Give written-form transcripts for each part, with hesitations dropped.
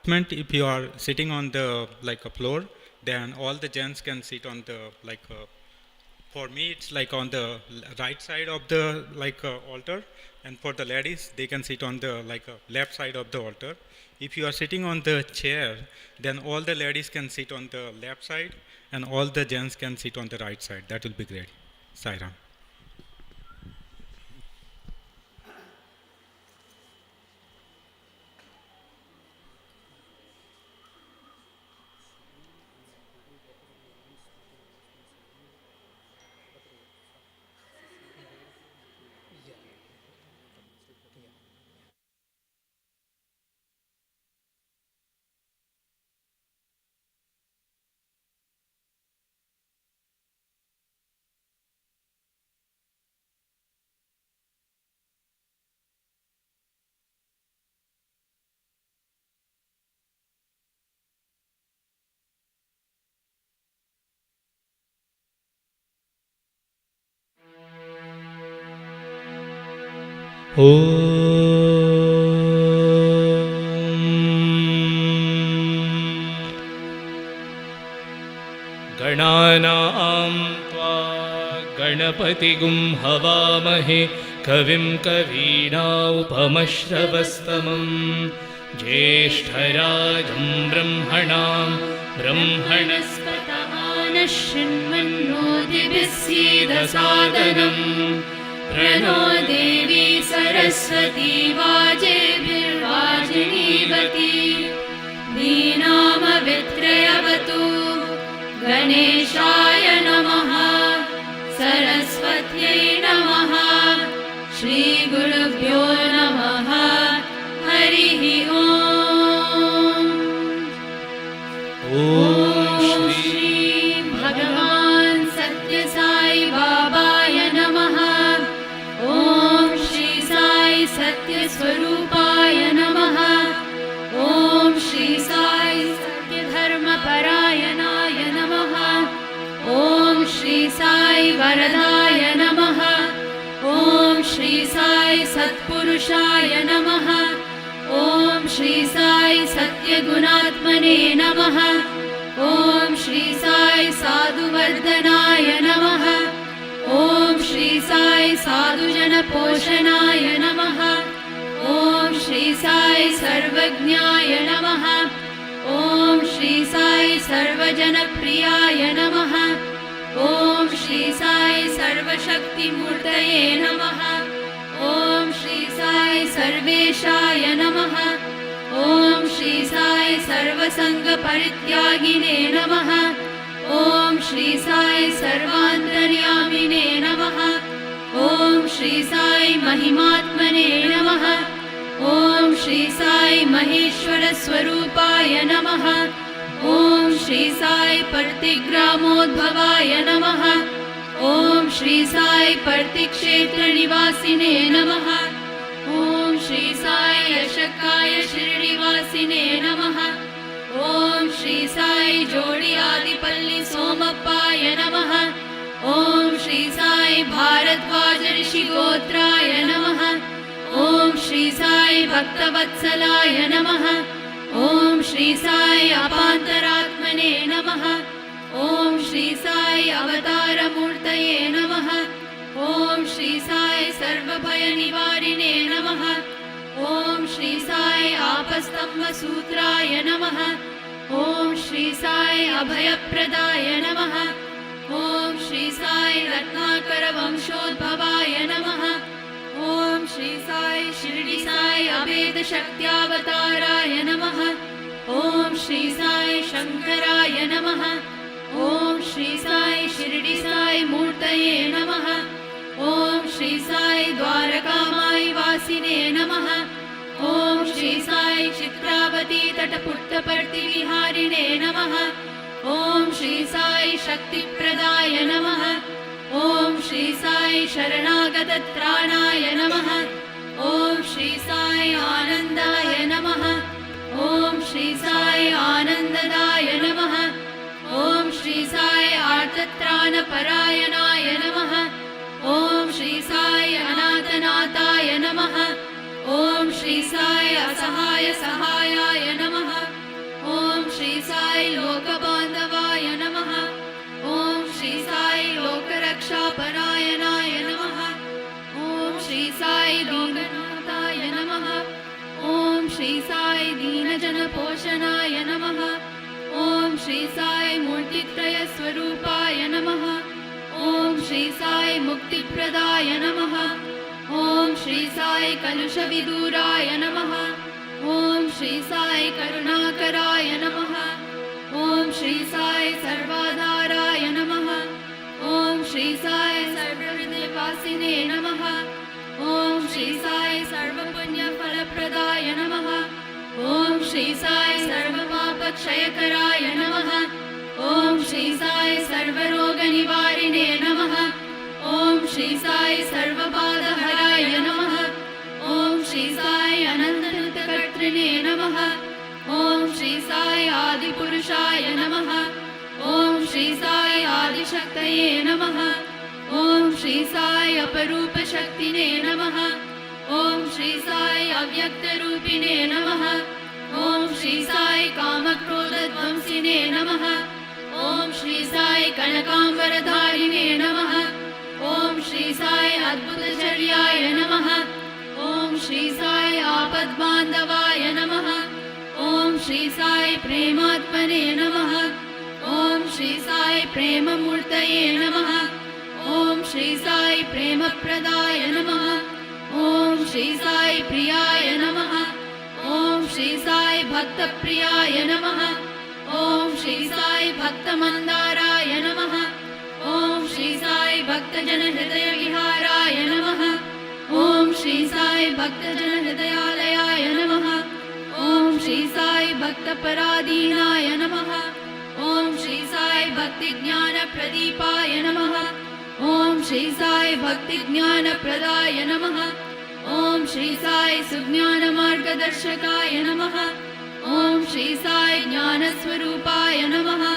movement, if you are sitting on the like a floor, then all the gents can sit on the like for me it's like on the right side of the like altar, and for the ladies they can sit on the like left side of the altar. If you are sitting on the chair, then all the ladies can sit on the left side and all the gents can sit on the right side. That will be great. Sairam. गणानां त्वा गणपतिगुं हवामहे कविं कवीनामुपमश्रवस्तमं ज्येष्ठराजं ब्रह्मणां ब्रह्मणस्पत नः शृण्वन्नोतिभिः सीदसादनम् प्रणो देवी सरस्वती वाजेभिर्वाजिनीवती वीणामवित्रयवतु गणेशाय नमः सरस्वत्यै नमः श्रीगुरुभ्यो नमः हरिः ओम्। ॐ श्री भगवान् सत्य साई बाबाय नमः। ॐ श्री साई सत्य स्वरूपाय नमः। ॐ श्री साई सत्य धर्मपरायणाय नमः। ॐ श्री साई वरदाय नमः। ॐ श्री साई सत्पुरुषाय नमः। ॐ श्री साई सत्यगुणात्मने नमः। ॐ श्री साई साधुवर्धनाय नमः। ॐ श्री साई साधुजनपोषणाय नमः। ॐ श्री साई सर्वज्ञाय नमः। ॐ श्री साई सर्वजनप्रियाय नमः। ॐ श्री साई सर्वशक्तिमूर्तये नमः। ॐ श्री साई सर्वेशाय नमः। ॐ श्री साई सर्वसङ्गपरित्यागिने नमः। ॐ श्री साई सर्वान्तर्यामिने नमः। ॐ श्री साई महिमात्मने नमः। ॐ श्री साई महेश्वरस्वरूपाय नमः। ॐ श्री साई पर्तिग्रामोद्भवाय नमः। ॐ श्री साई पर्तिक्षेत्रनिवासिने नमः। ॐ श्री साई अशकाय शिरडिवासिने नमः। ॐ श्री साई जोडियादिपल्ली सोमप्पाय नमः। ॐ श्री साई भारद्वाज ऋषिगोत्राय नमः। ॐ श्री साई भक्तवत्सलाय नमः। ॐ श्री साई अपान्तरात्मने नमः। ॐ श्री साई अवतारमूर्तये नमः। ॐ श्री साई सर्वभयनिवारिणे नमः। ॐ श्री साई आपस्तम्भसूत्राय नमः। ॐ श्री साई अभयप्रदाय नमः। ॐ श्री साई रत्नाकरवंशोद्भवाय नमः। ॐ श्री साई शिरडी साई अभेदशक्त्यावताराय नमः। ॐ श्री साई शङ्कराय नमः। ॐ श्री साई शिरडी साई मूर्तये नमः। ॐ श्री साई द्वारकामाई वासिने नमः। ॐ श्री साई चित्रावती तटपुट्टपर्तिविहारिणे नमः। ॐ श्री साई शक्तिप्रदाय नमः। ॐ श्री साई शरणागतत्राणाय नमः। ॐ श्री साई आनन्दाय नमः। ॐ श्री साई आनन्ददाय नमः। ॐ श्री साई आर्तत्राणपरायणाय नमः। ॐ श्री साई अनाथनाथाय नमः। ॐ श्री साई असहाय सहायाय नमः। Sai Lokabandhavaya Namaha. Om Shri Sai Lokarakshaparayanaaya Namaha. Om Shri Sai Dinanathaya Namaha. Om Shri Sai Deenajanaposhanaya Namaha. Om Shri Sai Murtitraya Swarupaya Namaha. Om Shri Sai Muktipradaya Namaha. Om Shri Sai Kalushaviduraya Namaha. Om Shri Sai Karunakaraya Namaha. Om Shri Sai Sarvadharaya Namaha. Om Shri Sai Sarvahridayavasine Namaha. Om Shri Sai Sarvapunya Phalapradaya Namaha. Om Shri Sai Sarvapapakshayakaraaya Namaha. Om Shri Sai Sarvaroga Nivarine Namaha. Om Shri Sai Sarvabadaharaya Namaha. Om Shri Sai Anantanutakartrine Namaha. Om Shri Sai Adipurushaya Namaha. Om Shri Sai Adishaktaye Namaha. Om Shri Sai Aparupa Shaktine Namaha. Om Shri Sai Avyaktarupine Namaha. Om Shri Sai Kamakrodadvamsine Namaha. Om Shri Sai Kanakambaradharine Namaha. Om Shri Sai Adbhutacharyaya Namaha. Om Shri Sai Apadbandhavaya Namaha. Om Shri Sai Prematmane Namaha. Om Shri Sai Premamurtaye Namaha. Om Shri Sai Premapradaya Namaha. Om Shri Sai Priyaya Namaha. Om Shri Sai Bhaktapriyaya Namaha. Om Shri Sai Bhaktamandaraya Namaha. Om Shri Sai Bhaktajana Viharaya Namaha. Om Shri Sai Bhaktajana Hridayalaya Namaha. Om Shri Sai Bhaktaparadinaya Namaha. Om Shri Sai Bhakti Jnana Pradipaya Namaha. Om Shri Sai Bhakti Jnana Pradaya Namaha. Om Shri Sai Sujnana Margadarshakaya Namaha. Om Shri Sai Jnana Swarupaya Namaha.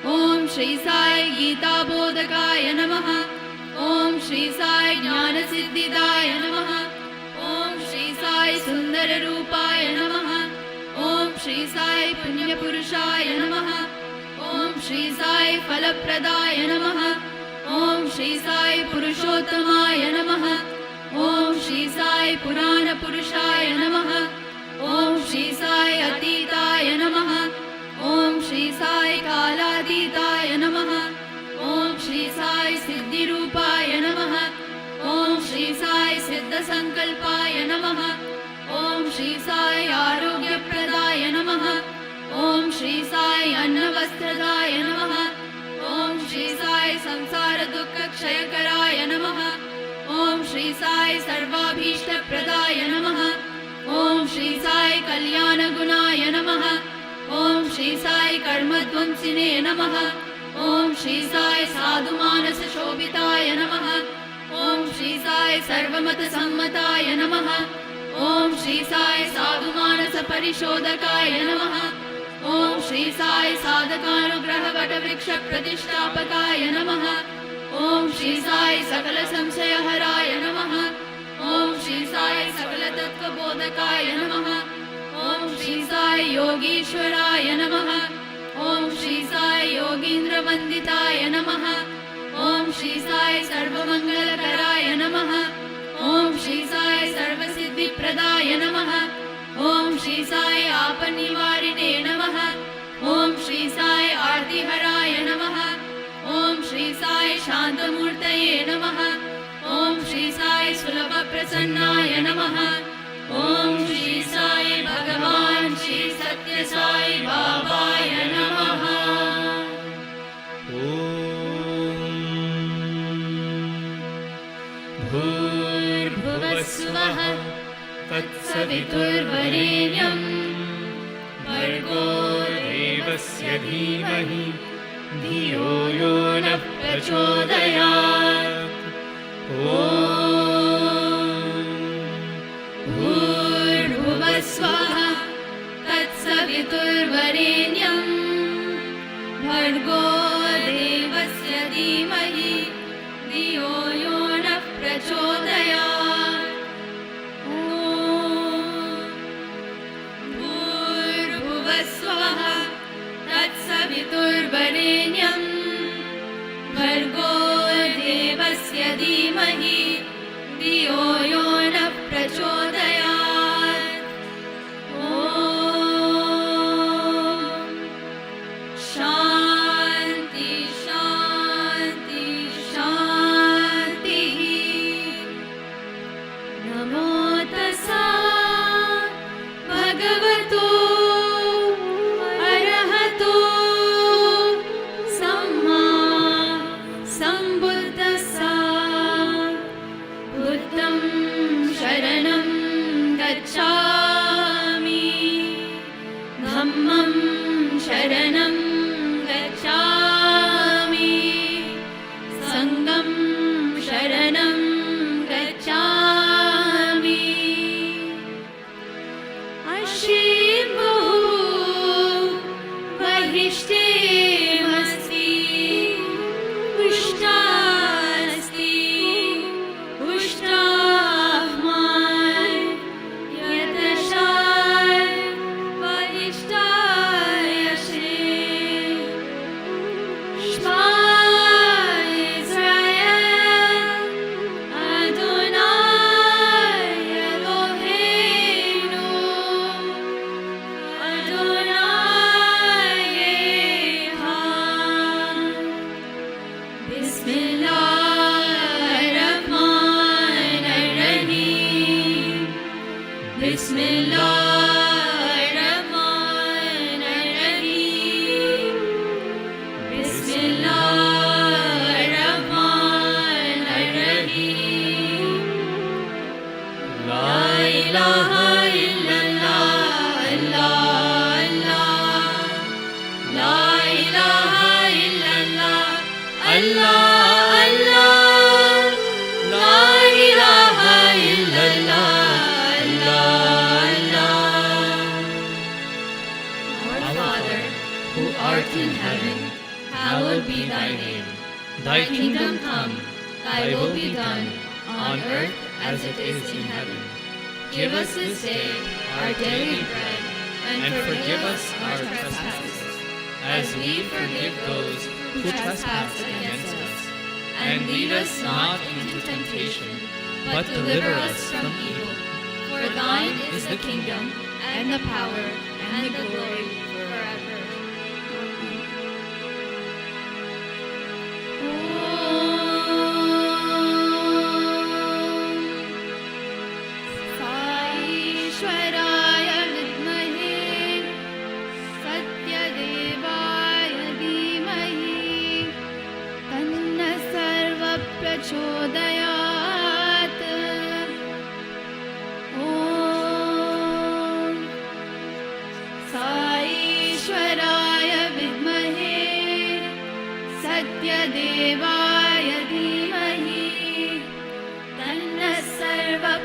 Om Shri Sai Gita Bodhakaya Namaha. Om Shri Sai Jnana Siddhidaya Namaha. Om Shri Sai Sundara Rupaya Namaha. Om Shri Sai Punya Purushaya Namaha. Om Shri Sai Falapradaya Namaha. Om Shri Sai Purushottamaya Namaha. Om Shri Sai Purana Purushaya Namaha. Om Shri Sai Atitaya Namaha. Om Shri Sai Kaladitaya Namaha. Om Shri Sai Siddhirupaya Namaha. Om Shri Sai Siddhasankalpaya Namaha. Om Shri Sai Arogyapradaya Namaha. Om Shri Sai Annavastradaya Namaha. Om Shri Sai Samsara Dukkha Kshayakaraya Namaha. Om Shri Sai Sarvabhishta-pradaya Namaha. Om Shri Sai Kalyana Gunaya Namaha. Om Shri Sai Karmadvamsine Namaha. Om Shri Sai Sadhumanasa Shobhitaya Namaha. Om Shri Sai Sarvamata Sammataya Namaha. Om Shri Sai Sadhumanasa Parishodakaya Namaha. Om Shri Sai Sadhakanugraha Vata Vriksha Pratishtapakaya Namaha. Om Shri Sai Sakala Samsaya Haraya Namaha. Om Shri Sai Sakala Tattva Bodhakaya Namaha. Om Shri Sai Yogishwaraya Namaha. Om Shri Sai Yogindra Vanditaya Namaha. Om Shri Sai Sarvamangalakaraya Namaha. Om Shri Sai Sarvasiddhi Pradaya Namaha. Om Shri Sai Apanivarine Namaha. Om Shri Sai Artiharaya Namaha. Om Shri Sai Shantamurtaye Namaha. Om Shri Sai Sulabha Prasannaya Namaha. Om Shri Sai Bhagawan Shri Sathya Sai Babaya Namaha. Bhuvasvah Tatsaviturvarenyam Bhargo Devasya Dhimahi Dhiyo Yo Nah Prachodayat. Bhurvasvah Tatsaviturvarenyam Bhargo Devasya Dhimahi Dhiyo Yo Nah Prachodayat. Bhurvasvah Tatsaviturvarenyam गच्छामि धम्मं शरणं गच्छामि संघं शरणं गच्छामि अशीभो वहिष्ठेमस्ति उष्टास्ति उष्टाह्माय यदशाय वहिष्ठायशे श्माय Israel Adonai Eloheinu Adonai Echad Bismillahir-Rahmanir-Rahim Bismillahir-Rahmanir-Rahim Bismillahir-Rahmanir-Rahim La ilaha illallah Allah Allah La ilaha illallah Allah Allah La ilaha illallah Allah Allah Our Father, who art in heaven, hallowed be thy name. Thy kingdom come, thy will be done, on earth as it is in heaven. Give us this day our daily bread, and forgive us our trespasses, as we forgive those who trespass against us. And lead us not into temptation, but deliver us from evil. For thine is the kingdom, and the power, and the glory forever. साईश्वराय विद्महे सत्यदेवाय धीमहि तन्नः सर्वप्रचोदयात् ॐ साईश्वराय विद्महे सत्यदेवाय धीमहि तन्नः सर्वप्रचोदयात्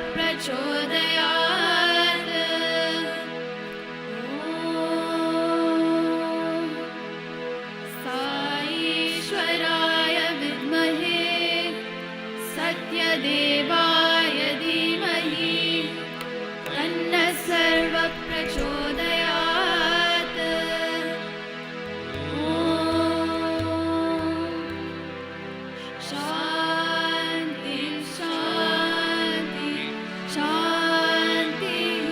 ॐ साईश्वराय विद्महे सत्यदेवाय धीमहि तन्नः सर्वप्रचोदयात् ॐ शान्ति शान्ति शान्तिः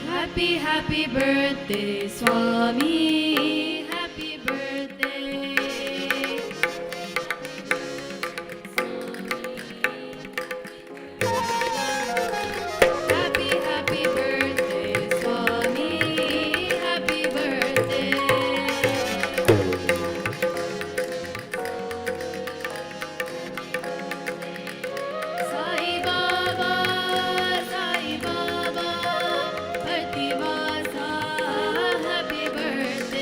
Happy, happy birthday, Swami. Happy birthday. Happy, happy birthday, Swami. Happy birthday. Sai Baba, Sai Baba, Prativasa, happy birthday.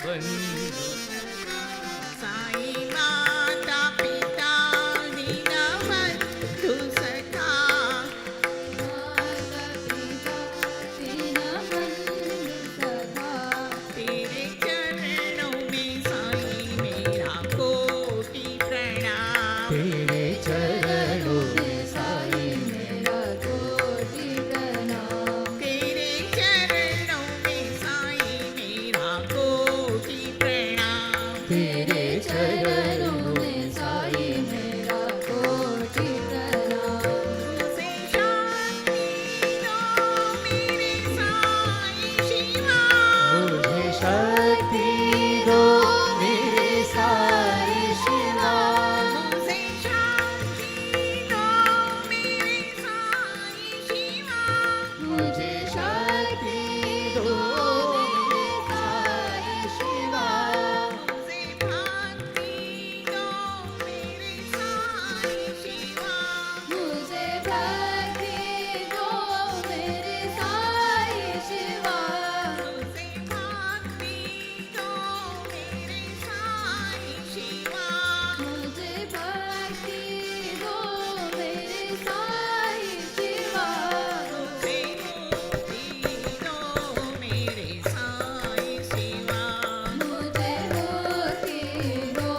बंधु साई माता पिता दीनबंधु सखा माता पिता दीनबंधु सखा तेरे चरणों में साई मेरा कोटि प्रणाम तेरे चरणों में साई मेरा कोटि प्रणाम तेरे चरणों में साई मेरा कोटि प्रणाम तेरे चरणों में साई मेरा कोटि प्रणाम तुझसे शांति दो मेरे साई शिवा मुझे शक्ति दो मेरे साई शिवा तुझसे शांति दो मेरे साई शिवा मुझे शक्ति दो मेरे साई शिवा तुझसे भक्ति दो मेरे साई शिवा मुझे भक्ति दो मेरे साई शिवा तुझसे भक्ति दो मेरे साई शिवा मुझे भक्ति दो मेरे साई शिवा तुझसे मुक्ति दो मेरे साई शिवा मुझे मुक्ति दो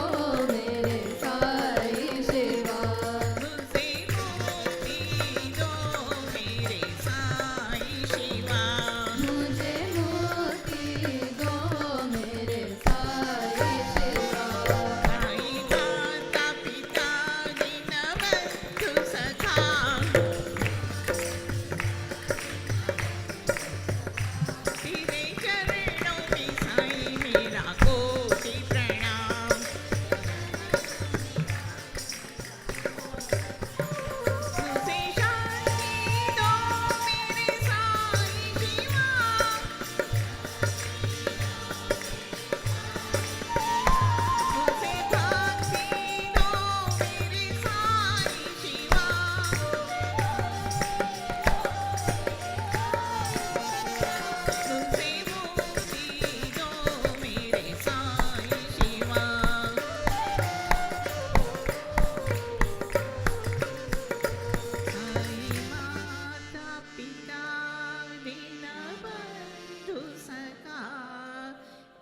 मेरे साई शिवा तुझसे मुक्ति दो मेरे साई शिवा मुझे मुक्ति दो मेरे साई शिवा साई माता पिता दीनबंधु सखा तेरे चरणों में साई मेरा कोटि प्रणाम तुझसे शांति दो मेरे साई शिवा तुझसे भक्ति दो मेरे साई शिवा तुझसे मुक्ति दो मेरे साई शिवा साई माता पिता दीनबंधु सखा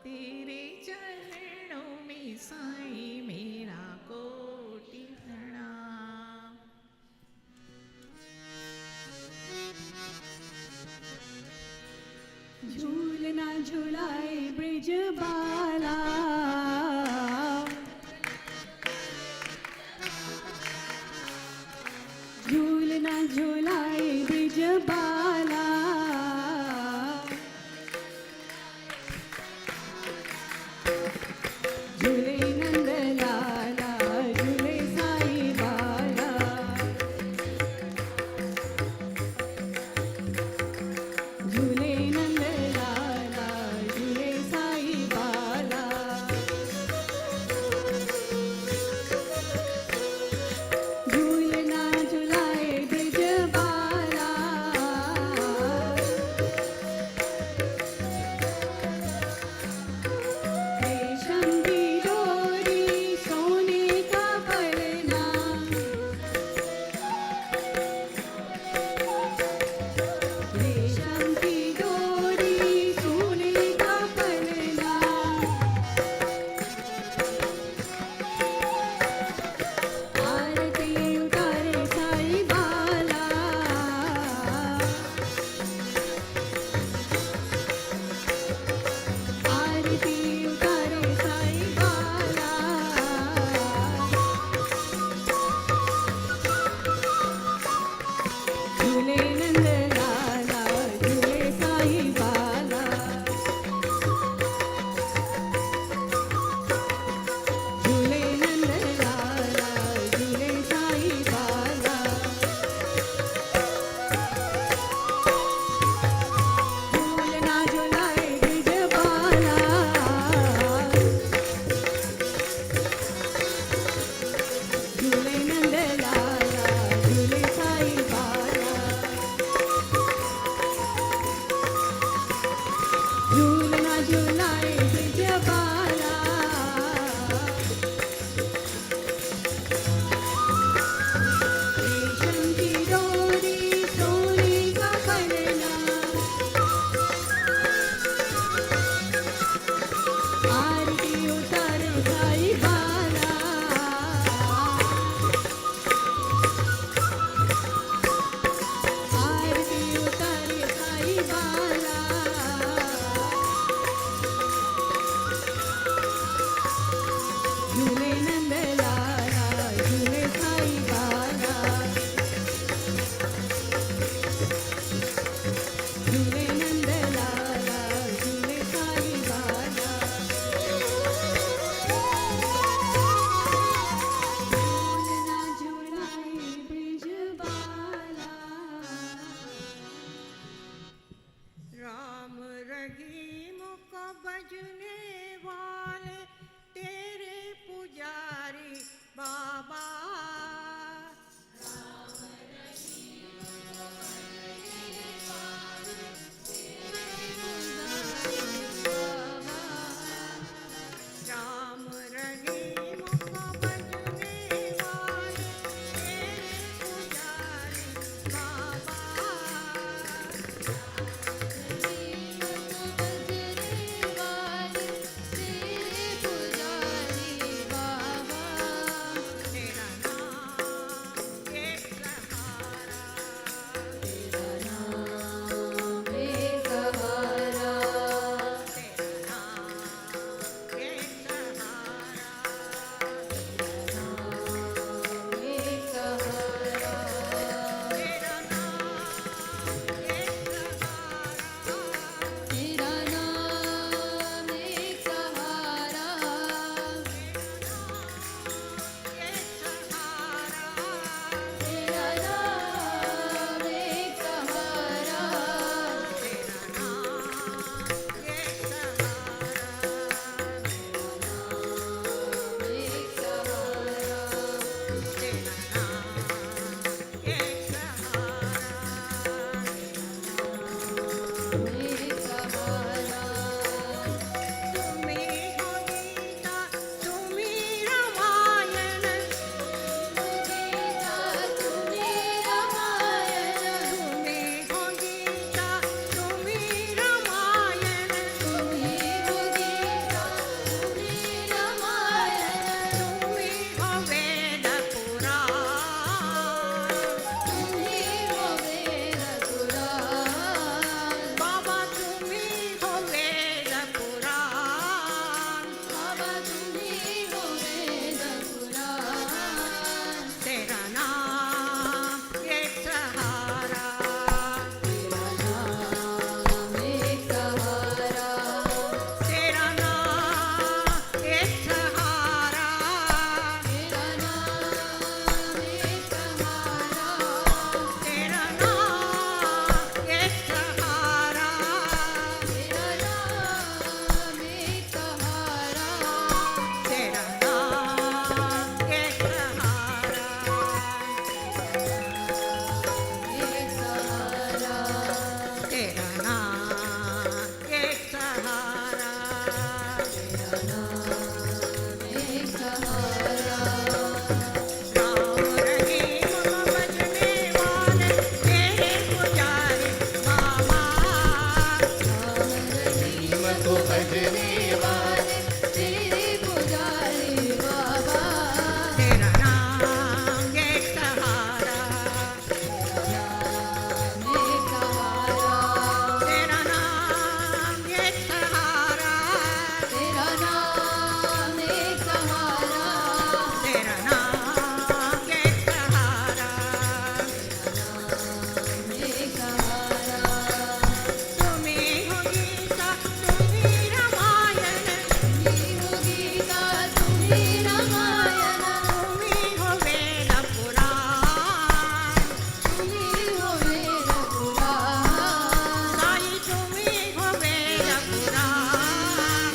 तेरे चरणों में साई मेरा कोटि प्रणाम झूलना झुलाए ब्रिज बाला झूलना झुलाए ब्रिज बाला झूले नंद लाला झूले साई बाला झूले नंद लाला झूले साई बाला झूलना झुलाए ब्रिज बाला रेशम की डोरी भजने वाले तेरे पुजारी बाबा राम रहीम को भजने वाले तेरे पुजारी बाबा तेरा नाम एक सहारा तेरा नाम एक सहारा तेरा नाम एक सहारा एक सहारा तेरा नाम एक सहारा तेरा नाम एक तुम्ही हो गीता तुम्ही रामायण तुम्ही हो गीता तुम्ही रामायण तुम्ही हो वेद पुराण बाबा तुम्ही हो वेद पुराण तेरा नाम एक सहारा तेरा नाम एक सहारा तेरा नाम एक सहारा तेरा नाम एक सहारा तेरा नाम एक सहारा राम रहीम को भजने वाले तेरे पुजारी बाबा तेरा नाम एक सहारा तेरा नाम एक सहारा तेरा नाम एक सहारा तुम्ही हो गीता तुम्ही रामायण तुम्ही हो वेद पुराण साई तुम्ही हो वेद पुराण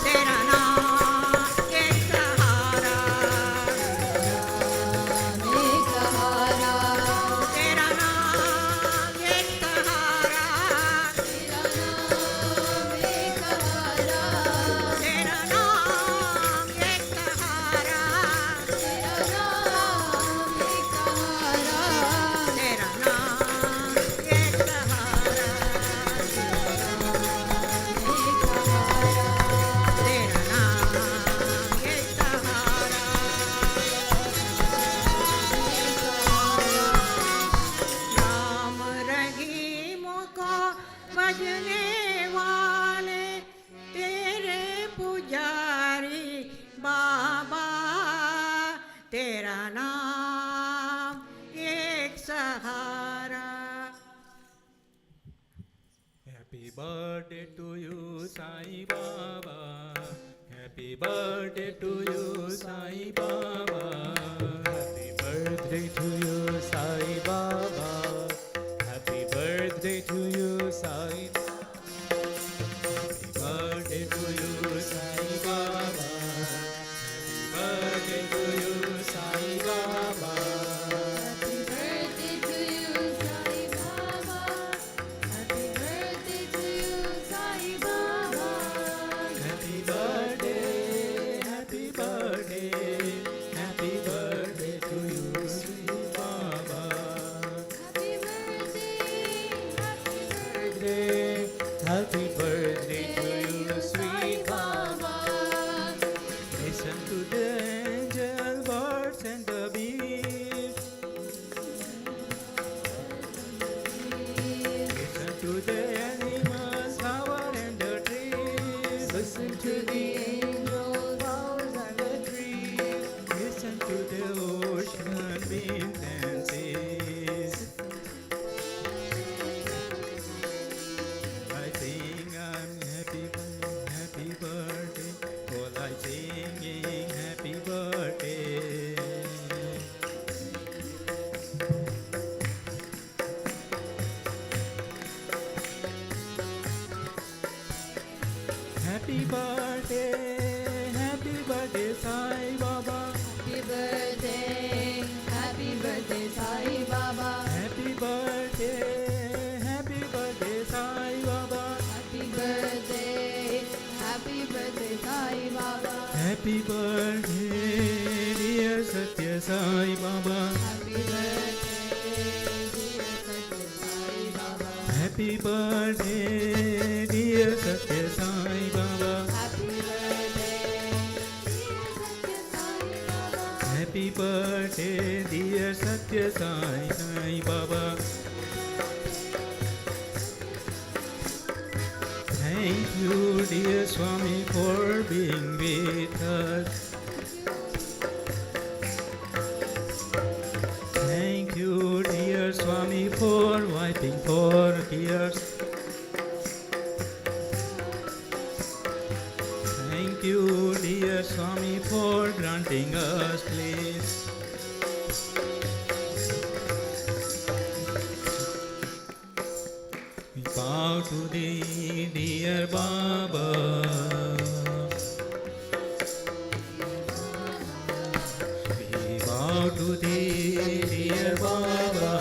तेरा नाम एक सहारा तेरा नाम एक सहारा तेरा नाम एक सहारा तेरा नाम एक सहारा तेरा नाम एक सहारा राम रहीम को भजने वाले तेरे पुजारी बाबा तेरा नाम एक सहारा Happy birthday to you, Sai Baba. Happy birthday to you, Sai Baba. Happy birthday to you, Sai Baba. Happy birthday to you, Sai Happy birthday to you, sweet Baba. Listen to the angel birds and the bees. Listen to the animals, flower and the trees. Listen to the angels, flowers and the trees. Listen to the ocean, winds and seas. I sing I'm happy birthday. All I singing happy birthday. Happy birthday, Sai Baba. Happy birthday, Sai Baba. Happy birthday, Sai Baba. Happy birthday, Sai Baba. Happy birthday, dear Sathya Sai Baba. Happy birthday, dear Sathya Sai Baba. Happy birthday, dear Sathya Sai Baba. Happy birthday, dear Sathya Sai Baba. Happy birthday, dear Sathya Sai Baba. Thank you, dear Swami, for being with us. Thank you, dear Swami, for wiping our tears. Thank you, dear Swami, for granting us bliss. We bow to thee, dear Baba. We bow to thee, dear Baba.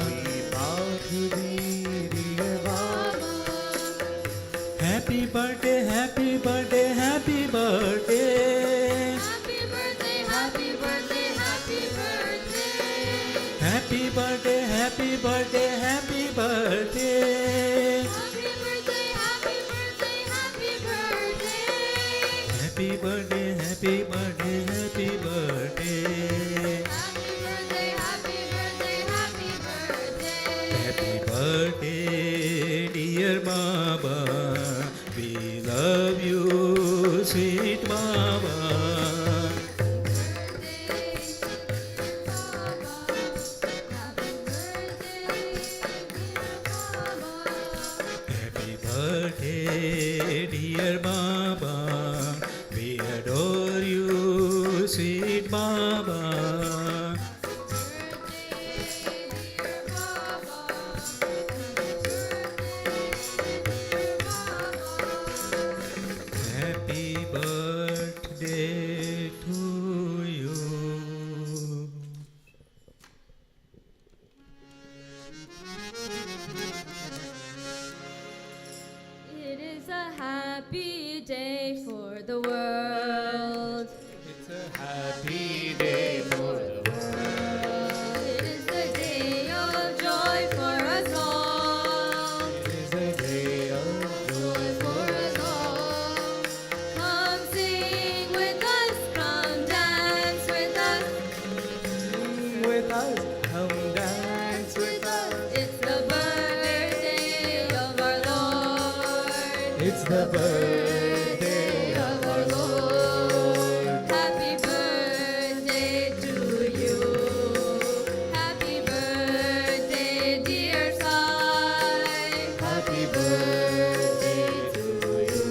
We bow to thee, dear Baba. Happy birthday, happy birthday, happy birthday. Happy birthday, happy birthday, happy birthday. Happy birthday, happy birthday, happy birthday. Happy birthday, happy birthday, happy birthday. Happy birthday, happy birthday, happy birthday. Happy birthday, happy birthday, happy birthday. Happy birthday, dear Baba. We love you, sweet Baba. Happy birthday, dear Baba. We adore you, sweet Baba. Happy birthday to you. It is a happy day for the world. It's a happy day for the world. It is the day of joy for us all. It is a day of joy For us all. Come sing with us, come dance with us. with us. Come dance with us. It's the birthday of our Lord. It's the birthday of our Lord. Happy birthday to you. Happy birthday, dear Sai. Happy birthday to you.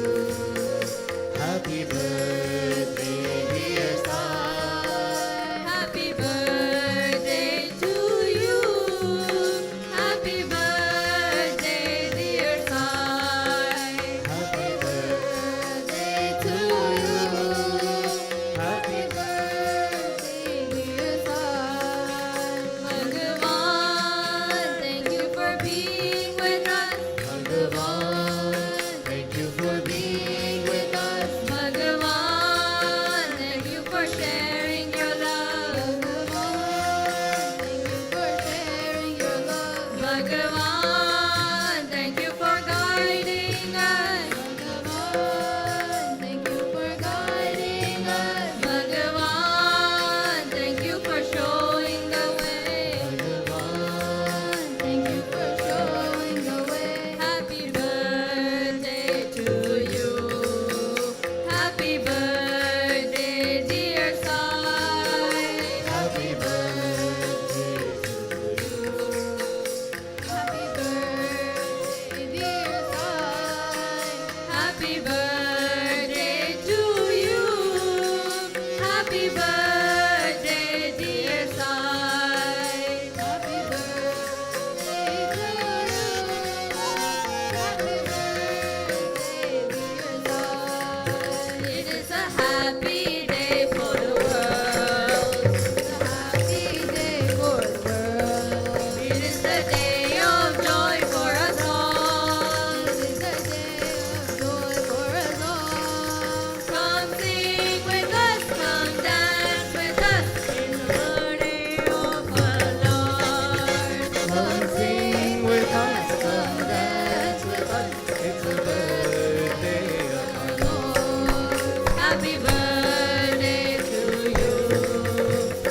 Happy birthday, dear Sai. Happy birthday to you. Happy birthday, dear Sai. Happy birthday. Happy birthday to you. Happy birthday, dear Sai. Happy birthday to you. Happy birthday, dear Sai. It is a happy day for the world. A happy day for the world. It is the day of joy for us all. It is the day of joy for us all. Come sing with us, come dance with us in the birthday of our Lord. Come sing with us, come dance with us. It's the birthday of our Lord. Happy birthday to you.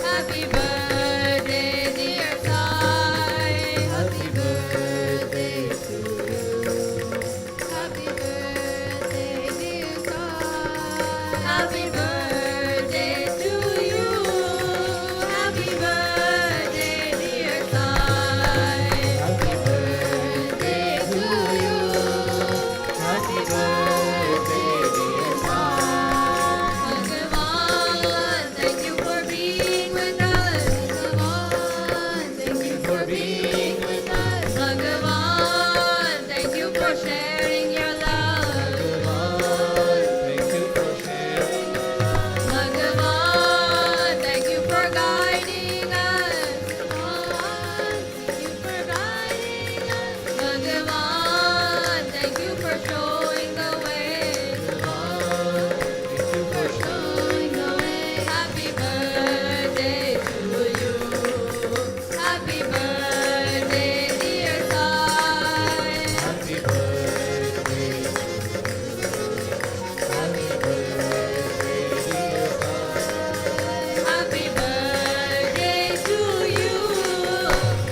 Happy birthday, dear Sai. Happy birthday to you. Happy birthday, dear Sai. Happy birthday to you. Happy birthday, dear Sai. Happy birthday to you. Happy birthday, dear Sai. Bhagawan, thank you for being with us. Bhagawan, thank you for being with us. Bhagawan, thank you for sharing your love. Thank you for sharing. Bhagawan, thank you for guiding us. Bhagawan, thank you for guiding us. Bhagawan, thank you for showing the way. Thank you for Showing the way. Happy birthday to you. Happy birthday, dear Sai. happy birthday. Happy birthday, dear Sai. Happy birthday to you.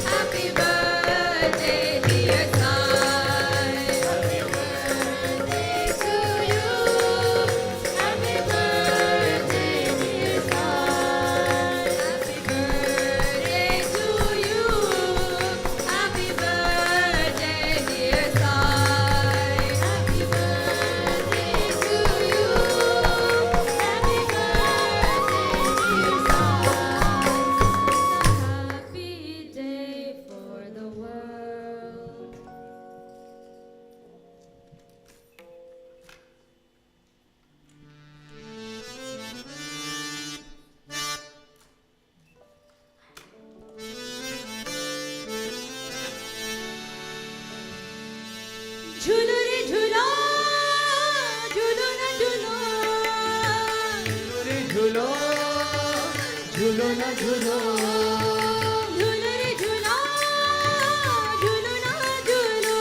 Happy birthday, dear Sai. Happy birthday to you. Happy birthday, dear Sai. Happy birthday to you. Happy birthday, dear Sai. Happy birthday to you. Happy birthday, dear Sai. Happy day for the world. झूलो रे झूलो झूलो ना झूलो रे झूलो, झूलो ना झूलो. झूलो रे झूलो झूलो ना झूलो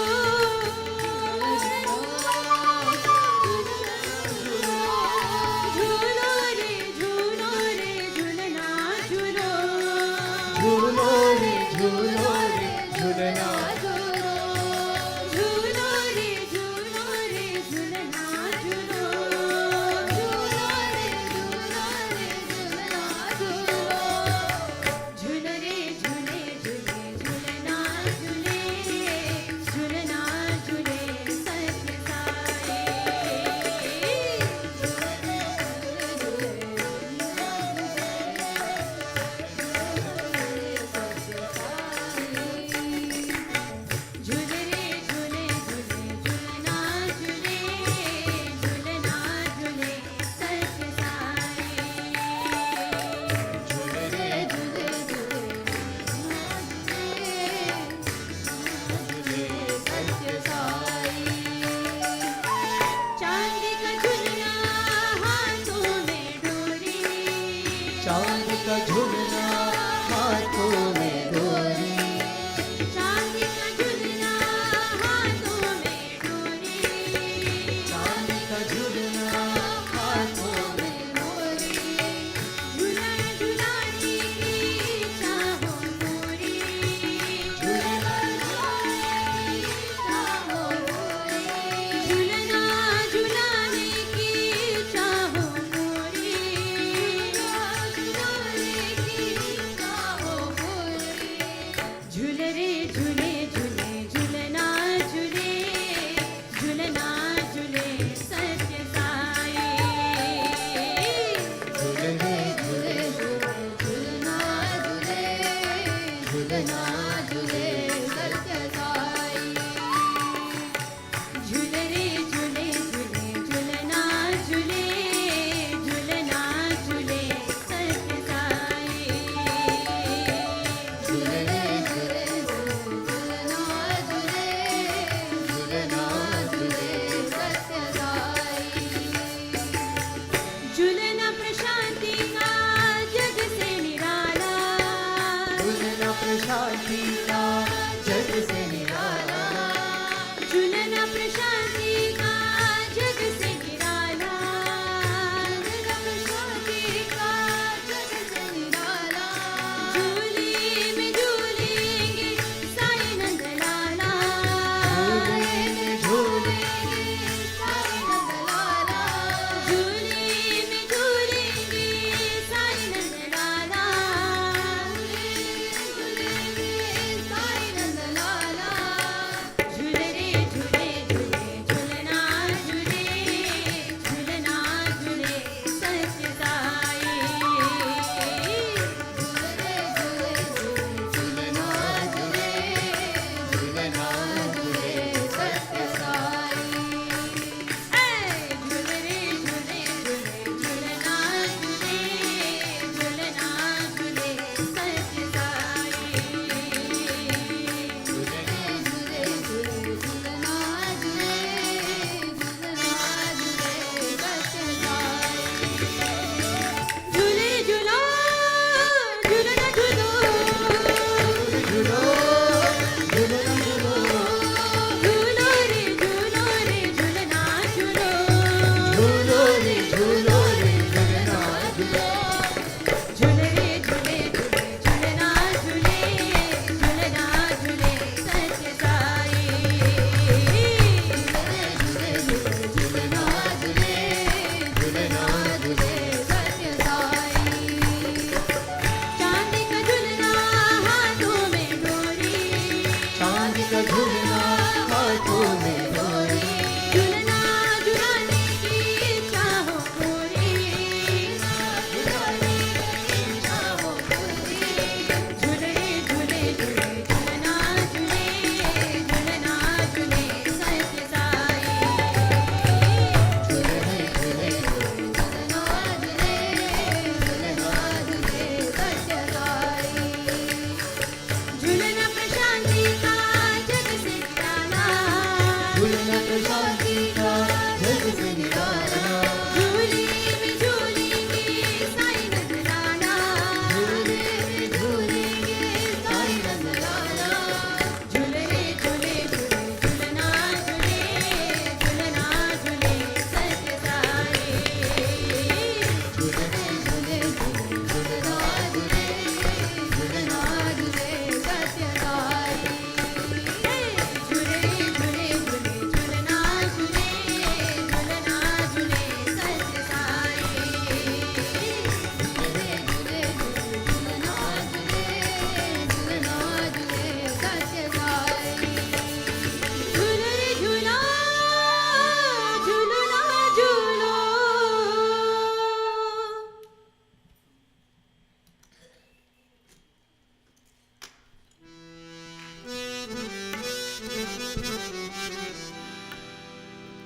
झूलो रे झूलो रे झूलना झूलो झूलो रे, झूलो रे, झूलना. झूलो रे झूलो रे झूलना झूलो झूलो रे झूलो रे झूलना झूलो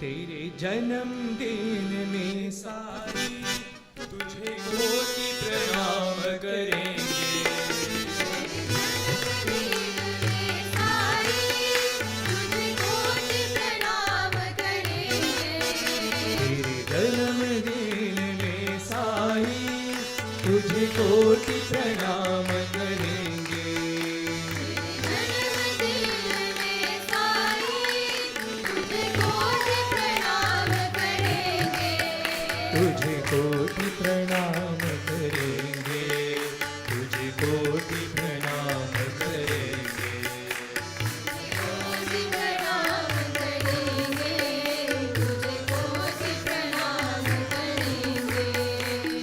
तेरे जन्मदिन में साई तुझे कोटि प्रणाम करेंगे। तेरे जन्मदिन में साई तुझे कोटि प्रणाम करेंगे। तुझे कोटि प्रणाम करेंगे, तुझे कोटि प्रणाम करेंगे।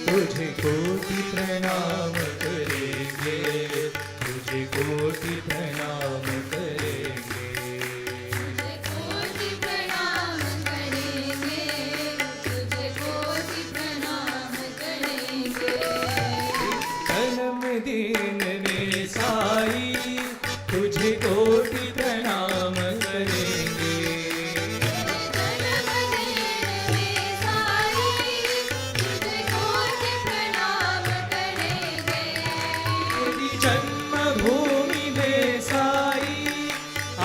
तुझे कोटि प्रणाम करेंगे, तुझे कोटि प्रणाम करेंगे। जन्मदिन में साई तुझे कोटि प्रणाम करेंगे। तेरी जन्मभूमि में साई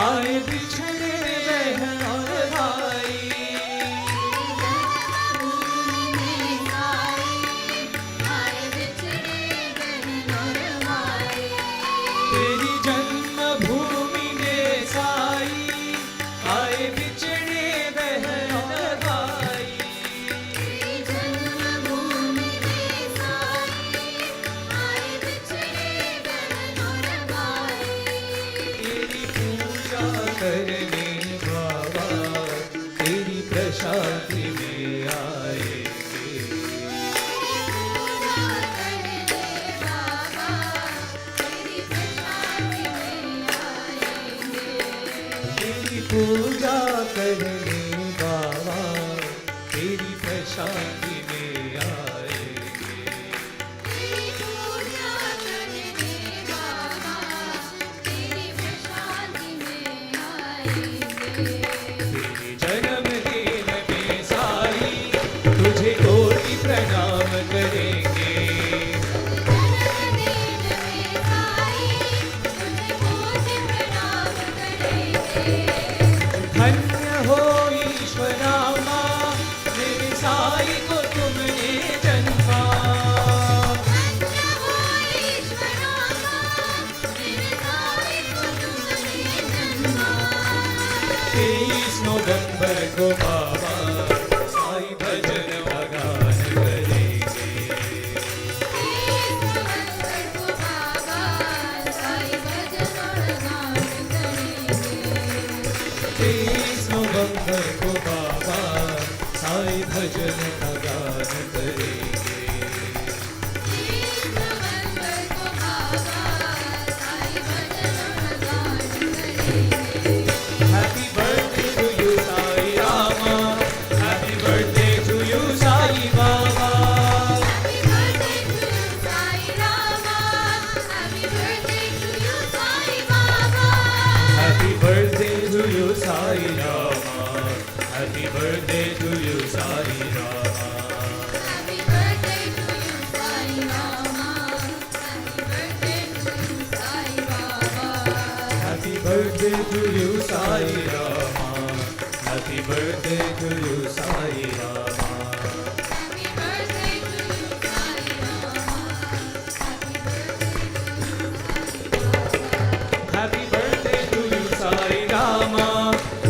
आए बिछड़े बहन और भाई। तेरी जन्मभूमि में साई आए बिछड़े बहन और भाई। तेरी पूजा करने बाबा तेरी प्रसादी में आएंगे। तेरी पूजा करने बाबा तेरी प्रसादी में आएंगे। तेरे जन्मदिन में साई तुझे कोटि प्रणाम करेंगे। धन्य हो ईश्वरामा मेरे साई को तुमने जन्मा। 23 नवंबर को बाबा साई भजन भगान करेंगे। 23 नवंबर को बाबा साई भजन भगान करेंगे। Happy birthday to you, Sai Rama. Happy birthday to you, Sai Baba. Happy birthday to you, Sai Rama. Happy birthday to you, Sai Rama. Happy birthday to you, Sai Rama. Happy birthday to you, Sai Rama. Happy birthday to you, Sai Rama.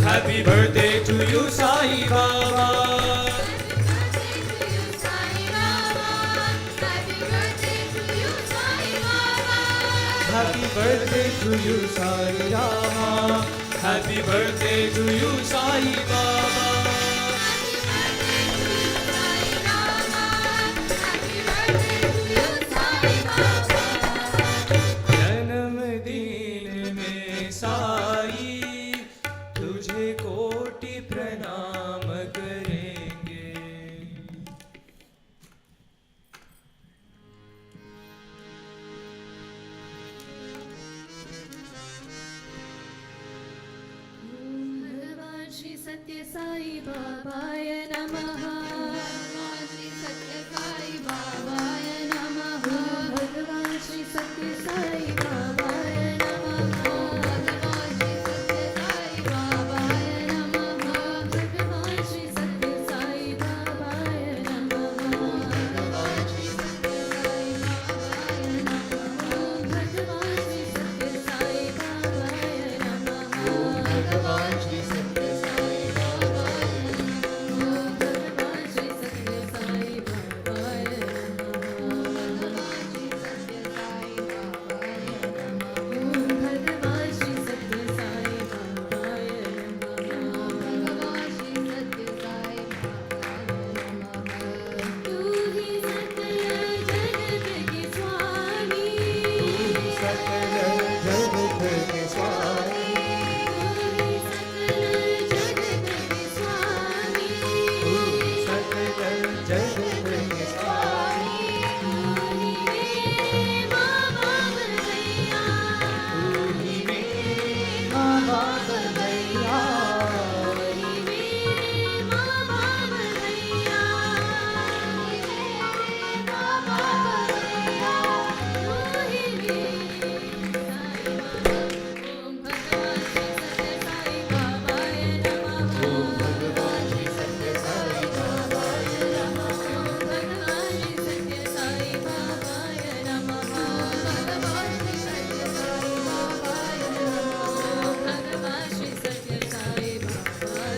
Happy birthday to you, Sai Baba. Happy birthday to you, Sai Rama. Happy birthday to you, Sai Baba. जन्मदिन में साई तुझे कोटि प्रणाम करेंगे। भगवान श्री सत्य साई बाबाय नमः भगवान श्री सत्य साई बाबाय नमः भगवान श्री सत्य साई बाबाय नमः भगवान श्री सत्य साई बाबाय नमः भगवान श्री सत्य साई बाबाय नमः भगवान श्री सत्य साई बाबाय नमः भगवान श्री सत्य साई बाबाय नमः भगवान श्री सत्य साई बाबाय नमः भगवान श्री सत्य साई बाबाय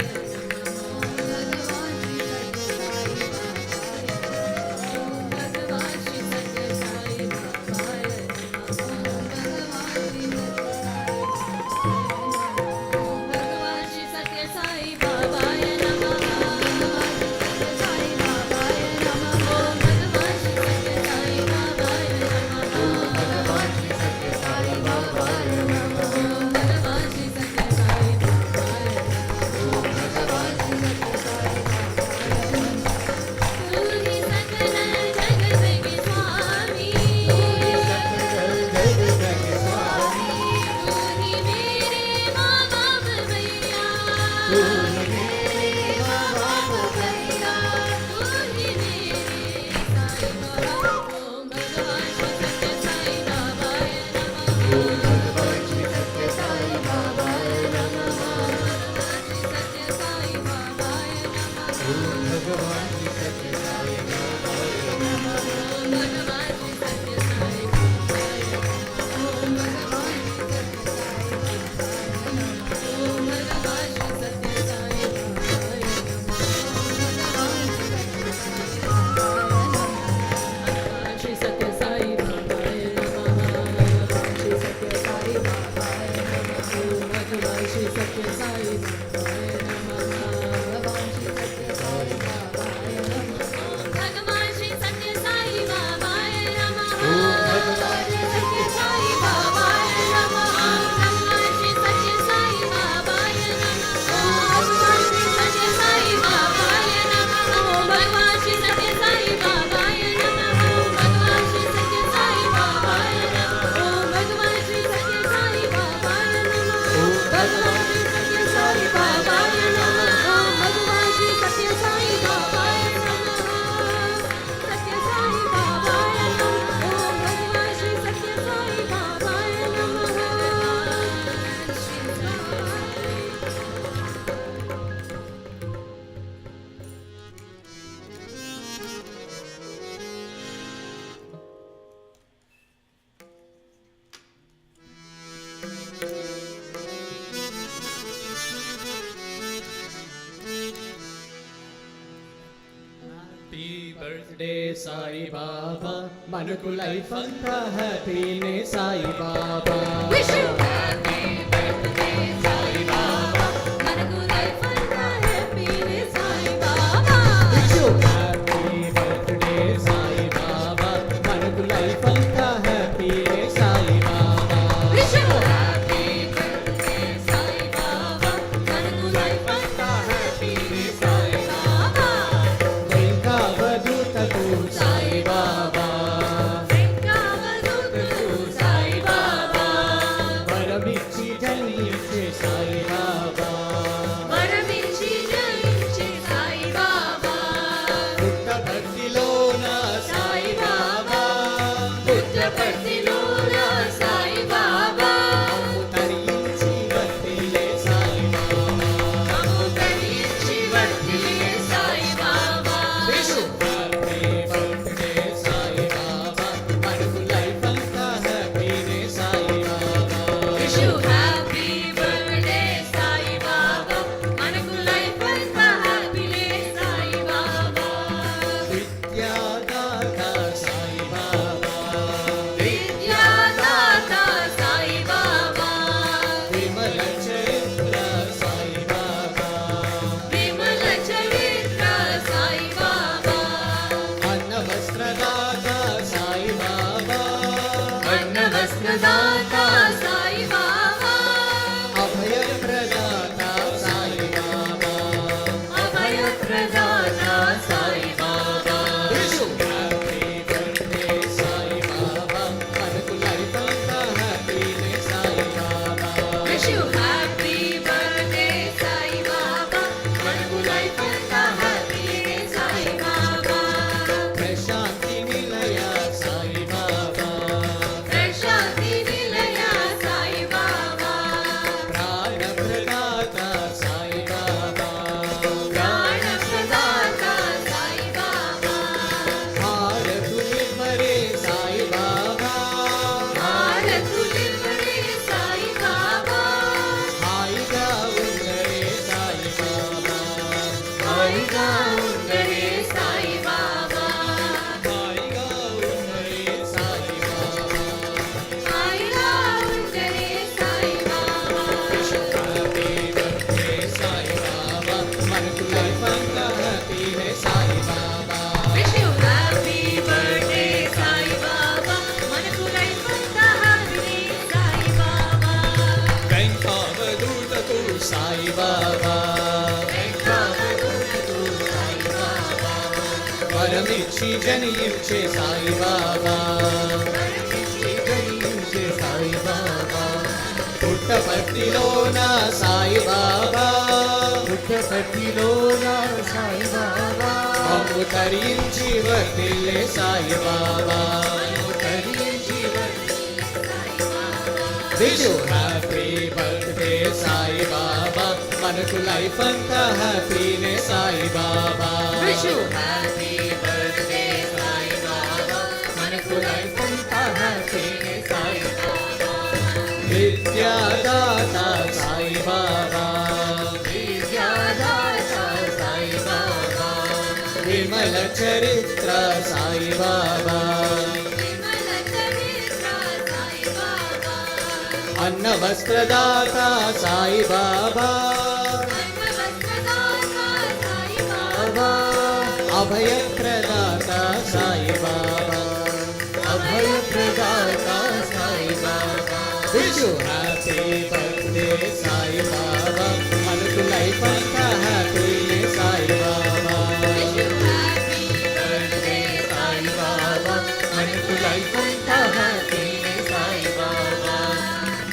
బర్త్డే సాయి బాబా మనకు లైఫ్ అంతా హ్యాపీనే సాయి బాబా Wish you happy birthday Sai Baba మనకు లైఫ్ అంతా హ్యాపీనే Sai Baba wish you happy birthday Sai Baba మనకు లైఫ్ అంతా హ్యాపీనే సాయి బాబా Wish you happy birthday Sai Baba మనకు లైఫ్ అంతా హ్యాపీనే సాయి బాబా వెంకవదూతకు సాయి బాబా వెంకవదూతకు సాయి బాబా వరమిక प्रदाता Sai Baba Wish you happy birthday Sai Baba మనకు లైఫ్ అంతా హ్యాపీనే సాయి బాబా Wish you happy birthday Sai Baba మనకు లైఫ్ అంతా హ్యాపీనే సాయి బాబా ప్రశాంతి నిలయ సాయి బాబా ప్రశాంతి నిలయ సాయి బాబా ప్రాణ ప్రదాత సాయి బాబా ప్రాణ ప్రదాత సాయి బాబా హారతులివ్వరే సాయి బాబా హారతులివ్వరే సాయి బాబా హాయిగా ఉండరే సాయి బాబా హాయిగా ఉండరే సాయి బాబా హాయిగా ఉండరే సాయి బాబా హాయిగా ఉండరే సాయి బాబా హ్యాపీ బర్త్డే సాయి బాబా మనకు లైఫ్ అంతా హ్యాపీనే Sai Baba wish you happy birthday Sai Baba మనకు లైఫ్ అంతా హ్యాపీ సాయి బాబా వెంకటదూతకు సాయి బాబా వెంకటరమణకు సాయి బాబా వరమిచ్చి జనించే సాయి బాబా వరమిచ్చి జనించే సాయి బాబా పుట్టపర్తిలోన సాయి బాబా పుట్టపర్తిలోన సాయి బాబా మమ్ము తరించి వర్తిల్లే సాయి బాబా మమ్ము తరించి wish you happy birthday Sai Baba మనకు లైఫ్ అంతా హ్యాపీనే Sai Baba wish you happy birthday Sai Baba మనకు లైఫ్ అంతా హ్యాపీనే సాయి బాబా విద్యాదాత సాయి బాబా విద్యాదాత సాయి బాబా విమల చరిత్ర సాయి బాబా విమల చరిత్ర సాయి బాబా అన్న వస్త్రదాత సాయి బాబా అన్నవస్త్రదాత సాయి బాబా అభయప్రదాత సాయి బాబా అభయప్రదాత Sai Baba wish you happy birthday Sai Baba మనకు లైఫ్ అంతా హ్యాపీనే Sai Baba wish you happy birthday Sai Baba మనకు లైఫ్ అంతా హ్యాపీనే సాయి బాబా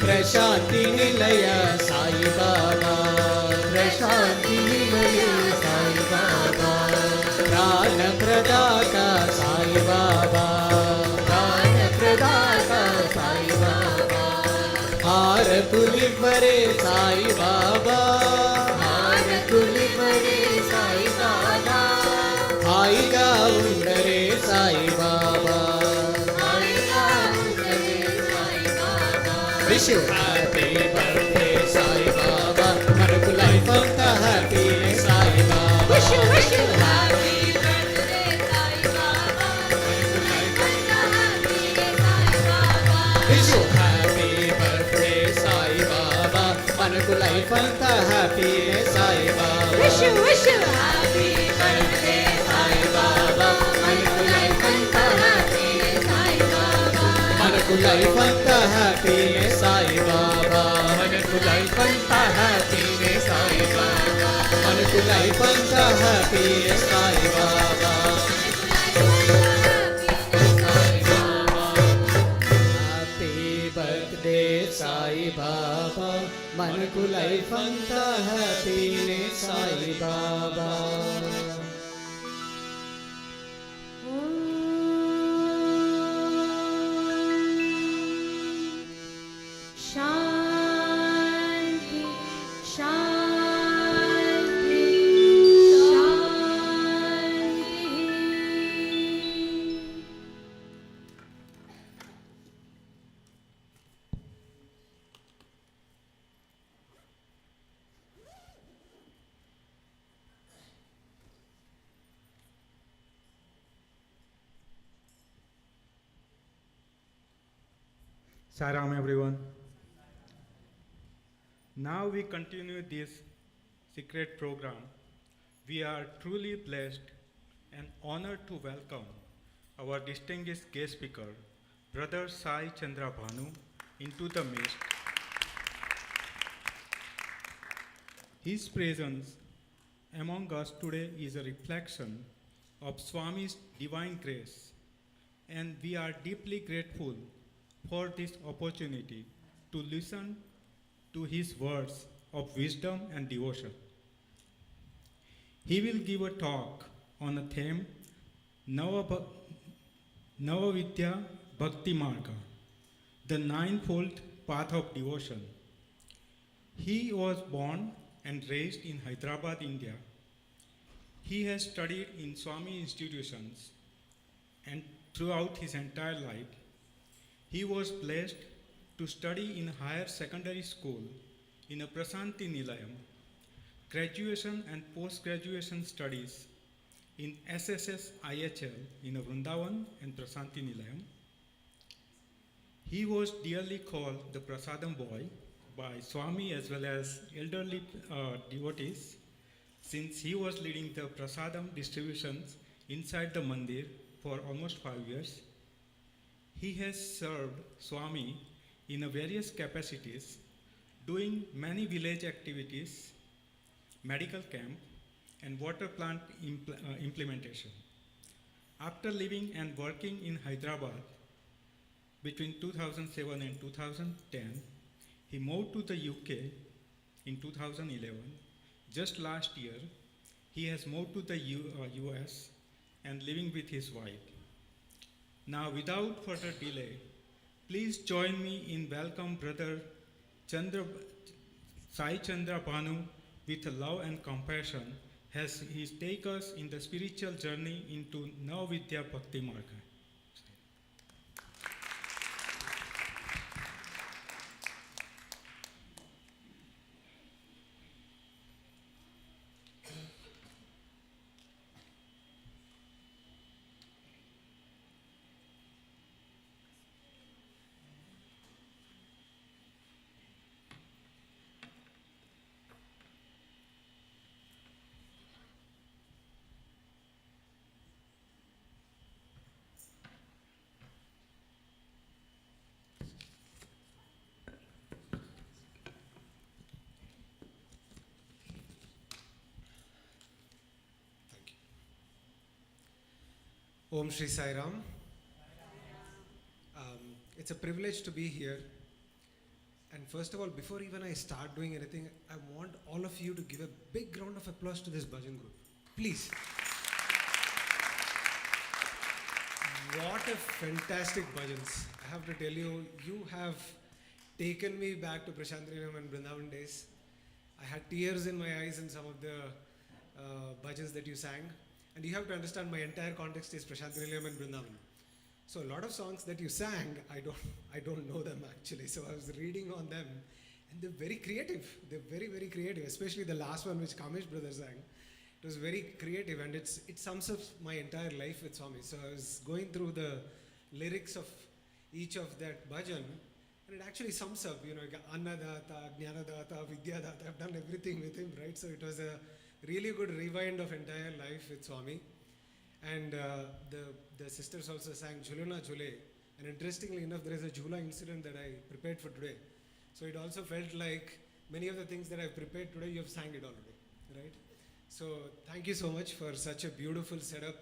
ప్రశాంతి నిలయ సాయి బాబా ప్రశాంతి నిలయ సాయి బాబా ప్రాణ ప్రదాత సాయి బాబా ప్రాణ ప్రదాత సాయి బాబా హారతులివ్వరే సాయి బాబా హారతులివ్వరే సాయి బాబా హాయిగా ఉండరే సాయి బాబా హాయిగా ఉండరే Sai Baba wish you happy birthday Sai Baba మనకు లైఫ్ అంతా హ్యాపీనే Sai Baba wish you happy birthday Sai Baba మనకు లైఫ్ అంతా హ్యాపీనే Sai Baba wish you happy birthday Sai Baba మనకు లైఫ్ అంతా హ్యాపీనే Sai Baba wish you happy birthday Sai Baba మనకు లైఫ్ అంతా హ్యాపీనే సాయి బాబా మనకు లైఫ్ అంతా హ్యాపీనే సాయి బాబా మనకు లైఫ్ అంతా హ్యాపీనే సాయి బాబా మనకు లైఫ్ అంతా హ్యాపీనే సాయి బాబా హ్యాపీ బర్త్డే సాయి బాబా మనకు లైఫ్ అంతా హ్యాపీనే సాయి బాబా शांति शांति शांति Saram everyone. Now we continue this secret program. We are truly blessed and honored to welcome our distinguished guest speaker, Brother Sai Chandra Bhanu, into the midst. His presence among us today is a reflection of Swami's divine grace, and we are deeply grateful for this opportunity to listen to his words of wisdom and devotion. He will give a talk on a theme Navavidha Bhakti Marga, the ninefold path of devotion. He was born and raised in Hyderabad, India. He has studied in Swami institutions, and throughout his entire life, he was blessed to study in higher secondary school in a Prasanti Nilayam, graduation and post-graduation studies in SSSIHL in Vrindavan and Prasanti Nilayam. He was dearly called the Prasadam boy by Swami as well as elderly devotees, since he was leading the Prasadam distributions inside the mandir for almost 5 years. He has served Swami in various capacities, doing many village activities, medical camp, and water plant implementation. After living and working in Hyderabad between 2007 and 2010, he moved to the UK in 2011. Just last year, he has moved to the US and living with his wife. Now, without further delay, please join me in welcome Brother Sai Chandra Bhanu with love and compassion as he takes us in the spiritual journey into Navavidha Bhakti Marga. Om Shri Sai Ram. It's a privilege to be here. And first of all, before even I start doing anything, I want all of you to give a big round of applause to this Bhajan group. Please. What a fantastic Bhajans. I have to tell you, you have taken me back to Prashantrinam and Vrindavan days. I had tears in my eyes in some of the Bhajans that you sang. And you have to understand my entire context is Prashant Nilayam and Vrindavan. So a lot of songs that you sang, I don't know them actually. So I was reading on them and they're very creative. They're very, very creative, especially the last one which Kamesh brother sang. It was very creative and it sums up my entire life with Swami. So I was going through the lyrics of each of that bhajan and it actually sums up, Annadata, Jnanadata, Vidyadata. I've done everything with him, right? So it was a really good rewind of entire life with Swami. And the sisters also sang Jhuluna Jhule. And interestingly enough, there is a Jhula incident that I prepared for today. So it also felt like many of the things that I've prepared today, you have sang it already, right? So thank you so much for such a beautiful setup.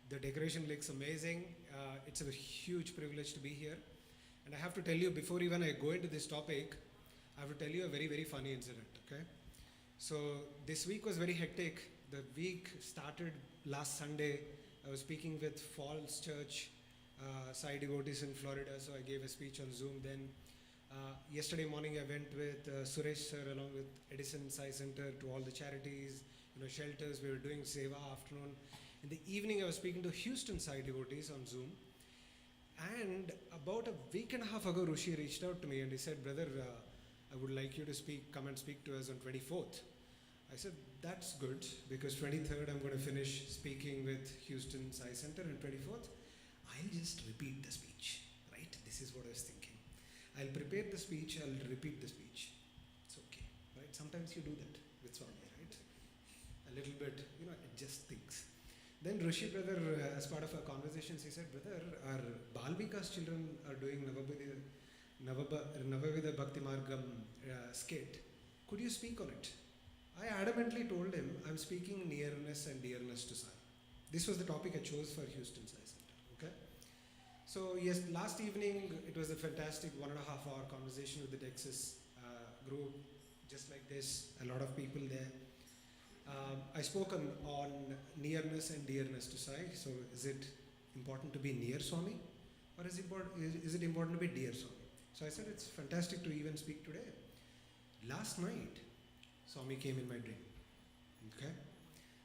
The decoration looks amazing. It's a huge privilege to be here. And I have to tell you, before even I go into this topic, I have to tell you a very, very funny incident, okay? So this week was very hectic. The week started last Sunday. I was speaking with Falls Church, Sai devotees in Florida, so I gave a speech on Zoom then. Yesterday morning I went with Suresh sir along with Edison Sai Center to all the charities, shelters. We were doing Seva afternoon. In the evening I was speaking to Houston Sai devotees on Zoom. And about a week and a half ago, Rishi reached out to me and he said, brother, I would like you to come and speak to us on 24th. I said, that's good, because 23rd I'm going to finish speaking with Houston Sai Center, and 24th, I'll just repeat the speech, right? This is what I was thinking. I'll prepare the speech, I'll repeat the speech. It's okay, right? Sometimes you do that with Swami, right? A little bit, adjust things. Then Rishi brother, as part of our conversations, he said, brother, our Balmika's children are doing Navavidha Bhakti Margam skit. Could you speak on it? I adamantly told him I'm speaking nearness and dearness to Sai. This was the topic I chose for Houston Sai Center. Okay. So yes, last evening it was a fantastic 1.5 hour conversation with the Texas group, just like this. A lot of people there. I spoke on nearness and dearness to Sai. So is it important to be near Swami, or is it important to be dear Swami? So I said it's fantastic to even speak today. Last night, Swami came in my dream. Okay?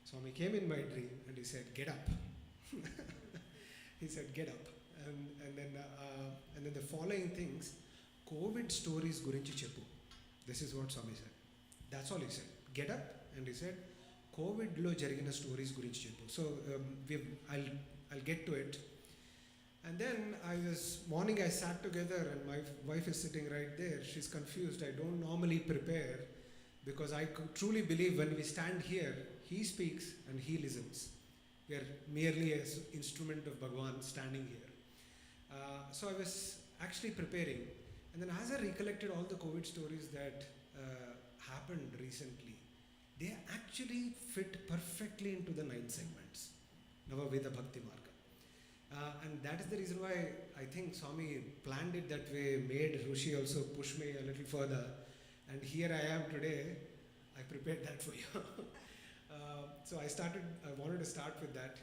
Swami came in my dream and he said, "Get up." He said, "Get up." And then the following things, COVID stories gurinchi cheppu. This is what Swami said. That's all he said. Get up, and he said, COVID lo jarigina stories gurinchi cheppu. So I'll get to it. And then morning I sat together and my wife is sitting right there. She's confused. I don't normally prepare because I truly believe when we stand here, he speaks and he listens. We are merely an instrument of Bhagawan standing here. So I was actually preparing. And then as I recollected all the COVID stories that happened recently, they actually fit perfectly into the 9 segments, Navavidha Bhakti Marga. And that is the reason why I think Swami planned it that way, made Rishi also push me a little further. And here I am today. I prepared that for you. So I wanted to start with that.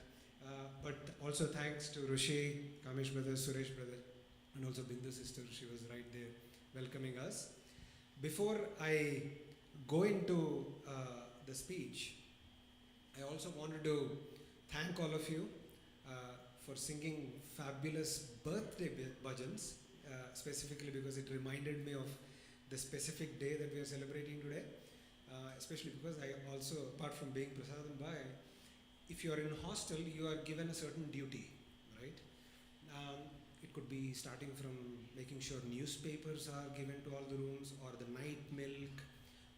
But also thanks to Rishi, Kamesh brother, Suresh brother, and also Bindu sister. She was right there welcoming us. Before I go into the speech, I also wanted to thank all of you for singing fabulous birthday bhajans, specifically because it reminded me of the specific day that we are celebrating today, especially because I also, apart from being Prasadam Bhai, if you are in hostel, you are given a certain duty, right? It could be starting from making sure newspapers are given to all the rooms, or the night milk,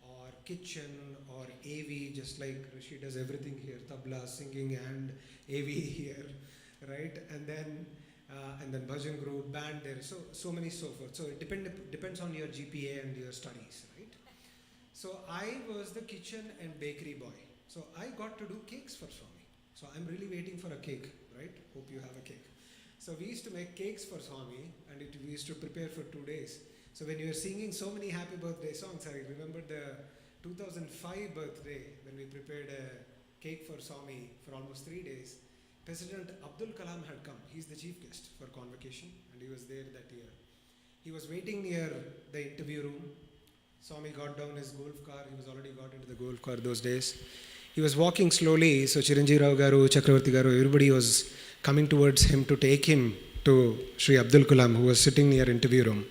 or kitchen, or AV, just like Rishi does everything here, tabla, singing, and AV here, right? And then Bhajan group, band there, so many so forth. So it depends on your GPA and your studies, right? So I was the kitchen and bakery boy. So I got to do cakes for Swami. So I'm really waiting for a cake, right? Hope you have a cake. So we used to make cakes for Swami, and we used to prepare for 2 days. So when you were singing so many happy birthday songs, I remember the 2005 birthday when we prepared a cake for Swami for almost 3 days. President Abdul Kalam had come. He's the chief guest for convocation, and he was there that year. He was waiting near the interview room. Swami got down his golf car. He was already got into the golf car those days. He was walking slowly, so Chiranjeev Rao Garu, Chakravarti Garu, everybody was coming towards him to take him to Sri Abdul Kalam, who was sitting near interview room.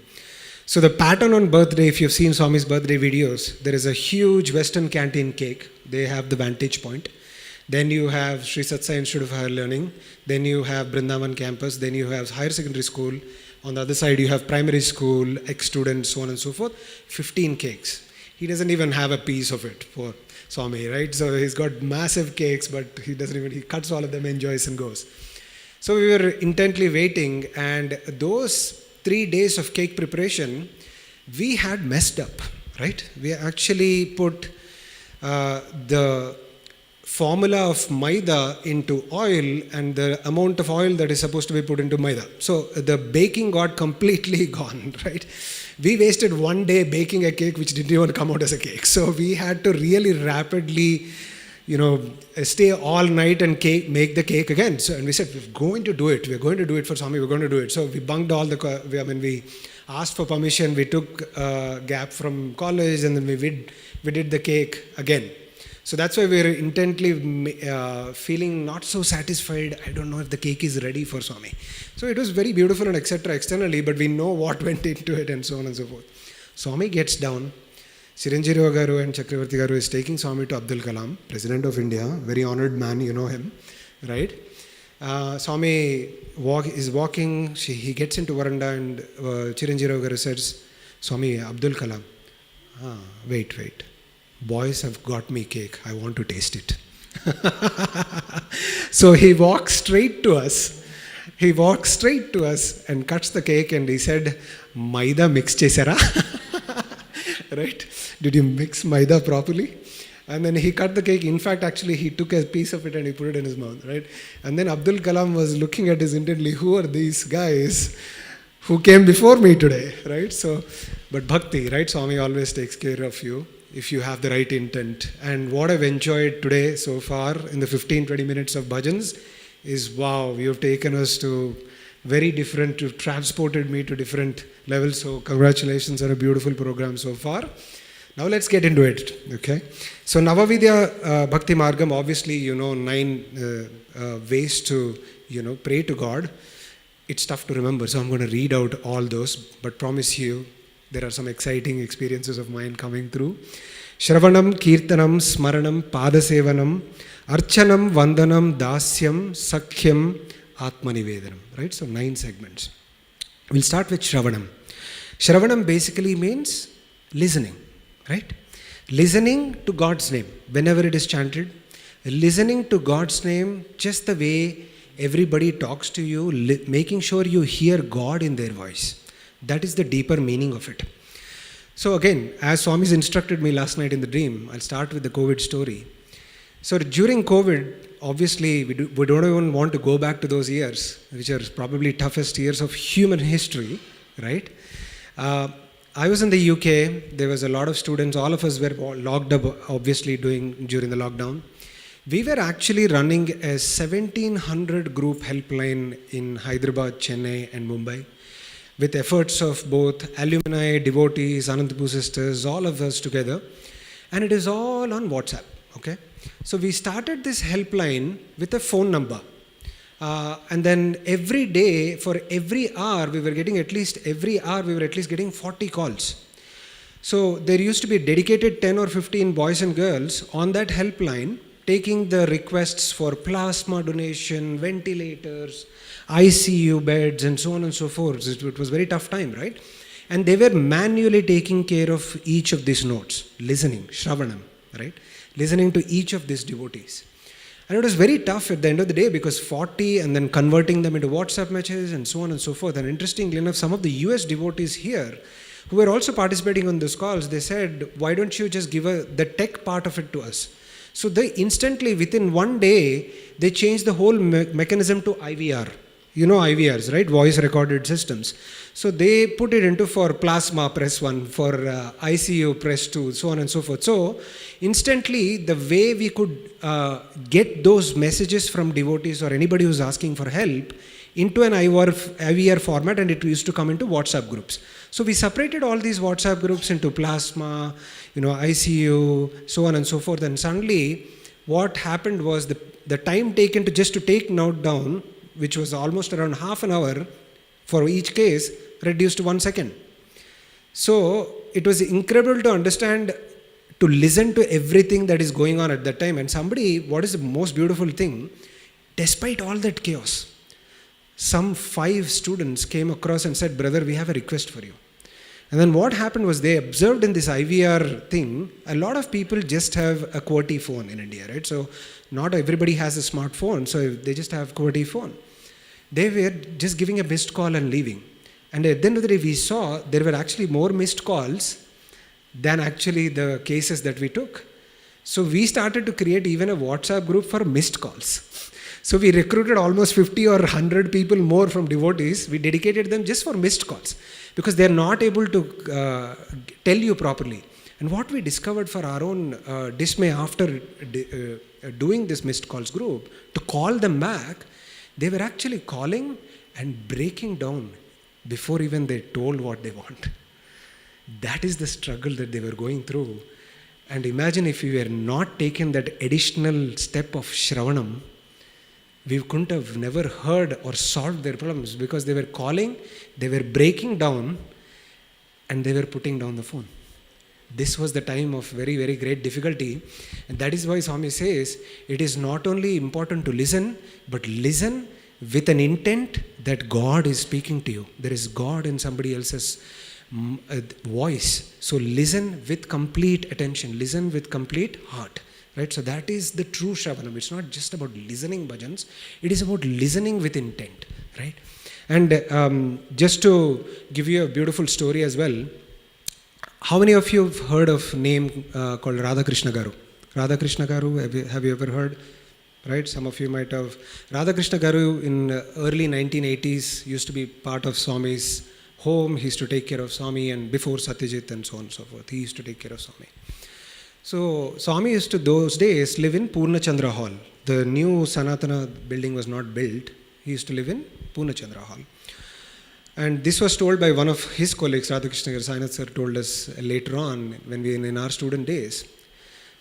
So the pattern on birthday, if you've seen Swami's birthday videos, there is a huge Western canteen cake. They have the vantage point. Then you have Sri Sathya Sai Institute of Higher Learning. Then you have Brindavan campus. Then you have higher secondary school. On the other side, you have primary school, ex-students, so on and so forth. 15 cakes. He doesn't even have a piece of it for Swami, right? So he's got massive cakes, but he cuts all of them, enjoys and goes. So we were intently waiting, and those 3 days of cake preparation, we had messed up, right? We actually put the formula of maida into oil and the amount of oil that is supposed to be put into maida. So the baking got completely gone, right? We wasted 1 day baking a cake which didn't even come out as a cake. So we had to really rapidly, stay all night and make the cake again. So, and we said, we're going to do it. We're going to do it for Swami. We're going to do it. So we bunked we asked for permission. We took a gap from college, and then we did the cake again. So that's why we're intently feeling not so satisfied. I don't know if the cake is ready for Swami. So it was very beautiful and etc. externally, but we know what went into it and so on and so forth. Swami gets down. Chiranjeev Rao Garu and Chakravarti Garu is taking Swami to Abdul Kalam, President of India, very honored man, you know him, right? Swami is walking, he gets into veranda, and Chiranjeev Rao Garu says, Swami, Abdul Kalam, wait. Boys have got me cake. I want to taste it. So he walks straight to us. And cuts the cake, and he said, Maida mix chesara. Right? Did you mix maida properly? And then he cut the cake. In fact, actually, he took a piece of it and he put it in his mouth, right? And then Abdul Kalam was looking at us intently, who are these guys who came before me today, right? So, but bhakti, right? Swami always takes care of you if you have the right intent. And what I've enjoyed today so far in the 15-20 minutes of bhajans is, wow, you've taken us to very different, you've transported me to different levels. So congratulations on a beautiful program so far. Now let's get into it, okay? So Navavidha Bhakti Margam, obviously, 9 ways to, pray to God. It's tough to remember, so I'm going to read out all those, but promise you, there are some exciting experiences of mine coming through. Shravanam, Kirtanam, Smaranam, Padasevanam, Archanam, Vandanam, Dasyam, Sakhyam, Atmanivedanam, right? So 9 segments. We'll start with Shravanam. Shravanam basically means listening. Right? Listening to God's name whenever it is chanted, listening to God's name just the way everybody talks to you, making sure you hear God in their voice. That is the deeper meaning of it. So again, as Swami's instructed me last night in the dream, I'll start with the COVID story. So during COVID, obviously we don't even want to go back to those years, which are probably toughest years of human history, right? I was in the UK, there was a lot of students, all of us were locked up obviously during the lockdown. We were actually running a 1700 group helpline in Hyderabad, Chennai and Mumbai with efforts of both alumni, devotees, Anantapur sisters, all of us together. And it is all on WhatsApp, okay? So we started this helpline with a phone number. And then every day, for every hour, we were getting 40 calls. So there used to be dedicated 10 or 15 boys and girls on that helpline taking the requests for plasma donation, ventilators, ICU beds, and so on and so forth. It was a very tough time, right? And they were manually taking care of each of these notes, listening, Shravanam, right? Listening to each of these devotees. And it was very tough at the end of the day because 40 and then converting them into WhatsApp messages and so on and so forth. And interestingly enough, some of the US devotees here who were also participating on those calls, they said, why don't you just give the tech part of it to us? So they instantly, within one day, they changed the whole mechanism to IVR. You know IVRs, right? Voice recorded systems. So they put it into for plasma, press 1, for ICU, press 2, so on and so forth. So instantly, the way we could get those messages from devotees or anybody who's asking for help into an IVR format, and it used to come into WhatsApp groups. So we separated all these WhatsApp groups into plasma, ICU, so on and so forth. And suddenly, what happened was the time taken to take note down, which was almost around half an hour for each case, reduced to 1 second. So it was incredible to understand, to listen to everything that is going on at that time. And what is the most beautiful thing, despite all that chaos, some 5 students came across and said, brother, we have a request for you. And then what happened was they observed in this IVR thing, a lot of people just have a QWERTY phone in India, right? So not everybody has a smartphone, so they just have QWERTY phone. They were just giving a missed call and leaving. And at the end of the day, we saw there were actually more missed calls than actually the cases that we took. So we started to create even a WhatsApp group for missed calls. So we recruited almost 50 or 100 people more from devotees. We dedicated them just for missed calls because they are not able to tell you properly. And what we discovered for our own dismay after doing this missed calls group, to call them back, they were actually calling and breaking down before even they told what they want. That is the struggle that they were going through. And imagine if we were not taken that additional step of Shravanam, we couldn't have never heard or solved their problems because they were calling, they were breaking down, and they were putting down the phone. This was the time of very, very great difficulty. And that is why Swami says, it is not only important to listen, but listen with an intent that God is speaking to you. There is God in somebody else's voice. So listen with complete attention, listen with complete heart. Right? So that is the true Shravanam. It's not just about listening bhajans, it is about listening with intent. Right? And just to give you a beautiful story as well, how many of you have heard of a name called Radha Krishna Garu? Radhakrishna Garu, have you ever heard? Right, some of you might have. Radhakrishna Garu in early 1980s used to be part of Swami's home. He used to take care of Swami, and before Satyajit and so on and so forth, he used to take care of Swami. So Swami used to those days live in Purnachandra Hall. The new Sanatana building was not built. He used to live in Purnachandra Hall. And this was told by one of his colleagues, Radhakrishna Sainath sir told us later on when we were in our student days.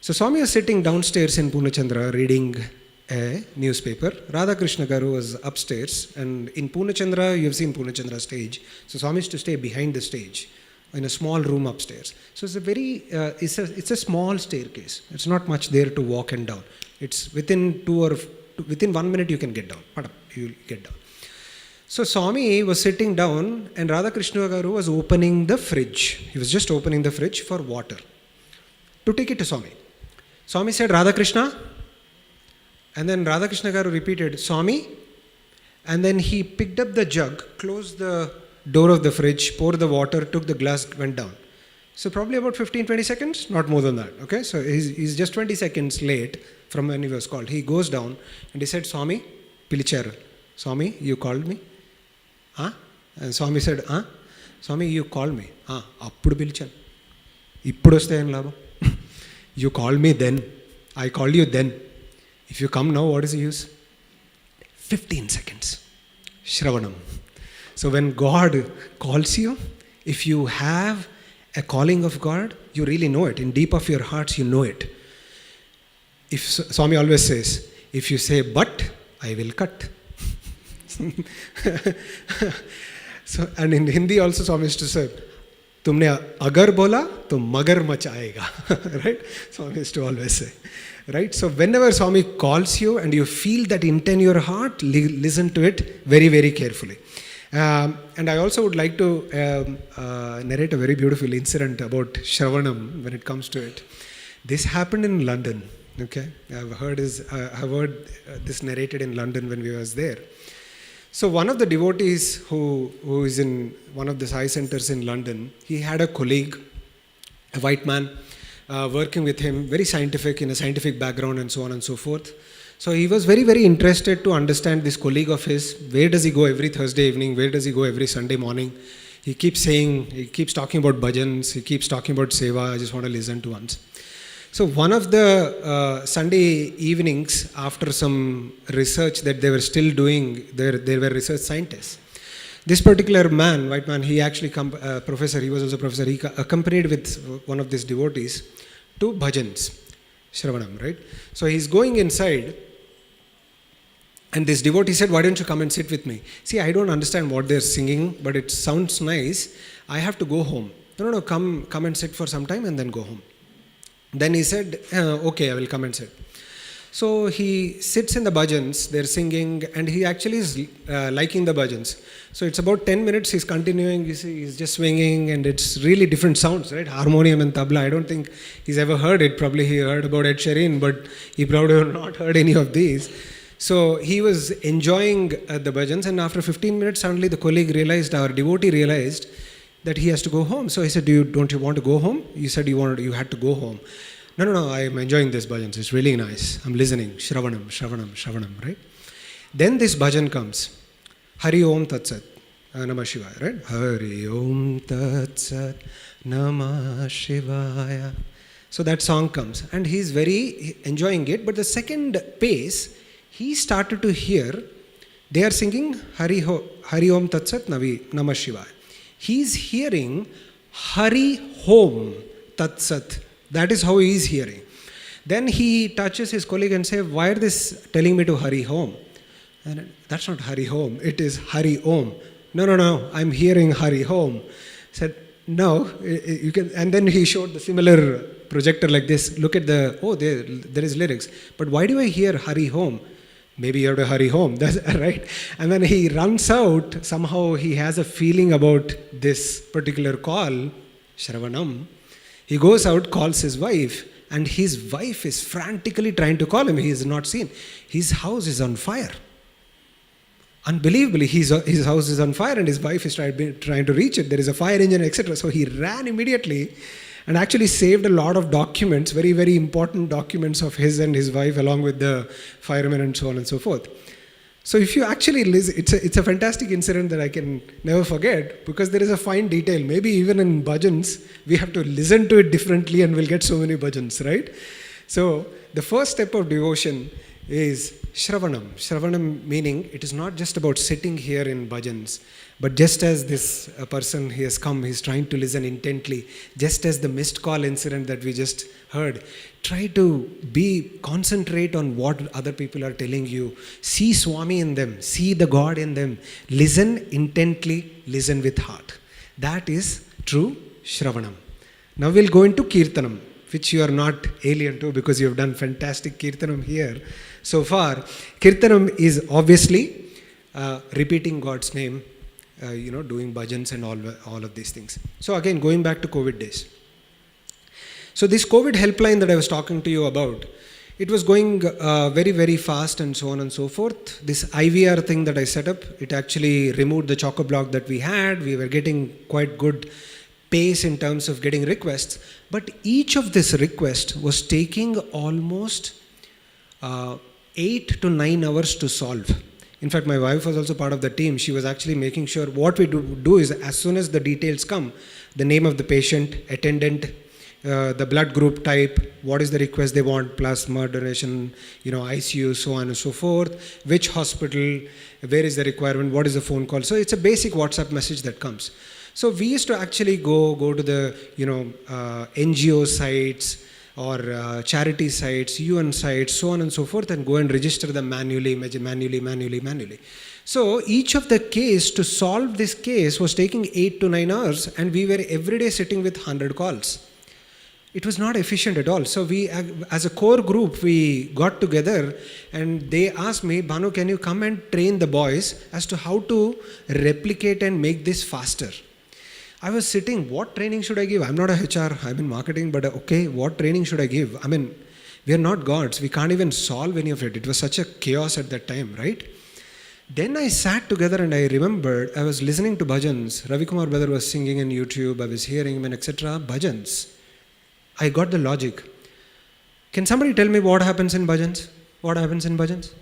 So Swami was sitting downstairs in Purnachandra reading a newspaper. Radhakrishna Garu was upstairs, and in Purnachandra, you have seen Purnachandra stage. So Swami used to stay behind the stage in a small room upstairs. So it's a very, it's a small staircase. It's not much there to walk and down. It's within 1 minute you can get down. You get down. So Swami was sitting down, and Radhakrishna Garu was opening the fridge. He was just opening the fridge for water to take it to Swami. Swami said, Radhakrishna. And then Radhakrishna Garu repeated, Swami. And then he picked up the jug, closed the door of the fridge, poured the water, took the glass, went down. So probably about 15-20 seconds, not more than that. Okay, so he's just 20 seconds late from when he was called. He goes down and he said, Swami, pilicharu. Swami, you called me? Huh? And Swami said, huh? Swami, you called me. Appudu pilichanu. Ippudu vaste em labam. You called me then. I called you then. If you come now, what is the use? 15 seconds. Shravanam. So when God calls you, if you have a calling of God, you really know it. In deep of your hearts, you know it. If Swami always says, if you say, but, I will cut. So, and in Hindi also Swami used to say, तुमने अगर बोला तो मगर much आएगा. Right? Swami used to always say. Right? So whenever Swami calls you and you feel that intent in your heart, listen to it very, very carefully. And I also would like to narrate a very beautiful incident about Shravanam when it comes to it. This happened in London. Okay, I've heard this narrated in London when we was there. So one of the devotees who is in one of the Sai centers in London, he had a colleague, a white man, working with him, very scientific, in a scientific background and so on and so forth. So he was very, very interested to understand this colleague of his. Where does he go every Thursday evening? Where does he go every Sunday morning? He keeps talking about Bhajans, he keeps talking about Seva. I just want to listen to once. So one of the Sunday evenings, after some research that they were still doing, they were research scientists. This particular man, white man, he actually, professor, he was also professor, he accompanied with one of these devotees to Bhajans, Shravanam, right? So he's going inside, and this devotee said, why don't you come and sit with me? See, I don't understand what they're singing, but it sounds nice. I have to go home. No, come and sit for some time and then go home. Then he said, okay, I will come and sit. So he sits in the bhajans, they're singing, and he actually is liking the bhajans. So it's about 10 minutes, he's continuing, you see, he's just swinging, and it's really different sounds, right? Harmonium and tabla, I don't think he's ever heard it. Probably he heard about Ed Sheeran, but he probably have not heard any of these. So he was enjoying the bhajans, and after 15 minutes, suddenly the colleague realized, our devotee realized, that he has to go home. So he said, don't you want to go home? You said you had to go home. No, I am enjoying this bhajans. It's really nice. I'm listening. Shravanam, right? Then this bhajan comes. Hari Om Tat Sat. Namah Shivaya, right? Hari Om Tat Sat. Namah Shivaya. So that song comes. And he's very enjoying it. But the second pace, he started to hear, they are singing Hari Om Tat Sat Namah Shivaya. He's hearing Hari Hom Tat Sat. That is how he is hearing. Then he touches his colleague and says, why are this telling me to Hari Hom? And that's not Hari Hom, it is Hari Om. No, I'm hearing Hari Hom. Said, no, you can. And then he showed the similar projector like this. Look at there is lyrics. But why do I hear Hari Hom? Maybe you have to hurry home, that's right. And then he runs out, somehow he has a feeling about this particular call, Shravanam. He goes out, calls his wife, and his wife is frantically trying to call him. He is not seen. His house is on fire. Unbelievably, his house is on fire and his wife is trying to reach it. There is a fire engine, etc. So he ran immediately and actually saved a lot of documents, very, very important documents of his and his wife, along with the firemen and so on and so forth. So if you actually listen, it's a fantastic incident that I can never forget, because there is a fine detail. Maybe even in bhajans, we have to listen to it differently and we'll get so many bhajans, right? So the first step of devotion is Shravanam. Shravanam meaning it is not just about sitting here in bhajans, but just as this person he has come, he's trying to listen intently, just as the missed call incident that we just heard, try to concentrate on what other people are telling you. See Swami in them, see the God in them. Listen intently, listen with heart. That is true Shravanam. Now we'll go into Kirtanam, which you are not alien to because you have done fantastic Kirtanam here so far. Kirtanam is obviously repeating God's name, doing bhajans and all of these things. So again, going back to COVID days. So this COVID helpline that I was talking to you about, it was going very, very fast and so on and so forth. This IVR thing that I set up, it actually removed the choco-block that we had. We were getting quite good pace in terms of getting requests. But each of this request was taking almost 8 to 9 hours to solve. In fact, my wife was also part of the team. She was actually making sure what we do is as soon as the details come, the name of the patient, attendant, the blood group type, what is the request they want, plasma donation, ICU, so on and so forth, which hospital, where is the requirement, what is the phone call. So it's a basic WhatsApp message that comes. So we used to actually go to the NGO sites or charity sites, UN sites, so on and so forth, and go and register them manually. So each of the case, to solve this case, was taking 8 to 9 hours, and we were every day sitting with 100 calls. It was not efficient at all. So we, as a core group, we got together and they asked me, Bhanu, can you come and train the boys as to how to replicate and make this faster? I was sitting, what training should I give? I'm not a HR, I'm in marketing, but okay, what training should I give? I mean, we are not gods. We can't even solve any of it. It was such a chaos at that time, right? Then I sat together and I remembered, I was listening to Bhajans. Ravi Kumar brother was singing on YouTube, I was hearing him and etc. Bhajans. I got the logic. Can somebody tell me what happens in bhajans? What happens in bhajans?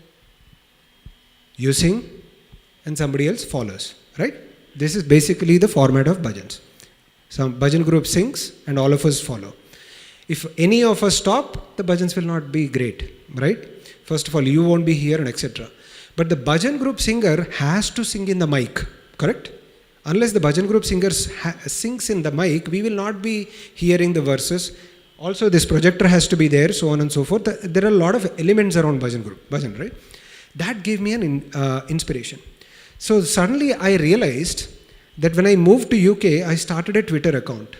You sing and somebody else follows, right? This is basically the format of bhajans. Some bhajan group sings and all of us follow. If any of us stop, the bhajans will not be great, right? First of all, you won't be here and etc. But the bhajan group singer has to sing in the mic, correct? Unless the bhajan group singer sings in the mic, we will not be hearing the verses. Also, this projector has to be there, so on and so forth. There are a lot of elements around bhajan, right? That gave me an inspiration. So suddenly I realized that when I moved to UK, I started a Twitter account.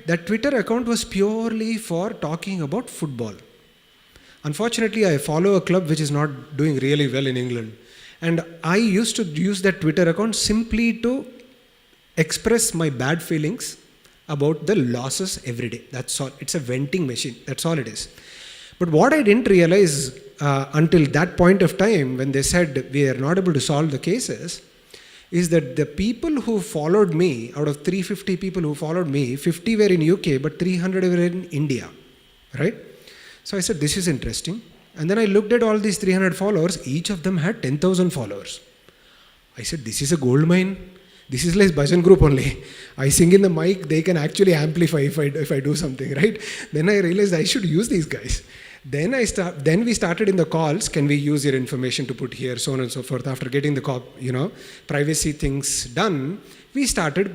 That Twitter account was purely for talking about football. Unfortunately, I follow a club which is not doing really well in England. And I used to use that Twitter account simply to express my bad feelings about the losses every day. That's all. It's a venting machine. That's all it is. But what I didn't realize until that point of time, when they said we are not able to solve the cases, is that the people who followed me, out of 350 people who followed me, 50 were in UK, but 300 were in India, right? So I said, this is interesting. And then I looked at all these 300 followers, each of them had 10,000 followers. I said, this is a gold mine. This is like bhajan group only. I sing in the mic, they can actually amplify if I do something, right? Then I realized I should use these guys. Then we started in the calls, can we use your information to put here, so on and so forth. After getting the privacy things done, we started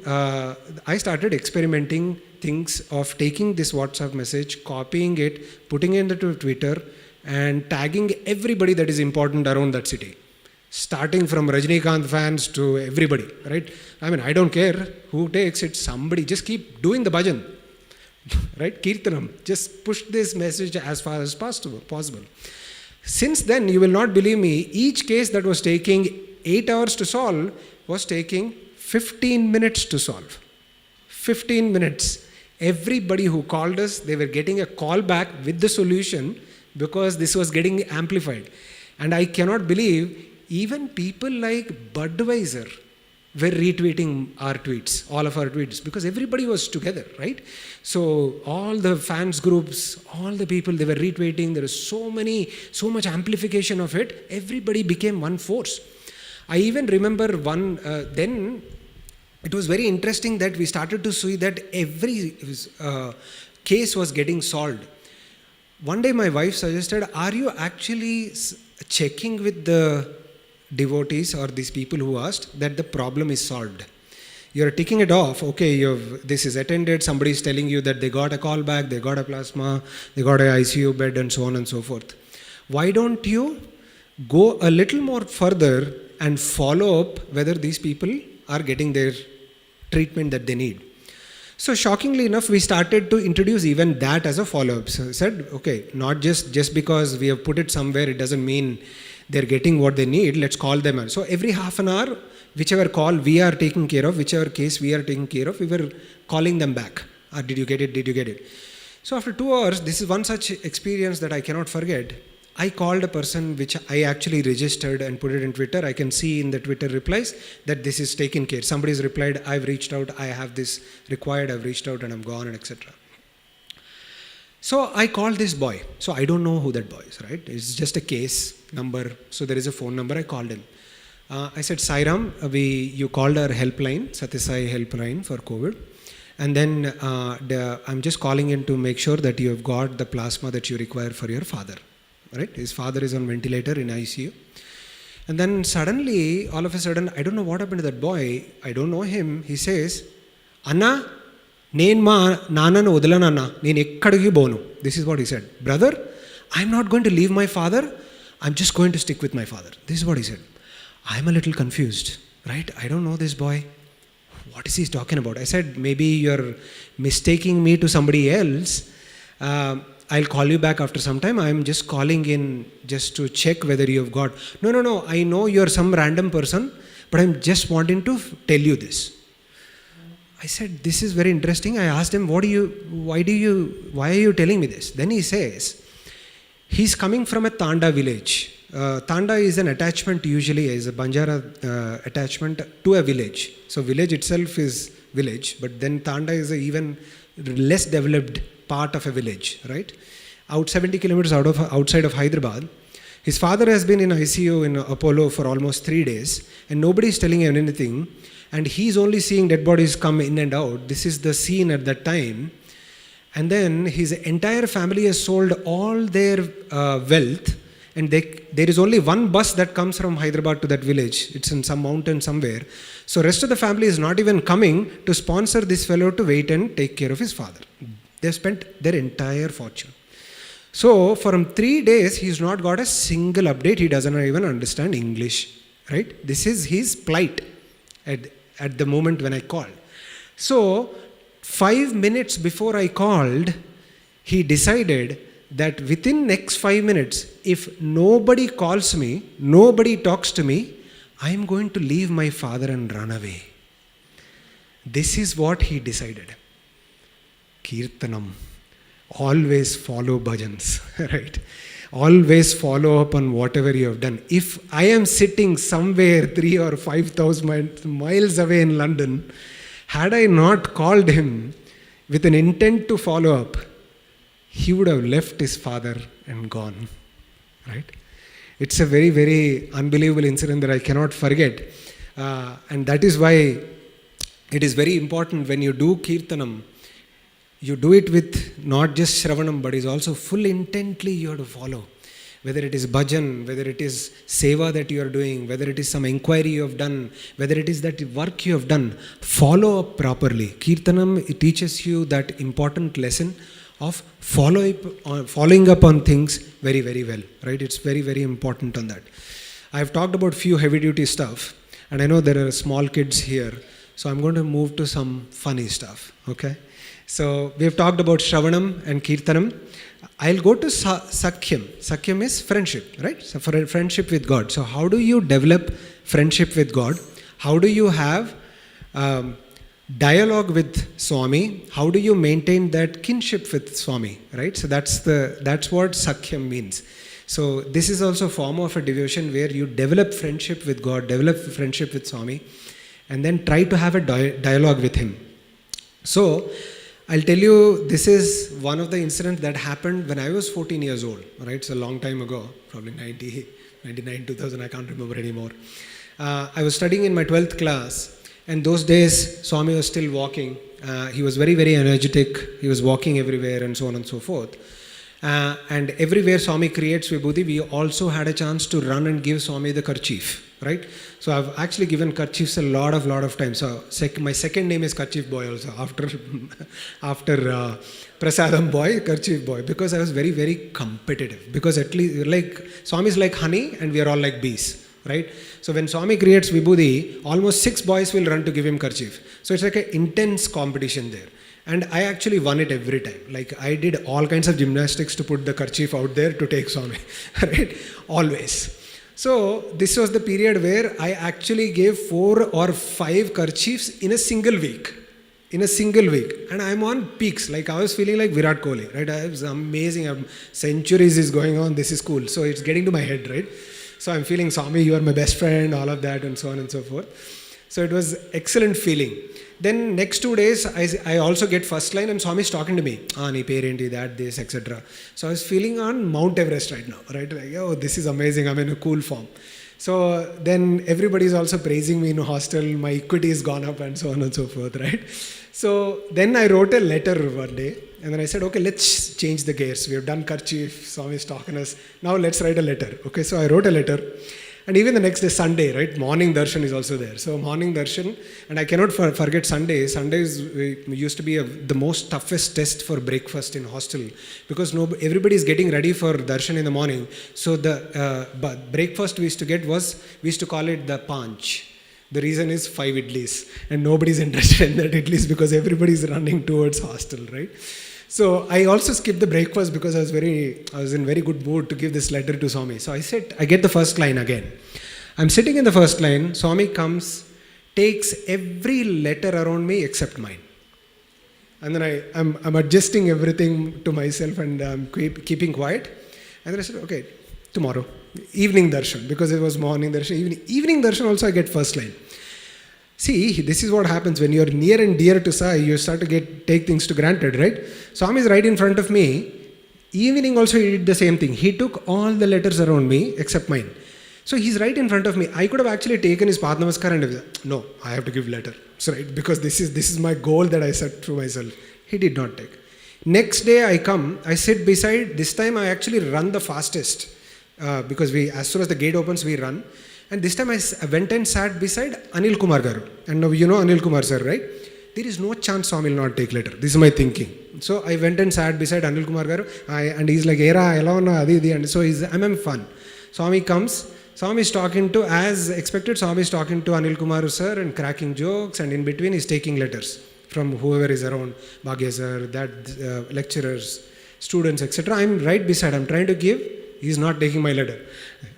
I started experimenting things of taking this WhatsApp message, copying it, putting it into Twitter, and tagging everybody that is important around that city. Starting from Rajinikanth fans to everybody, right? I mean, I don't care who takes it, somebody, just keep doing the bhajan, right? Kirtanam, just push this message as far as possible. Since then, you will not believe me, each case that was taking 8 hours to solve was taking 15 minutes to solve. 15 minutes. Everybody who called us, they were getting a call back with the solution because this was getting amplified. And I cannot believe even people like Budweiser, were retweeting our tweets, all of our tweets, because everybody was together, right? So all the fans groups, all the people, they were retweeting. There was so much amplification of it. Everybody became one force. I even remember then it was very interesting that we started to see that every case was getting solved. One day my wife suggested, are you actually checking with the devotees or these people who asked that the problem is solved? You're ticking it off. Okay, this is attended. Somebody is telling you that they got a call back, they got a plasma, they got an ICU bed, and so on and so forth. Why don't you go a little more further and follow up whether these people are getting their treatment that they need? So shockingly enough, we started to introduce even that as a follow-up. So I said, okay, not just because we have put it somewhere, it doesn't mean they're getting what they need. Let's call them. So every half an hour, whichever call we are taking care of, whichever case we are taking care of, we were calling them back. Did you get it? Did you get it? So after 2 hours, this is one such experience that I cannot forget. I called a person which I actually registered and put it in Twitter. I can see in the Twitter replies that this is taken care. Somebody's replied, I've reached out, I have this required, I've reached out and I'm gone, and etc. So I called this boy. So I don't know who that boy is, right? It's just a case number. So there is a phone number. I called him. I said, Sairam, you called our helpline, Sathya Sai helpline for COVID. And then I'm just calling in to make sure that you have got the plasma that you require for your father. Right? His father is on ventilator in ICU. And then suddenly, all of a sudden, I don't know what happened to that boy. I don't know him. He says, Anna, neen ma nananu udalananna, neen ekkadiki bonu. This is what he said. Brother, I'm not going to leave my father. I'm just going to stick with my father. This is what he said. I'm a little confused, right? I don't know this boy. What is he talking about? I said, maybe you're mistaking me to somebody else. I'll call you back after some time. I'm just calling in just to check whether you've got... No. I know you're some random person, but I'm just wanting to tell you this. I said, this is very interesting. I asked him, why are you telling me this? Then he says, he's coming from a Tanda village. Tanda is an attachment, usually is a Banjara attachment to a village. So village itself is village, but then Tanda is a even less developed part of a village, right? 70 kilometers outside of Hyderabad. His father has been in ICU in Apollo for almost 3 days, and nobody is telling him anything, and he's only seeing dead bodies come in and out. This is the scene at that time. And then his entire family has sold all their wealth, and there is only one bus that comes from Hyderabad to that village. It's in some mountain somewhere. So rest of the family is not even coming to sponsor this fellow to wait and take care of his father. They've spent their entire fortune. So for 3 days, he's not got a single update. He doesn't even understand English, right? This is his plight at the moment when I called. So 5 minutes before I called, he decided that within next 5 minutes, if nobody calls me, nobody talks to me, I'm going to leave my father and run away. This is what he decided. Kirtanam. Always follow bhajans, right? Always follow up on whatever you have done. If I am sitting somewhere 3,000 or 5,000 miles away in London, had I not called him with an intent to follow up, he would have left his father and gone, right? It's a very, very unbelievable incident that I cannot forget. And that is why it is very important when you do Kirtanam, you do it with not just Shravanam, but is also full intently you have to follow. Whether it is bhajan, whether it is seva that you are doing, whether it is some inquiry you have done, whether it is that work you have done, follow up properly. Kirtanam, it teaches you that important lesson of following up on things very, very well, right? It's very, very important on that. I've talked about few heavy duty stuff, and I know there are small kids here, so I'm going to move to some funny stuff, okay? So we've talked about Shravanam and Kirtanam. I'll go to Sakhyam. Sakhyam is friendship, right? So for friendship with God. So how do you develop friendship with God? How do you have dialogue with Swami? How do you maintain that kinship with Swami, right? So that's what Sakhyam means. So this is also a form of a devotion where you develop friendship with God, develop friendship with Swami, and then try to have a dialogue with him. So I'll tell you, this is one of the incidents that happened when I was 14 years old, right? It's a long time ago, probably 99, 2000, I can't remember anymore. I was studying in my 12th class, and those days Swami was still walking. He was very, very energetic. He was walking everywhere and so on and so forth. And everywhere Swami creates Vibhuti, we also had a chance to run and give Swami the kerchief, right? So I've actually given kerchiefs a lot of times. So my second name is Kerchief Boy also, after Prasadam Boy, Kerchief Boy, because I was very, very competitive. Because at least, like, Swami is like honey and we are all like bees, right? So when Swami creates Vibhuti, almost 6 boys will run to give him kerchief. So it's like an intense competition there. And I actually won it every time. Like, I did all kinds of gymnastics to put the kerchief out there to take Swami, right? Always. So this was the period where I actually gave 4 or 5 kerchiefs in a single week. And I'm on peaks. Like, I was feeling like Virat Kohli, right? I was amazing. Centuries is going on. This is cool. So it's getting to my head, right? So I'm feeling, Swami, you are my best friend, all of that, and so on and so forth. So it was excellent feeling. Then next 2 days, I also get first line and Swami is talking to me. Nee parenti, that, this, etc. So I was feeling on Mount Everest right now, right? Like, oh, this is amazing. I'm in a cool form. So then everybody is also praising me in a hostel. My equity has gone up and so on and so forth, right? So then I wrote a letter one day. And then I said, okay, let's change the gears. We have done kerchief. Swami is talking to us. Now let's write a letter. Okay, so I wrote a letter. And even the next day, Sunday, right? Morning darshan is also there. So morning darshan, and I cannot forget Sunday. Sundays used to be the most toughest test for breakfast in hostel, because everybody is getting ready for darshan in the morning. So the breakfast we used to get was, we used to call it the panch. The reason is 5 idlis, and nobody is interested in that idlis because everybody is running towards hostel, right? So I also skipped the breakfast because I was in very good mood to give this letter to Swami. So I said, I get the first line again. I'm sitting in the first line. Swami comes, takes every letter around me except mine. And then I'm adjusting everything to myself and I'm keeping quiet. And then I said, okay, tomorrow, evening darshan, because it was morning darshan. Evening darshan also I get first line. See, this is what happens when you're near and dear to Sai, you start to take things to granted, right? Swami is right in front of me. Evening also he did the same thing. He took all the letters around me except mine. So he's right in front of me. I could have actually taken his Path Namaskar and said, no, I have to give letter. So, right, because this is my goal that I set to myself. He did not take. Next day I come, I sit beside, this time I actually run the fastest. Because as soon as the gate opens, we run. And this time I went and sat beside Anil Kumar Garu. And now you know Anil Kumar sir, right? There is no chance Swami will not take letter. This is my thinking. So I went and sat beside Anil Kumar Garu. And he's like, Era, Elona, Adi, and so I'm having fun. Swami comes. Swami is talking to, as expected, Swami is talking to Anil Kumar sir and cracking jokes. And in between he's taking letters from whoever is around. Bhagya sir, that lecturers, students, etc. I'm right beside. I'm trying to give. He's not taking my letter.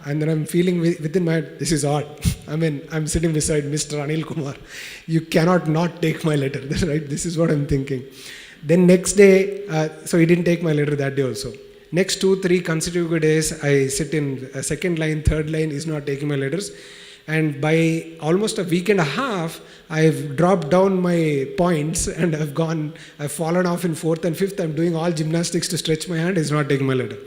And then I'm feeling within my head, this is odd. I mean, I'm sitting beside Mr. Anil Kumar. You cannot not take my letter, right? This is what I'm thinking. Then next day, so he didn't take my letter that day also. Next 2-3 consecutive days, I sit in second line, third line, he's not taking my letters. And by almost a week and a half, I've dropped down my points and I've fallen off in 4th and 5th. I'm doing all gymnastics to stretch my hand, he's not taking my letter.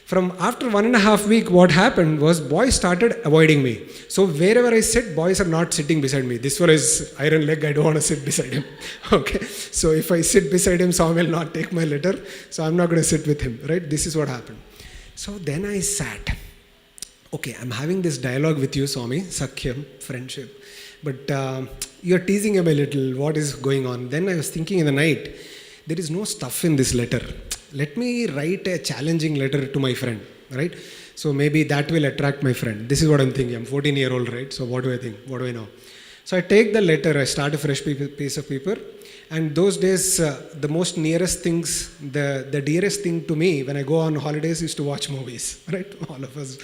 From after 1.5 weeks, what happened was boys started avoiding me. So wherever I sit, boys are not sitting beside me. This one is iron leg, I don't want to sit beside him. Okay. So if I sit beside him, Swami will not take my letter. So I'm not going to sit with him, right? This is what happened. So then I sat. Okay, I'm having this dialogue with you, Swami, Sakhyam, friendship. But you're teasing him a little, what is going on? Then I was thinking in the night, there is no stuff in this letter. Let me write a challenging letter to my friend, right? So maybe that will attract my friend. This is what I'm thinking. I'm 14-year-old, right? So what do I think? What do I know? So I take the letter, I start a fresh piece of paper. And those days, the most nearest things, the dearest thing to me when I go on holidays is to watch movies, right? All of us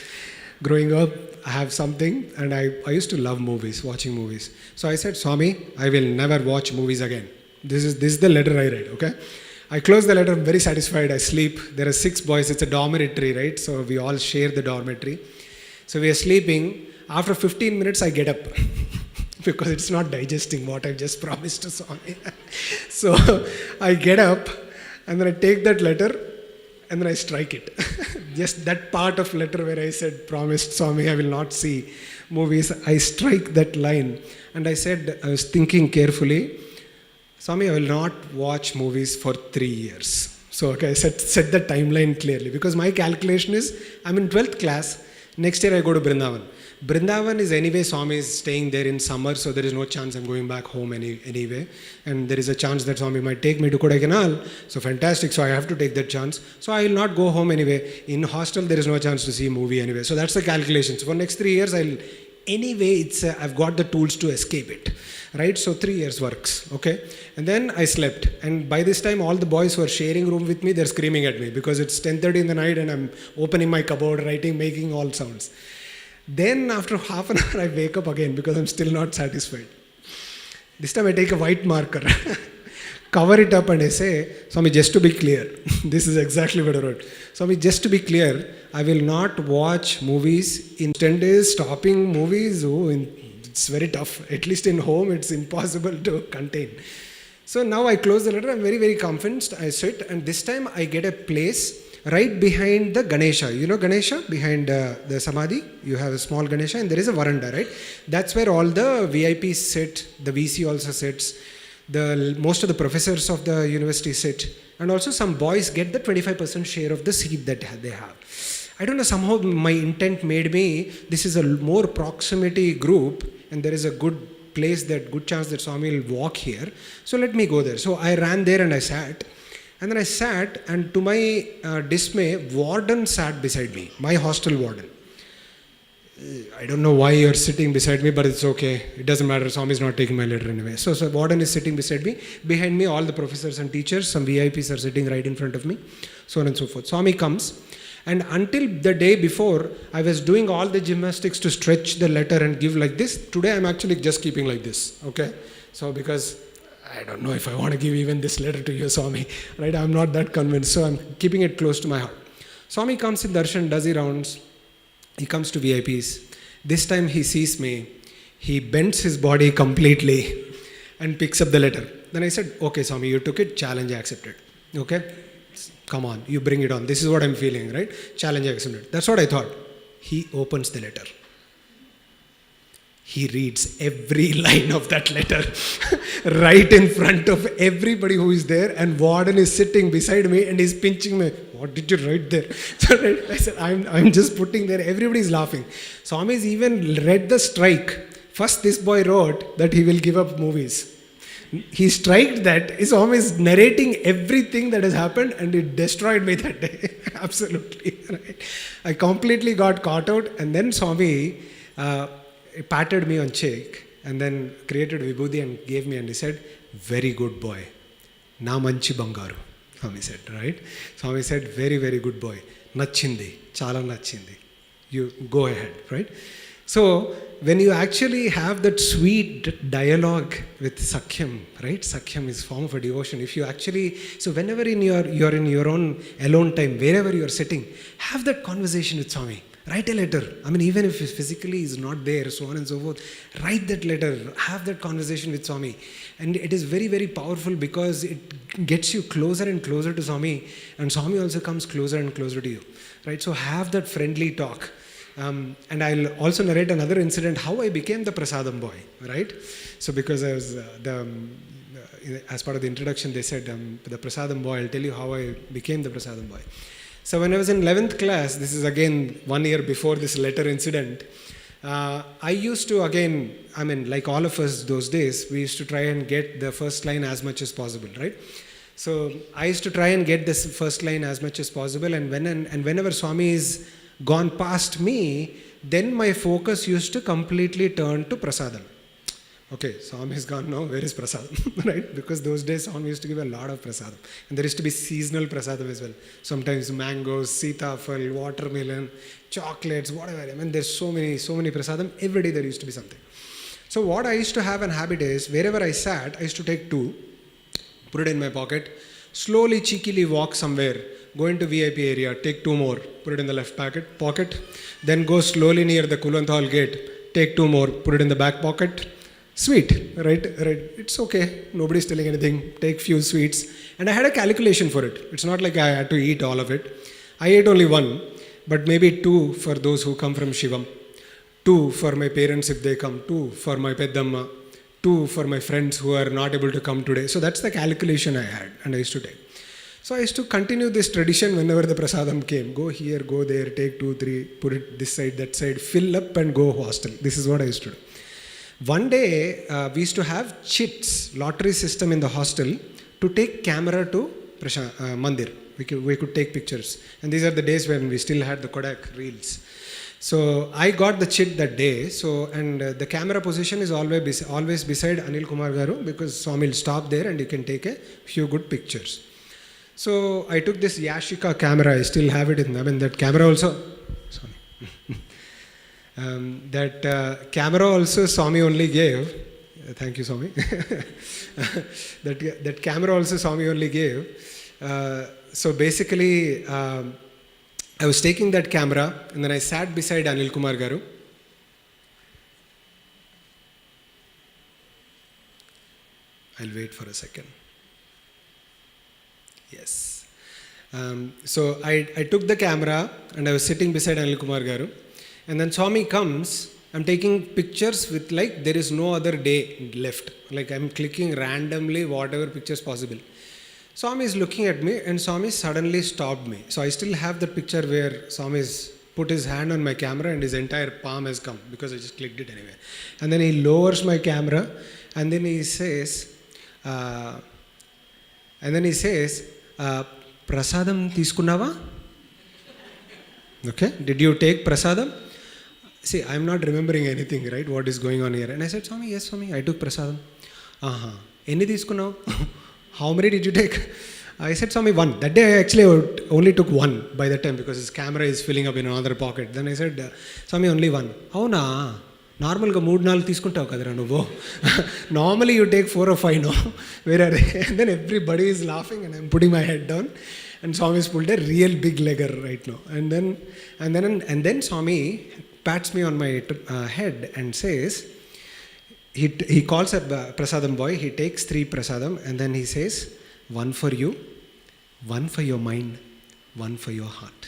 growing up, I have something, and I used to love movies, watching movies. So I said, Swami, I will never watch movies again. This is the letter I read, okay? I close the letter, I'm very satisfied, I sleep. There are 6 boys, it's a dormitory, right? So we all share the dormitory. So we are sleeping. After 15 minutes, I get up. because it's not digesting what I've just promised to Swami. So I get up and then I take that letter and then I strike it. Just that part of letter where I said, promised Swami, I will not see movies. I strike that line and I said, I was thinking carefully, Swami, I will not watch movies for 3 years. So okay, I set the timeline clearly because my calculation is, I'm in 12th class, next year I go to Vrindavan. Vrindavan is anyway, Swami is staying there in summer, so there is no chance I'm going back home anyway. And there is a chance that Swami might take me to Kodaikanal. So fantastic, so I have to take that chance. So I will not go home anyway. In hostel, there is no chance to see a movie anyway. So that's the calculation. So for next 3 years, I've got the tools to escape it. Right? So 3 years works. Okay? And then I slept. And by this time, all the boys who are sharing room with me, they're screaming at me because it's 10:30 in the night and I'm opening my cupboard, writing, making all sounds. Then after half an hour, I wake up again because I'm still not satisfied. This time I take a white marker, cover it up and I say, Swami, just to be clear, this is exactly what I wrote. Swami, just to be clear, I will not watch movies. Instead is stopping movies. It's very tough. At least in home, it's impossible to contain. So now I close the letter. I'm very, very convinced. I sit and this time I get a place right behind the Ganesha. You know Ganesha? Behind the Samadhi, you have a small Ganesha and there is a veranda, right? That's where all the VIPs sit, the VC also sits, most of the professors of the university sit, and also some boys get the 25% share of the seat that they have. I don't know, somehow my intent made me, this is a more proximity group and there is a good chance that Swami will walk here. So let me go there. So I ran there and I sat. And then I sat, and to my dismay, warden sat beside me, my hostel warden. I don't know why you're sitting beside me, but it's okay. It doesn't matter. Swami is not taking my letter anyway. So warden is sitting beside me. Behind me, all the professors and teachers, some VIPs are sitting right in front of me, so on and so forth. Swami comes, and until the day before, I was doing all the gymnastics to stretch the letter and give like this. Today, I'm actually just keeping like this, okay? So because I don't know if I want to give even this letter to you, Swami, right? I'm not that convinced, so I'm keeping it close to my heart. Swami comes in darshan, does his rounds. He comes to VIPs. This time he sees me. He bends his body completely and picks up the letter. Then I said, okay, Swami, you took it, challenge accepted. Okay? Come on, you bring it on. This is what I'm feeling, right? Challenge accepted. That's what I thought. He opens the letter. He reads every line of that letter right in front of everybody who is there, and warden is sitting beside me and he's pinching me. What did you write there? So I said, I'm just putting there. Everybody is laughing. Swami's even read the strike. First, this boy wrote that he will give up movies. He striked that. Swami is narrating everything that has happened, and it destroyed me that day. Absolutely. Right? I completely got caught out, and then Swami patted me on cheek and then created vibhuti and gave me, and he said, very good boy. Na manchi bangaru. Swami said, right? Swami said, very, very good boy. Nachindi. Chala nachindi. You go ahead, right? So when you actually have that sweet dialogue with Sakhyam, right? Sakhyam is form of a devotion. If you actually, so whenever you're in your own alone time, wherever you're sitting, have that conversation with Swami. Write a letter. I mean, even if physically is not there, so on and so forth, write that letter, have that conversation with Swami. And it is very, very powerful because it gets you closer and closer to Swami, and Swami also comes closer and closer to you, right? So have that friendly talk. And I'll also narrate another incident, how I became the Prasadam boy, right? So because I was as part of the introduction, they said, the Prasadam boy, I'll tell you how I became the Prasadam boy. So when I was in 11th class, this is again 1 year before this letter incident, I used to again, I mean, like all of us those days, we used to try and get the first line as much as possible, right? So I used to try and get this first line as much as possible, and whenever Swami is gone past me, then my focus used to completely turn to Prasadam. Okay, Swami is gone now, where is Prasadam? Right? Because those days Swami used to give a lot of Prasadam. And there used to be seasonal Prasadam as well. Sometimes mangoes, sitafal, watermelon, chocolates, whatever. I mean, there's so many Prasadam. Every day there used to be something. So what I used to have an habit is, wherever I sat, I used to take 2, put it in my pocket, slowly, cheekily walk somewhere, go into VIP area, take 2 more, put it in the left pocket, then go slowly near the Kulwant Hall gate, take 2 more, put it in the back pocket, Sweet, right? It's okay. Nobody's telling anything. Take few sweets. And I had a calculation for it. It's not like I had to eat all of it. I ate only one, but maybe two for those who come from Shivam, two for my parents if they come, two for my Peddamma, two for my friends who are not able to come today. So that's the calculation I had, and I used to take. So I used to continue this tradition whenever the prasadam came. Go here, go there, take 2, 3, put it this side, that side, fill up and go hostel. This is what I used to do. One day, we used to have chits, lottery system in the hostel to take camera to Mandir. We could take pictures. And these are the days when we still had the Kodak reels. So I got the chit that day. So, and the camera position is always beside Anil Kumar Garu, because Swami will stop there and you can take a few good pictures. So I took this Yashica camera. I still have it in. I mean, that camera also. Sorry. That camera also Swami only gave. Thank you, Swami. that camera also Swami only gave. So basically, I was taking that camera and then I sat beside Anil Kumar Garu. I'll wait for a second. Yes. So I took the camera and I was sitting beside Anil Kumar Garu. And then Swami comes. I'm taking pictures with like there is no other day left. Like I'm clicking randomly whatever pictures possible. Swami is looking at me and Swami suddenly stopped me. So I still have the picture where Swami has put his hand on my camera and his entire palm has come because I just clicked it anyway. And then he lowers my camera and then he says, prasadam tiskunava? Okay, did you take prasadam? See, I'm not remembering anything, right? What is going on here? And I said, Swami, yes, Swami, I took prasadam. Enni tiskunnava? How many did you take? I said, Swami, one. That day I actually only took one by that time because his camera is filling up in another pocket. Then I said, Swami, only one. Avuna? Normal ga 3-4 తీసుకుంటావు కదరా నువ్వు. Normally you take 4 or 5, no? Where are they? And then everybody is laughing and I'm putting my head down. And Swami's pulled a real big legger right now. And then Swami pats me on my head and says, he calls a prasadam boy, he takes 3 prasadam and then he says, 1 for you, 1 for your mind, 1 for your heart.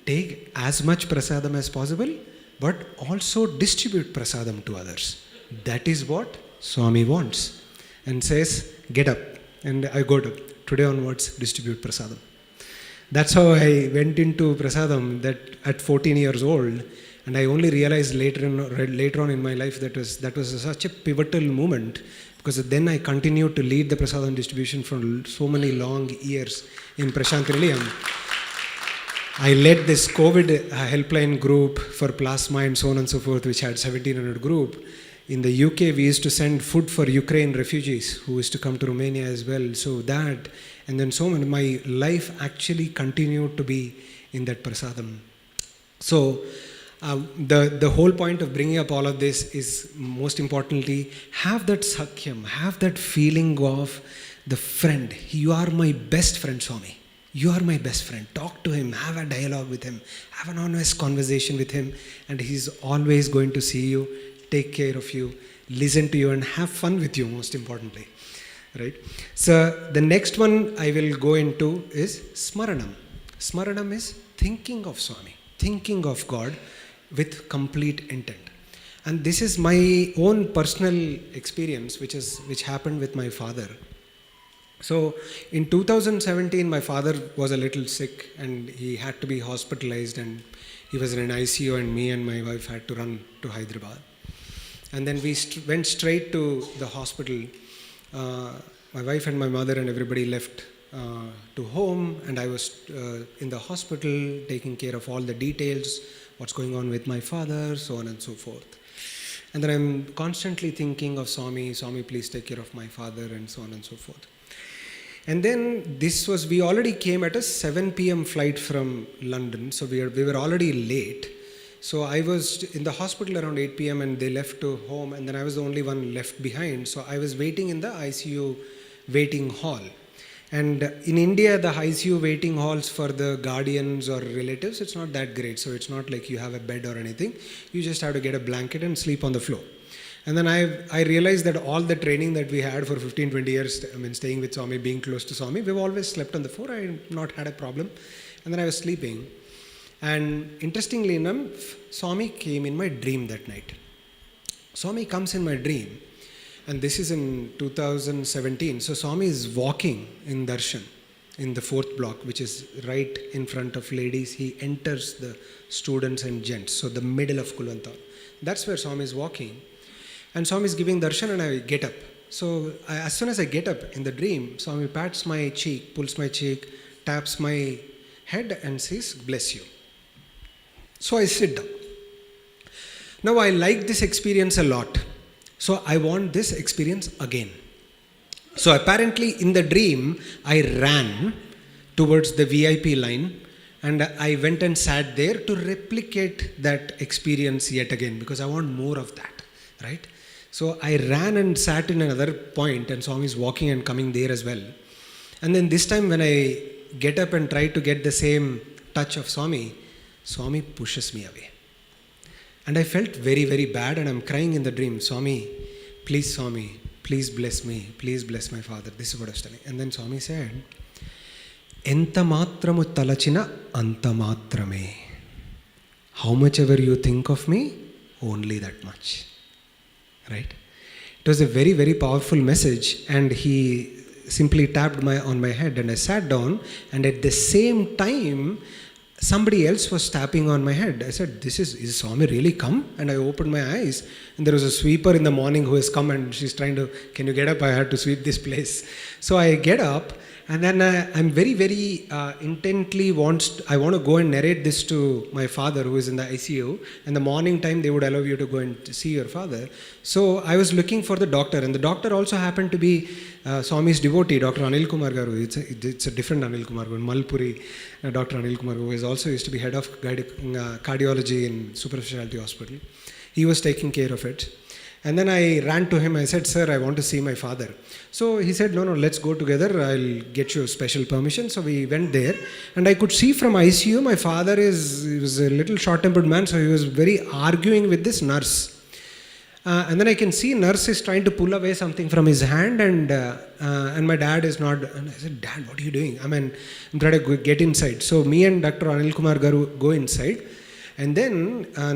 Take as much prasadam as possible, but also distribute prasadam to others. That is what Swami wants. And says, get up. And I got up. Today onwards, distribute prasadam. That's how I went into prasadam that at 14 years old. And I only realized later on in my life that was such a pivotal moment, because then I continued to lead the prasadam distribution for so many long years in Prashant Nilayam. I led this COVID helpline group for plasma and so on and so forth, which had 1700 group. In the UK, we used to send food for Ukraine refugees who used to come to Romania as well. So that, and then so many, my life actually continued to be in that prasadam. So the whole point of bringing up all of this is, most importantly, have that sakhyam, have that feeling of the friend. You are my best friend, Swami. You are my best friend. Talk to him, have a dialogue with him, have an honest conversation with him, and he's always going to see you, take care of you, listen to you, and have fun with you, most importantly. Right? So the next one I will go into is Smaranam. Smaranam is thinking of Swami, thinking of God with complete intent. And this is my own personal experience, which happened with my father. So in 2017, my father was a little sick and he had to be hospitalized, and he was in an ICU, and me and my wife had to run to Hyderabad. And then we went straight to the hospital. My wife and my mother and everybody left to home, and I was in the hospital taking care of all the details, what's going on with my father, so on and so forth. And then I'm constantly thinking of Swami, Swami, please take care of my father, and so on and so forth. And then we already came at a 7 p.m. flight from London, so we were already late. So I was in the hospital around 8 p.m. and they left to home, and then I was the only one left behind. So I was waiting in the ICU waiting hall. And in India, the ICU waiting halls for the guardians or relatives, it's not that great. So it's not like you have a bed or anything. You just have to get a blanket and sleep on the floor. And then I realized that all the training that we had for 15, 20 years, staying with Swami, being close to Swami, we've always slept on the floor. I had not had a problem. And then I was sleeping. And interestingly enough, Swami came in my dream that night. Swami comes in my dream. And this is in 2017. So Swami is walking in darshan in the 4th block, which is right in front of ladies. He enters the students and gents. So the middle of Kulwantala. That's where Swami is walking. And Swami is giving darshan and I get up. So as soon as I get up in the dream, Swami pats my cheek, pulls my cheek, taps my head and says, "Bless you." So I sit down. Now I like this experience a lot. So I want this experience again. So apparently in the dream, I ran towards the VIP line and I went and sat there to replicate that experience yet again because I want more of that, right? So I ran and sat in another point and Swami is walking and coming there as well. And then this time when I get up and try to get the same touch of Swami, Swami pushes me away. And I felt very, very bad and I'm crying in the dream, Swami, please bless me, please bless my father. This is what I was telling. And then Swami said, "Enta matramu talachina anta matrame." How much ever you think of me, only that much. Right? It was a very, very powerful message and he simply tapped on my head and I sat down and at the same time, somebody else was tapping on my head. I said, is Swami really come? And I opened my eyes and there was a sweeper in the morning who has come and she's trying to, "Can you get up? I had to sweep this place." So I get up and then I'm very, very intently I want to go and narrate this to my father who is in the ICU. In the morning time, they would allow you to go and see your father. So I was looking for the doctor and the doctor also happened to be Swami's devotee, Dr. Anil Kumar Garu. It's a different Anil Kumar Garu, Malpuri, Dr. Anil Kumar Garu, who is also used to be head of cardiology in Super Specialty Hospital. He was taking care of it. And then I ran to him, I said, "Sir, I want to see my father." So he said, no, let's go together, I'll get you special permission. So we went there and I could see from ICU, my father he was a little short-tempered man, so he was very arguing with this nurse. And then I can see nurse is trying to pull away something from his hand and my dad is not. And I said, "Dad, what are you doing?" I'm trying to get inside. So me and Dr. Anil Kumar Garu go inside. And then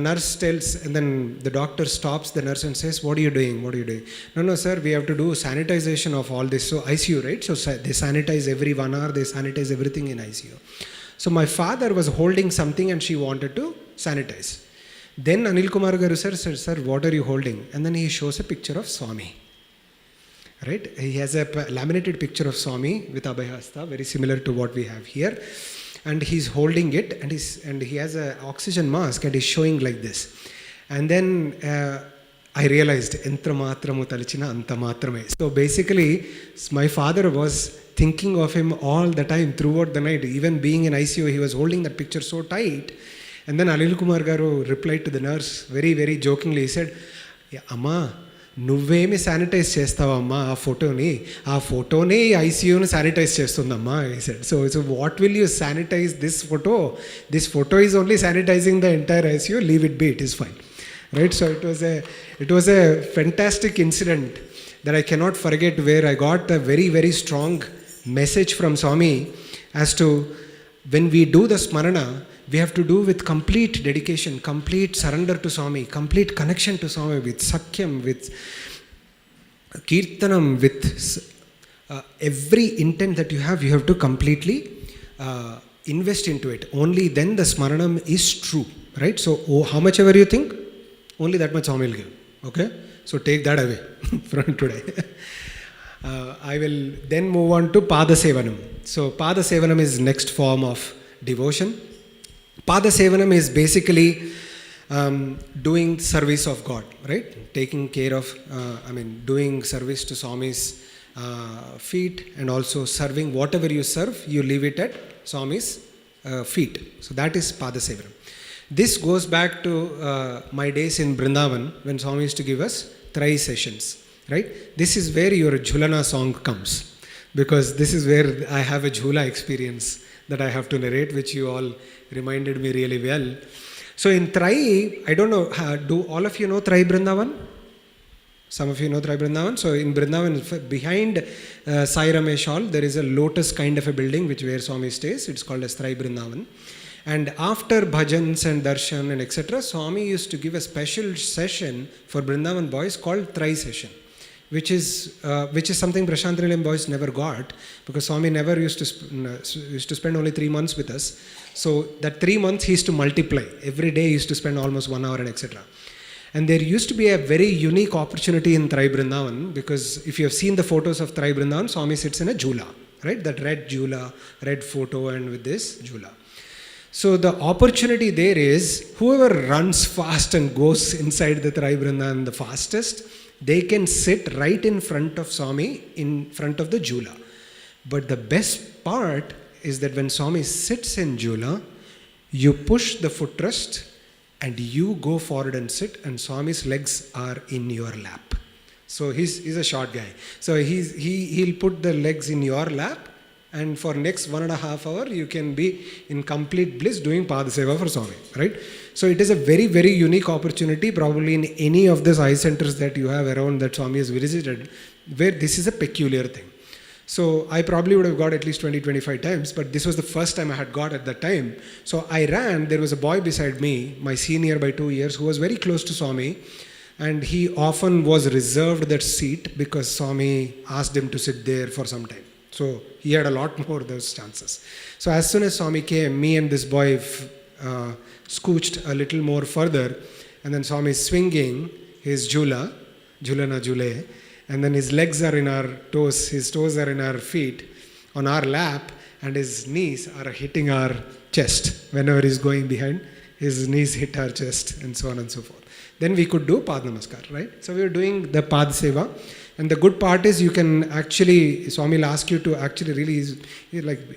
nurse tells, and then the doctor stops the nurse and says, "What are you doing? What are you doing?" No, sir, we have to do sanitization of all this. So ICU, right? So they sanitize every 1 hour, they sanitize everything in ICU. So my father was holding something and she wanted to sanitize. Then Anil Kumar Garu said, "Sir, what are you holding?" And then he shows a picture of Swami. Right? He has a laminated picture of Swami with Abhayhasta, very similar to what we have here. And he's holding it and he has an oxygen mask and he's showing like this. And then I realized, "Entra matramu talichina anta matrame." So basically, my father was thinking of him all the time throughout the night. Even being in ICU, he was holding that picture so tight. And then Anil Kumar Garu replied to the nurse very, very jokingly. He said, "Amma, నువ్వేమి sanitise చేస్తావమ్మా ఆ ఫోటోనే ఐసీయూని sanitise చేస్తుందమ్మా." he said. So what will you sanitize this photo is only sanitizing the entire ICU, leave it be, it is fine, right? So it was a fantastic incident that I cannot forget, where I got a very, very strong message from Swami as to when we do the smarana, we have to do with complete dedication, complete surrender to Swami, complete connection to Swami, with Sakyam, with Kirtanam, with every intent that you have to completely invest into it. Only then the Smaranam is true, right? So how much ever you think, only that much Swami will give. Okay? So take that away from today. I will then move on to Pada Sevanam. So Pada Sevanam is next form of devotion. Pada Sevanam is basically doing service of God, right? Taking care of, doing service to Swami's feet, and also serving whatever you serve, you leave it at Swami's feet. So that is Pada Sevanam. This goes back to my days in Vrindavan when Swami used to give us Trai sessions, right? This is where your Jhulana song comes, because this is where I have a Jhula experience that I have to narrate, which you all reminded me really well. So in Trai, I don't know, do all of you know Trai Vrindavan? Some of you know Sai Brindavan. So in Brindavan, behind Sai Ramesh Hall, there is a lotus kind of a building where Swami stays. It's called as Sai Brindavan. And after bhajans and darshan and etc., Swami used to give a special session for Brindavan boys called Tri Session, which is something Prashant Nilayam boys never got, because Swami never used to spend only 3 months with us. So that 3 months he used to multiply. Every day he used to spend almost 1 hour and etc. And there used to be a very unique opportunity in Sai Brindavan, because if you have seen the photos of Sai Brindavan, Swami sits in a jhula, right? That red jhula, red photo, and with this jhula. So the opportunity there is, whoever runs fast and goes inside the Sai Brindavan the fastest, they can sit right in front of Swami, in front of the jhula. But the best part is that when Swami sits in jhula, you push the footrest and you go forward and sit, and Swami's legs are in your lap. So he's a short guy. So he'll put the legs in your lap, and for next 1.5 hours you can be in complete bliss doing Padaseva for Swami, right? So it is a very, very unique opportunity, probably in any of the eye centers that you have around that Swami has visited, where this is a peculiar thing. So I probably would have got at least 20-25 times, but this was the first time I had got at that time. So I ran, there was a boy beside me, my senior by 2 years, who was very close to Swami, and he often was reserved that seat because Swami asked him to sit there for some time. So he had a lot more of those chances. So as soon as Swami came, me and this boy scooched a little more further, and then Swami is swinging his jhula na jhule, and then his legs are in our toes, his toes are in our feet, on our lap, and his knees are hitting our chest. Whenever he's going behind, his knees hit our chest, and so on and so forth. Then we could do Pad Namaskar, right? So we were doing the Pad Seva. And the good part is you can actually, Swami will ask you to actually really,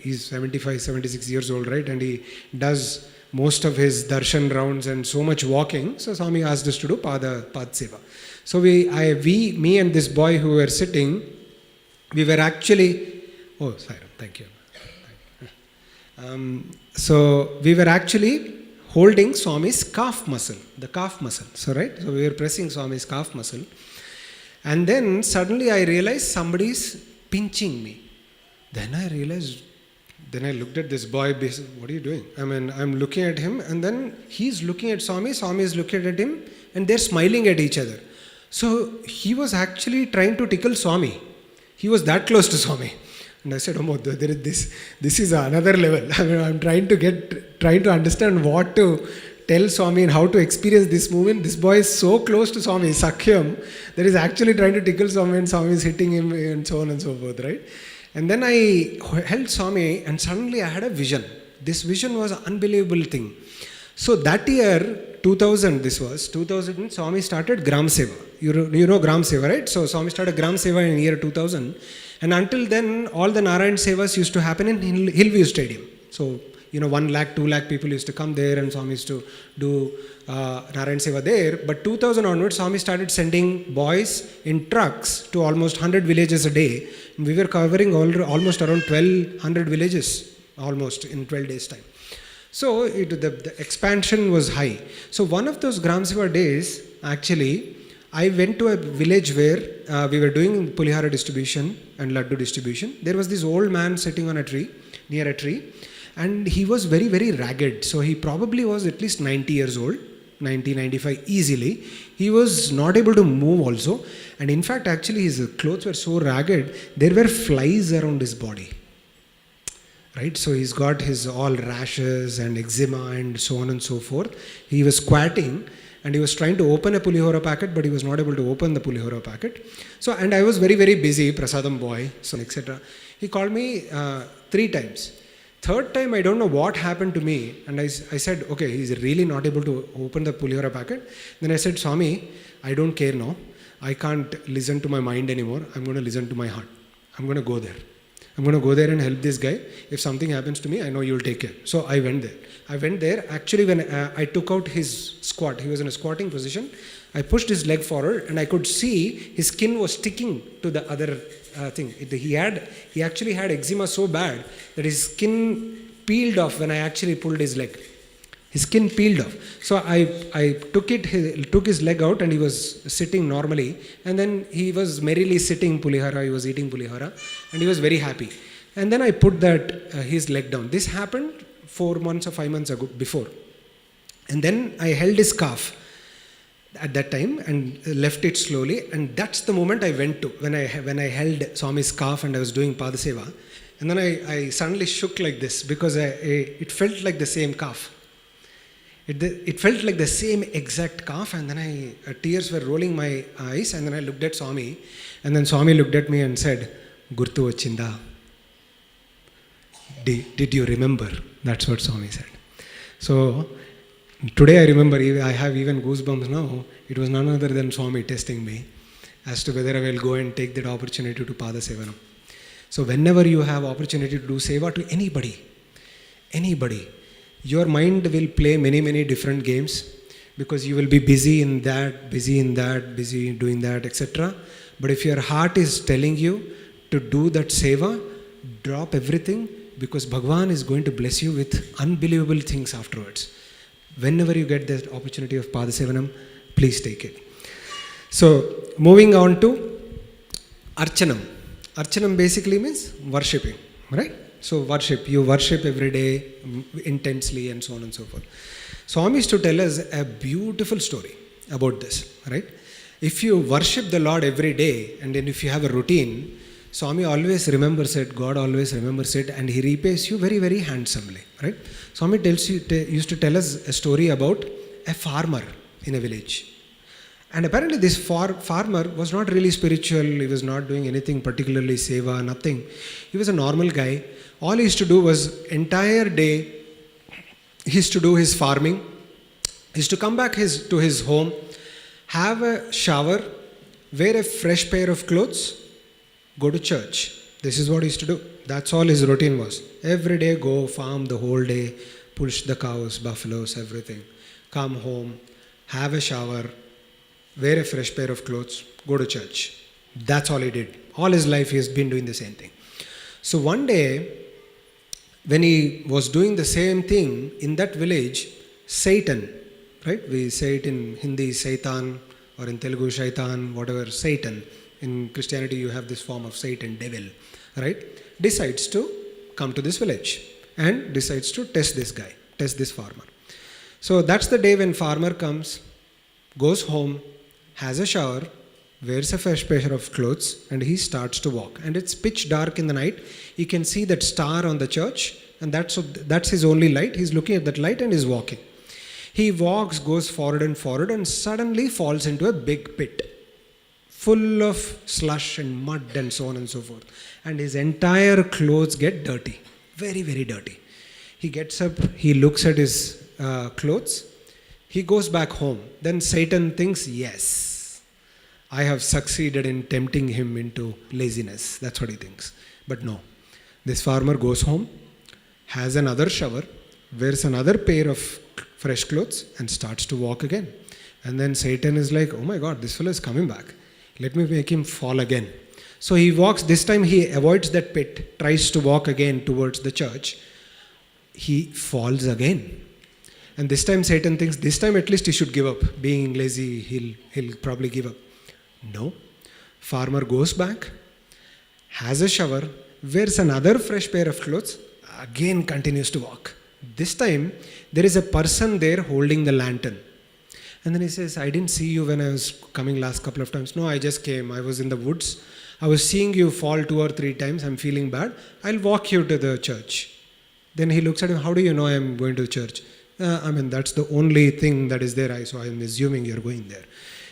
he's 75, 76 years old, right? And he does most of his darshan rounds and so much walking. So Swami asked us to do Pad Seva. So me and this boy who were sitting, we were actually, oh, sorry, thank you. So we were actually holding Swami's calf muscle, the calf muscle. So right, so we were pressing Swami's calf muscle. And then suddenly I realized somebody is pinching me. Then I realized, then I looked at this boy, what are you doing? I mean, I'm looking at him, and then he's looking at Swami, Swami is looking at him, and they're smiling at each other. So he was actually trying to tickle Swami. He was that close to Swami. And I said, oh, this is another level. I mean, I'm trying to understand what to tell Swami and how to experience this movement. This boy is so close to Swami, Sakhyam, that he's actually trying to tickle Swami, and Swami is hitting him, and so on and so forth, right? And then I held Swami, and suddenly I had a vision. This vision was an unbelievable thing. So that year, 2000, Swami started Gram Seva. You know Gram Seva, right? So Swami started Gram Seva in year 2000. And until then, all the Narayan Sevas used to happen in Hillview Stadium. So, 1 lakh, 2 lakh people used to come there, and Swami used to do Narayan Seva there. But 2000 onwards, Swami started sending boys in trucks to almost 100 villages a day. And we were covering almost around 1200 villages, almost in 12 days' time. So the expansion was high. So one of those Gram Seva days, actually, I went to a village where we were doing Pulihara distribution and Laddu distribution. There was this old man sitting on a tree, near a tree, and he was very, very ragged. So he probably was at least 90 years old, 90, 95 easily. He was not able to move also. And in fact, actually his clothes were so ragged, there were flies around his body. Right? So he's got his all rashes and eczema and so on and so forth. He was squatting, and he was trying to open a Pulihora packet, but he was not able to open the Pulihora packet. So, and I was very, very busy, Prasadam boy, so etc. He called me 3 times. Third time, I don't know what happened to me, and I said, okay, he's really not able to open the Pulihora packet. Then I said, Swami, I don't care now. I can't listen to my mind anymore. I'm going to listen to my heart. I'm going to go there. I'm going to go there and help this guy. If something happens to me, I know you'll take care. So I went there. Actually, when I took out his squat, he was in a squatting position. I pushed his leg forward, and I could see his skin was sticking to the other thing. He actually had eczema so bad that his skin peeled off when I actually pulled his leg. His skin peeled off. So I took his leg out and he was sitting normally. And then he was merrily sitting pulihara, he was eating pulihara. And he was very happy. And then I put his leg down. This happened 4 months or 5 months ago before. And then I held his calf at that time and left it slowly. And that's the moment I went to, when I held Swami's calf and I was doing Padaseva. And then I suddenly shook like this because it felt like the same calf. It felt like the same exact calf, and then tears were rolling my eyes, and then I looked at Swami, and then Swami looked at me and said, Gurtu vachinda. Did you remember? That's what Swami said. So today I remember, I have even goosebumps now. It was none other than Swami testing me as to whether I will go and take that opportunity to Pada Sevanam. So whenever you have opportunity to do seva to anybody, your mind will play many different games because you will be busy in that, busy in doing that, etc. But if your heart is telling you to do that seva, drop everything, because Bhagawan is going to bless you with unbelievable things afterwards. Whenever you get the opportunity of Pada Sevanam, please take it. So moving on to Archanam. Archanam basically means worshipping, right? So you worship every day intensely and so on and so forth. Swami is to tell us a beautiful story about this, right? If you worship the Lord every day and then if you have a routine, Swami always remembers it, God always remembers it, and He repays you very handsomely, right? Swami used to tell us a story about a farmer in a village. And apparently this farmer was not really spiritual, he was not doing anything particularly seva, nothing. He was a normal guy. All he used to do was entire day, he used to do his farming, he used to come back to his home, have a shower, wear a fresh pair of clothes, go to church. This is what he used to do. That's all his routine was. Every day go farm the whole day, push the cows, buffaloes, everything. Come home, have a shower, wear a fresh pair of clothes, go to church. That's all he did. All his life he has been doing the same thing. So one day, when he was doing the same thing in that village, Satan, right? We say it in Hindi, Satan, or in Telugu, Shaitan, whatever, Satan. In Christianity, you have this form of Satan, devil, right? Decides to come to this village and decides to test this guy, test this farmer. So that's the day when farmer comes, goes home, has a shower, wears a fresh pair of clothes, and he starts to walk. And it's pitch dark in the night. He can see that star on the church, and that's his only light. He's looking at that light and is walking. He walks, goes forward, and suddenly falls into a big pit full of slush and mud and so on and so forth. And his entire clothes get dirty, very dirty. He gets up, he looks at his clothes, he goes back home. Then Satan thinks, yes, I have succeeded in tempting him into laziness. That's what he thinks. But no, this farmer goes home, has another shower, wears another pair of fresh clothes and starts to walk again. And then Satan is like, oh my God, this fellow is coming back. Let me make him fall again. So he walks, this time he avoids that pit, tries to walk again towards the church. He falls again. And this time Satan thinks, this time at least he should give up. Being lazy, he'll probably give up. No. Farmer goes back, has a shower, wears another fresh pair of clothes, again continues to walk. This time, there is a person there holding the lantern. And then he says, I didn't see you when I was coming last couple of times. No, I just came. I was in the woods. I was seeing you fall 2 or 3 times. I'm feeling bad. I'll walk you to the church. Then he looks at him, how do you know I'm going to church? That's the only thing that is there, so I'm assuming you're going there.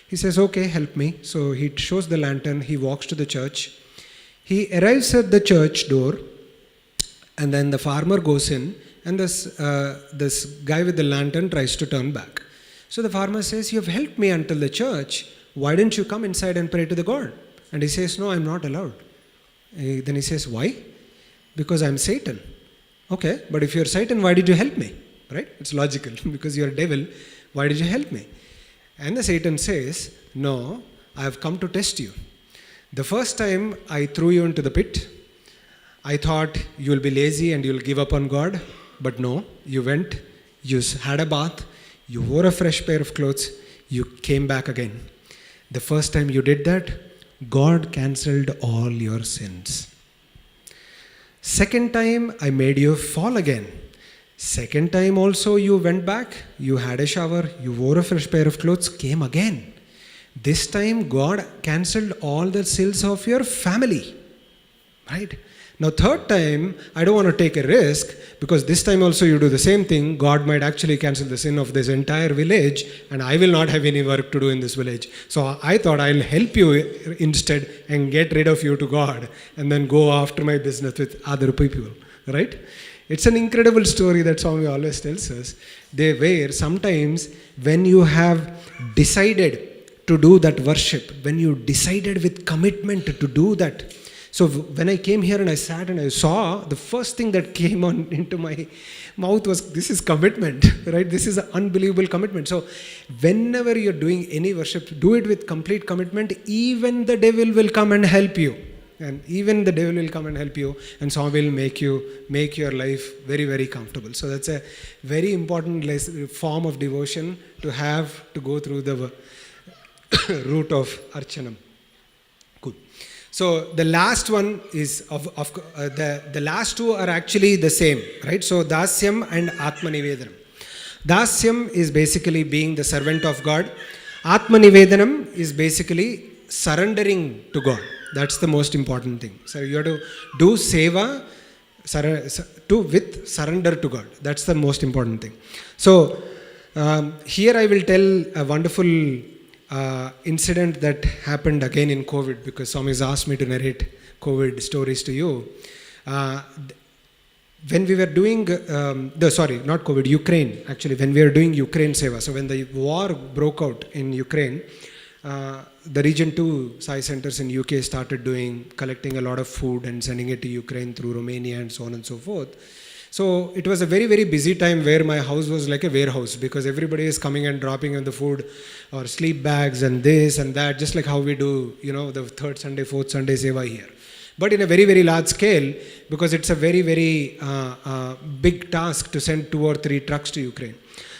He says, okay, help me. So he shows the lantern. He walks to the church. He arrives at the church door. And then the farmer goes in. And this guy with the lantern tries to turn back. So the farmer says, you have helped me until the church. Why didn't you come inside and pray to the God? And he says, no, I'm not allowed. Then he says, why? Because I'm Satan. Okay, but if you're Satan, why did you help me? Right? It's logical. Because you're a devil, why did you help me? And the Satan says, no, I have come to test you. The first time I threw you into the pit, I thought you'll be lazy and you'll give up on God. But no, you went, you had a bath, you wore a fresh pair of clothes, you came back again. The first time you did that, God cancelled all your sins. Second time, I made you fall again. Second time also you went back, you had a shower, you wore a fresh pair of clothes, came again. This time God cancelled all the sins of your family. Right? Now third time, I don't want to take a risk, because this time also you do the same thing. God might actually cancel the sin of this entire village, and I will not have any work to do in this village. So I thought I'll help you instead and get rid of you to God, and then go after my business with other people. Right? It's an incredible story that Swami always tells us. Where sometimes when you have decided to do that worship, when you decided with commitment to do that. So when I came here and I sat and I saw, the first thing that came on into my mouth was, this is commitment, right? This is an unbelievable commitment. So whenever you're doing any worship, do it with complete commitment. Even the devil will come and help you. And even the devil will come and help you, and Swami will make your life very, very comfortable. So that's a very important form of devotion to have to go through the route of Archanam. Good. So the last one is the last two are actually the same, right? So Dasyam and Atmanivedanam. Dasyam is basically being the servant of God. Atmanivedanam is basically surrendering to God. That's the most important thing. So you have to do seva with surrender to God. That's the most important thing. So here I will tell a wonderful incident that happened again in COVID, because Swami has asked me to narrate COVID stories to you. When we were doing, not COVID, Ukraine, actually, when we were doing Ukraine seva. So when the war broke out in Ukraine, the Region 2 Sai centers in UK started collecting a lot of food and sending it to Ukraine through Romania and so on and so forth. So it was a very, very busy time where my house was like a warehouse, because everybody is coming and dropping in the food or sleep bags and this and that, just like how we do, the third Sunday, fourth Sunday seva here. But in a very, very large scale, because it's a very, very big task to send 2 or 3 trucks to Ukraine.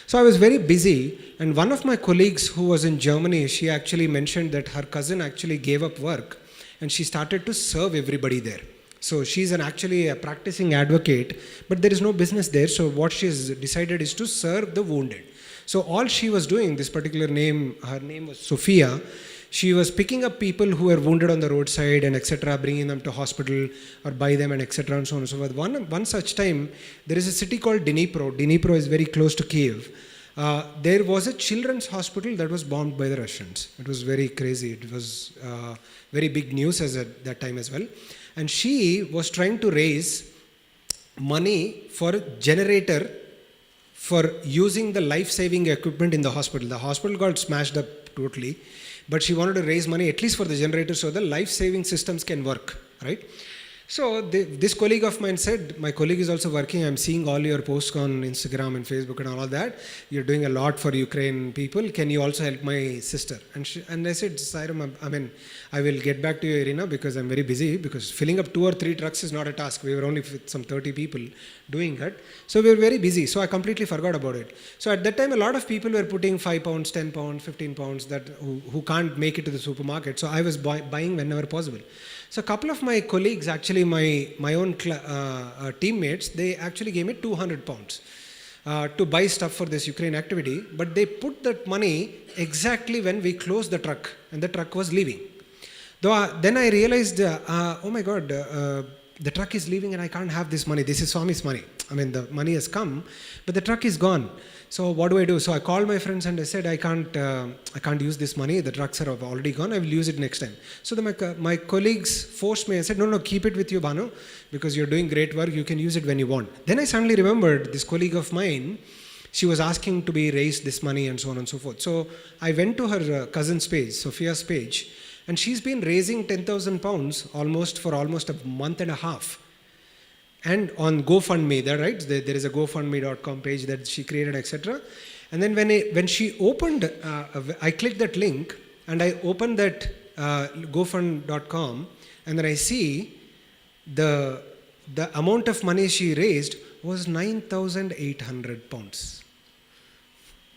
So I was very busy, and one of my colleagues who was in Germany, she actually mentioned that her cousin actually gave up work and she started to serve everybody there. So she's actually a practicing advocate, but there is no business there. So what she's decided is to serve the wounded. So all she was doing, this particular name, her name was Sophia. She was picking up people who were wounded on the roadside and etc., bringing them to hospital or buy them and etc. and so on and so forth. One such time, there is a city called Dnipro. Dnipro is very close to Kiev. There was a children's hospital that was bombed by the Russians. It was very crazy. It was very big news at that time as well. And she was trying to raise money for a generator for using the life-saving equipment in the hospital. The hospital got smashed up totally, but she wanted to raise money at least for the generator so the life-saving systems can work, right? So this colleague of mine said, my colleague is also working, I'm seeing all your posts on Instagram and Facebook and all of that. You're doing a lot for Ukraine people. Can you also help my sister? And I said, Sairam, I will get back to you, Irina, because I'm very busy, because filling up 2 or 3 trucks is not a task. We were only with some 30 people doing that. So we were very busy. So I completely forgot about it. So at that time, a lot of people were putting 5 pounds, 10 pounds, 15 pounds who can't make it to the supermarket. So I was buying whenever possible. So a couple of my colleagues, actually my own teammates, they actually gave me 200 pounds to buy stuff for this Ukraine activity. But they put that money exactly when we closed the truck and the truck was leaving. Then I realized, oh my God, the truck is leaving and I can't have this money. This is Swami's money. The money has come, but the truck is gone. So what do I do? So I called my friends and I said, I can't use this money. The trucks are already gone. I will use it next time. So my colleagues forced me. I said, no, keep it with you, Bhanu, because you're doing great work. You can use it when you want. Then I suddenly remembered this colleague of mine. She was asking to be raised this money and so on and so forth. So I went to her cousin's page, Sophia's page, and she's been raising 10,000 pounds for almost a month and a half. And on GoFundMe, there is a GoFundMe.com page that she created, etc. And then when she opened, I clicked that link and I opened that GoFund.com, and then I see the amount of money she raised was 9,800 pounds.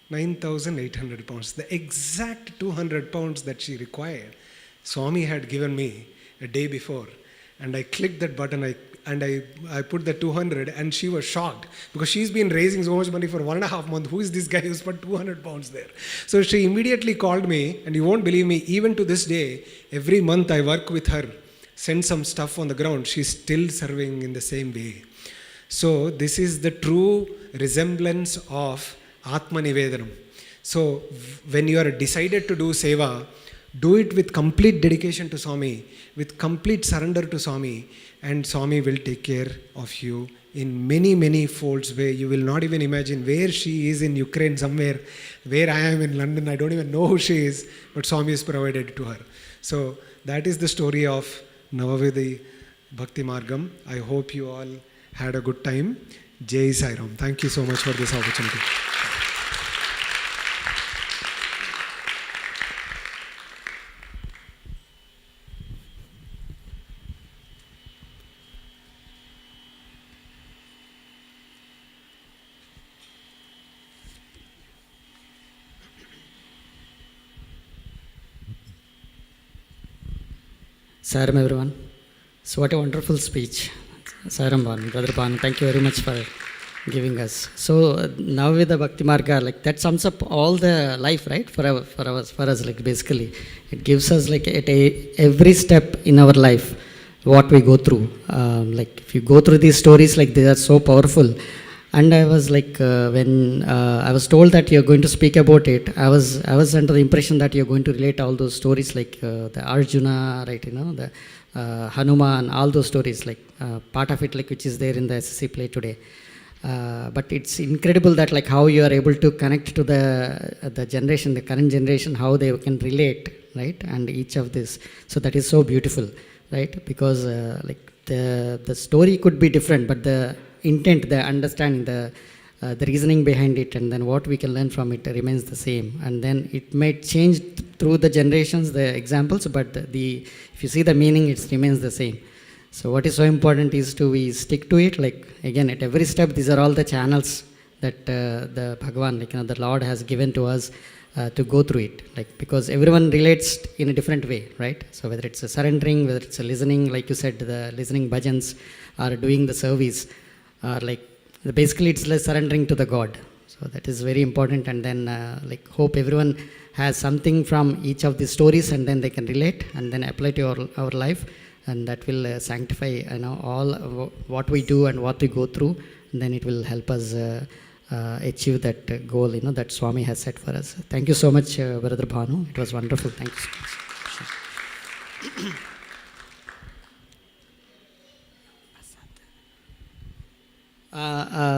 9,800 pounds. The exact 200 pounds that she required, Swami had given me a day before. And I clicked that button, I put the 200, and she was shocked because she's been raising so much money for 1.5 months. Who is this guy who's put 200 pounds there? So she immediately called me, and you won't believe me, even to this day, every month I work with her, send some stuff on the ground, she's still serving in the same way. So this is the true resemblance of Atma Nivedanam. So when you are decided to do seva, do it with complete dedication to Swami, with complete surrender to Swami, and Swami will take care of you in many, many folds way. You will not even imagine where she is in Ukraine somewhere, where I am in London. I don't even know who she is, but Swami is provided to her. So that is the story of Navavidha Bhakti Margam. I hope you all had a good time. Jai Sai Ram. Thank you so much for this opportunity. Saram everyone. So what a wonderful speech. Saram Bhan, Brother Bhan, thank you very much for giving us. So Navavidha Bhakti Marga, like that sums up all the life, right? For us, like basically, it gives us like at every step in our life what we go through. Like if you go through these stories, like they are so powerful. And I was like, when I was told that you're going to speak about it, I was under the impression that you're going to relate all those stories, like the Arjuna, right? You know, the Hanuman, all those stories, like part of it, like which is there in the SSC play today. But it's incredible that like how you are able to connect to the generation, the current generation, how they can relate, right? And each of this, so that is so beautiful, right? Because like the story could be different, but the intent, the understanding, the reasoning behind it, and then what we can learn from it remains the same. And then it might change through the generations, the examples, but if you see the meaning, it remains the same. So what is so important is we stick to it. Like again, at every step, these are all the channels that the Bhagawan, like the Lord has given to us to go through it. Like because everyone relates in a different way, right? So whether it's a surrendering, whether it's a listening, like you said, the listening bhajans, or doing the service, or like basically it's like surrendering to the God. So that is very important. And then like hope everyone has something from each of these stories, and then they can relate and then apply to our life, and that will sanctify all what we do and what we go through, and then it will help us achieve that goal that Swami has set for us. Thank you so much, Brother Bhanu. It was wonderful. Thank you so much.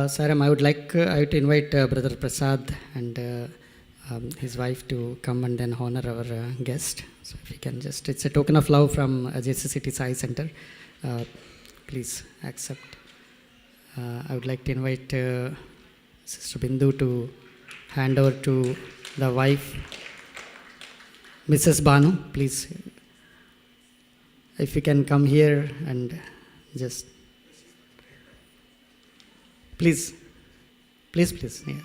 Saram, I would like to invite Brother Prasad and his wife to come and then honor our guest. So if you can just, it's a token of love from Sathya Sai Center. Please accept. I would like to invite Sister Bindu to hand over to the wife, Mrs. Banu. Please, if you can come here and just... Please. Yeah.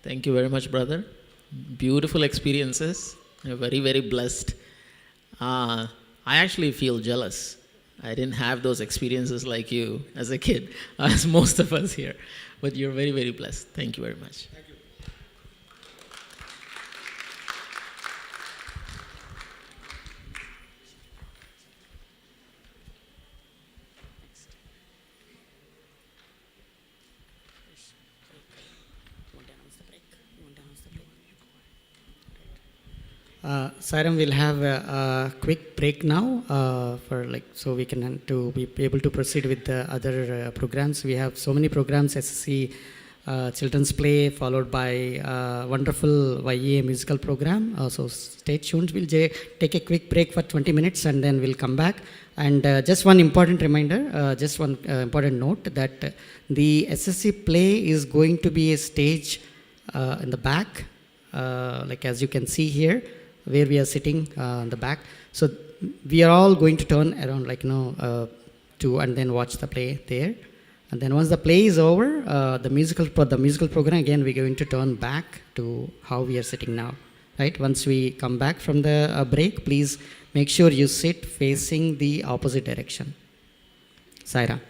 Thank you very much, brother. Beautiful experiences. You're very, very blessed. I actually feel jealous. I didn't have those experiences like you as a kid, as most of us here. But you're very, very blessed. Thank you very much. Thank you. Saram, we'll have a quick break now for so we can to be able to proceed with the other programs. We have so many programs: SSC Children's Play, followed by wonderful YEA musical program. So stay tuned. We'll take a quick break for 20 minutes and then we'll come back. And just one important reminder, just one important note that the SSC Play is going to be a stage in the back, like as you can see here. where we are sitting in the back. So we are all going to turn around, to and then watch the play there. And then once the play is over, the musical program, again we're going to turn back to how we are sitting now. Right? Once we come back from the break, please make sure you sit facing the opposite direction. Saira.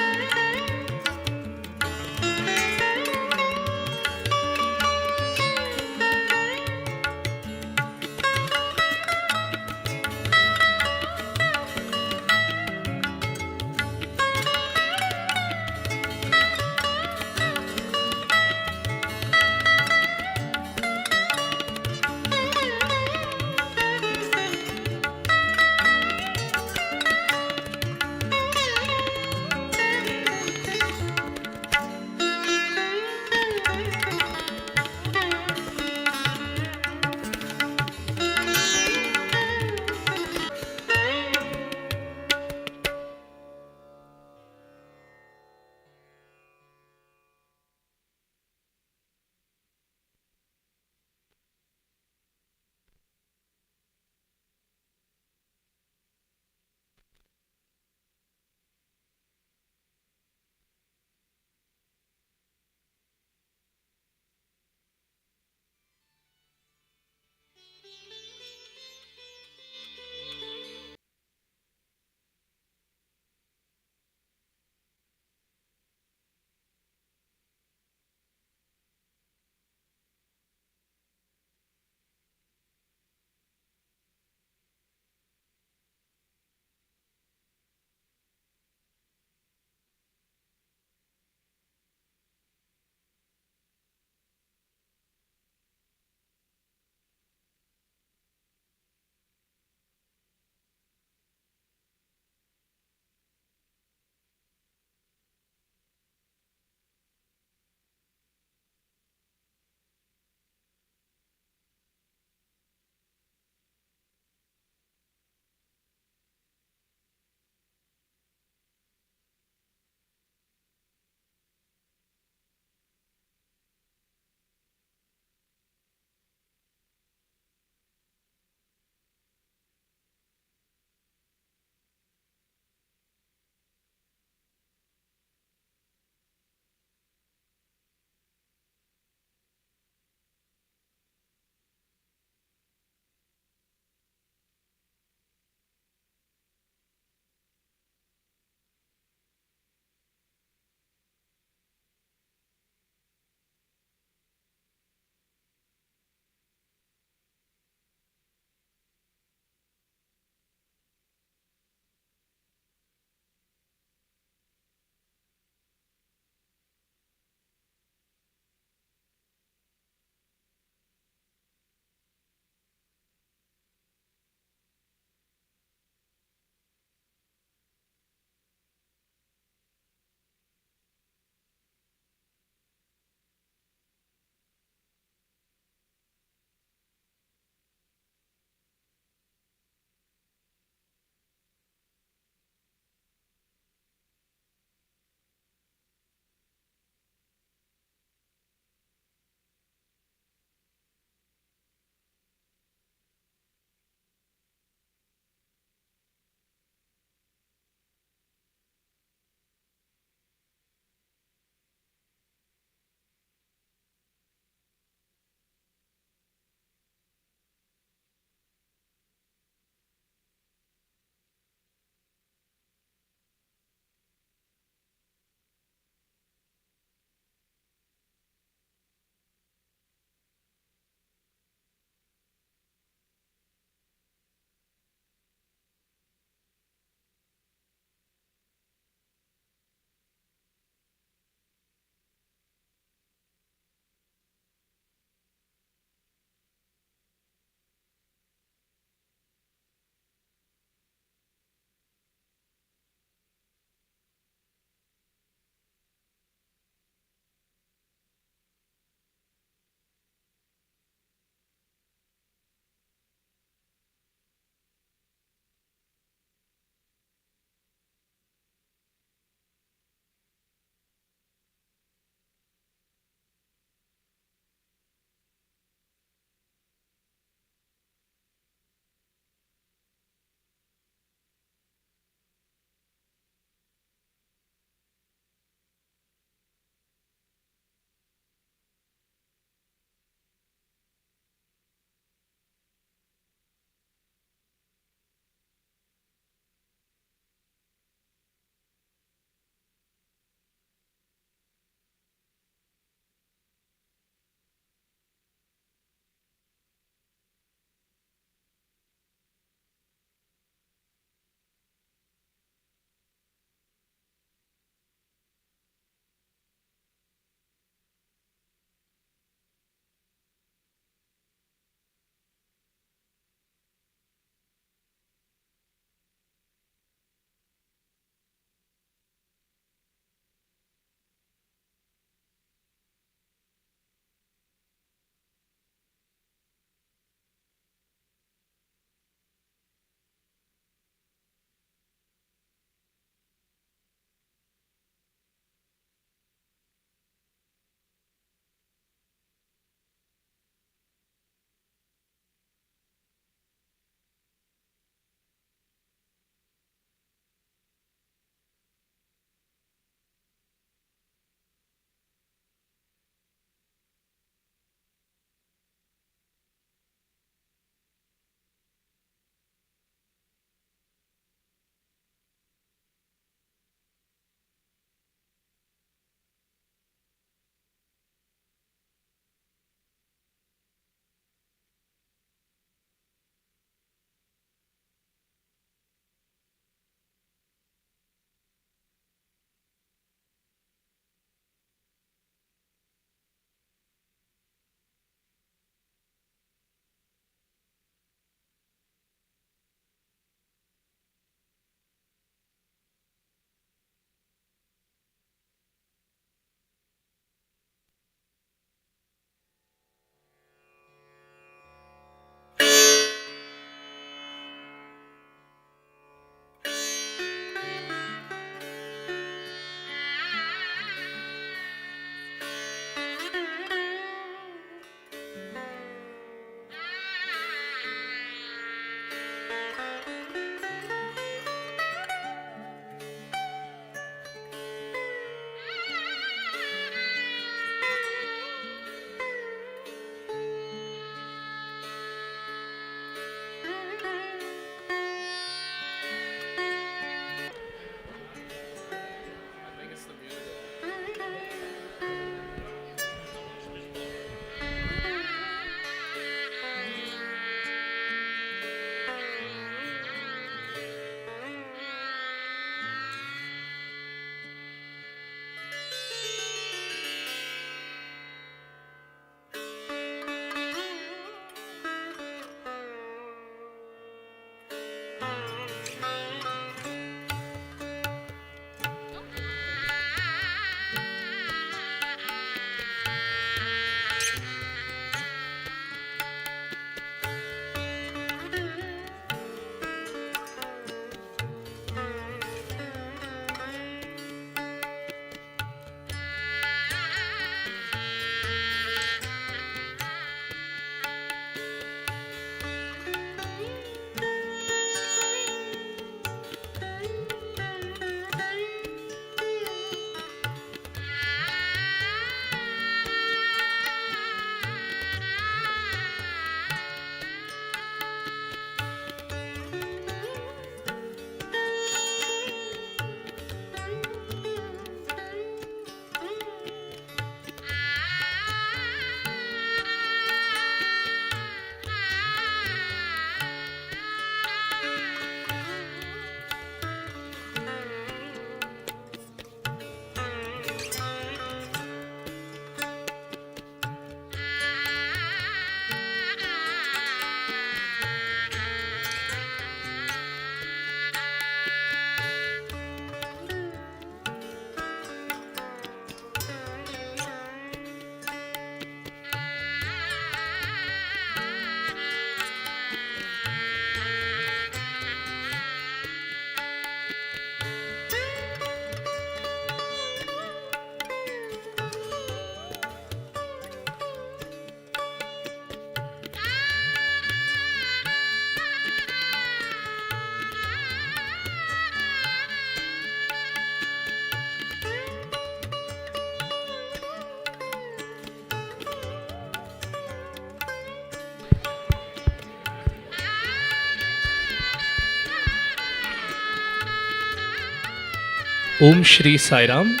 Om Shri Sai Ram.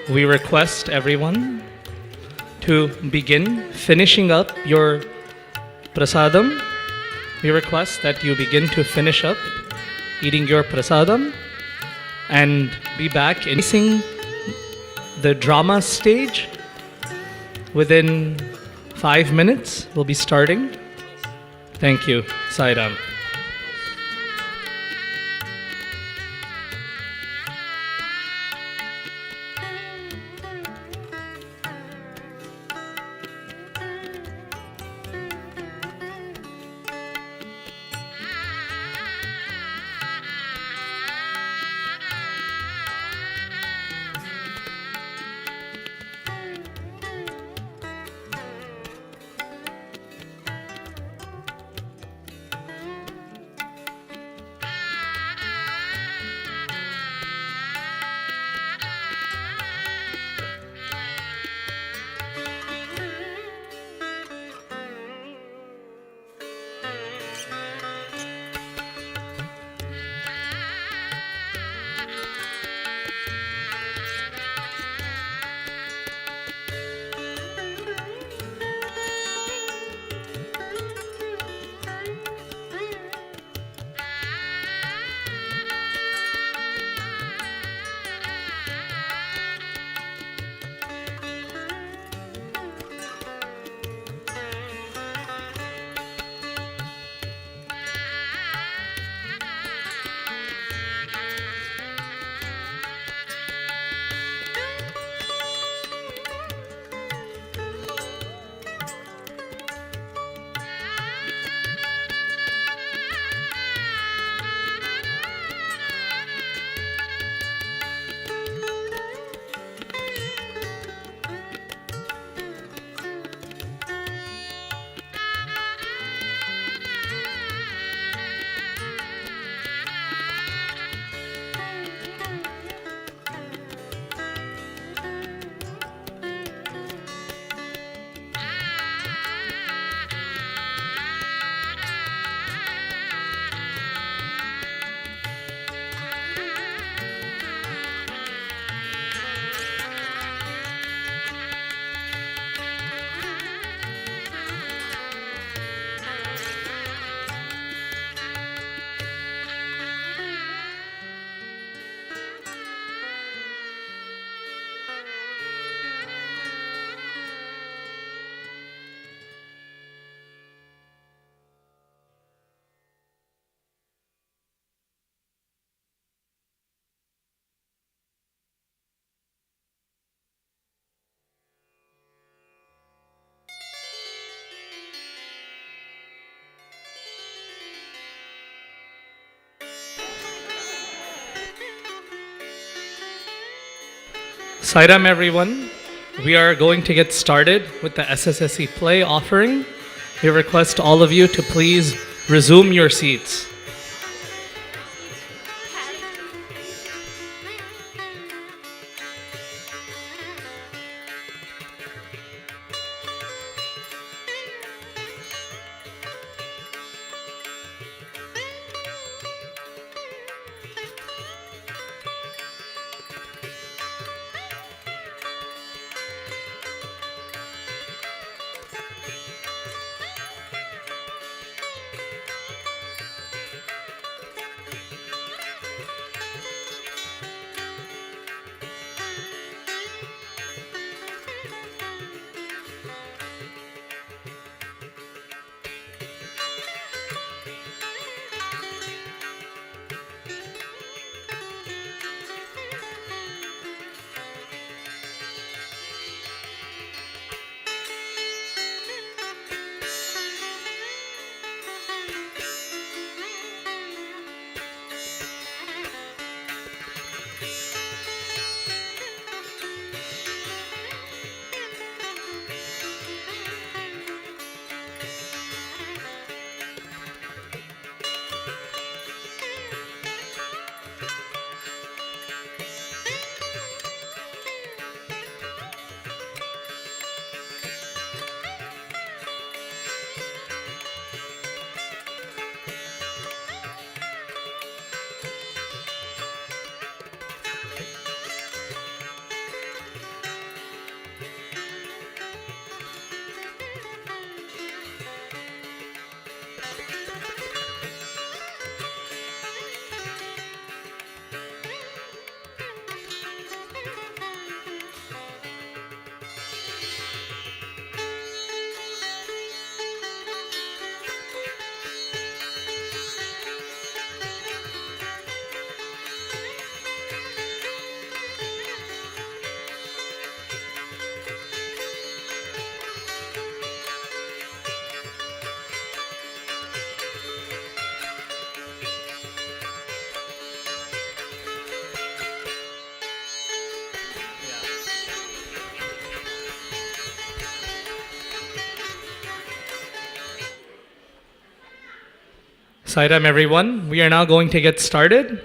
We request everyone to begin finishing up your prasadam. We request that you begin to finish up eating your prasadam and be back in the drama stage. Within 5 minutes, we'll be starting. Thank you. Sai Ram. Sai Ram, everyone. We are going to get started with the SSSC play offering. We request all of you to please resume your seats. Sairam, everyone. We are now going to get started.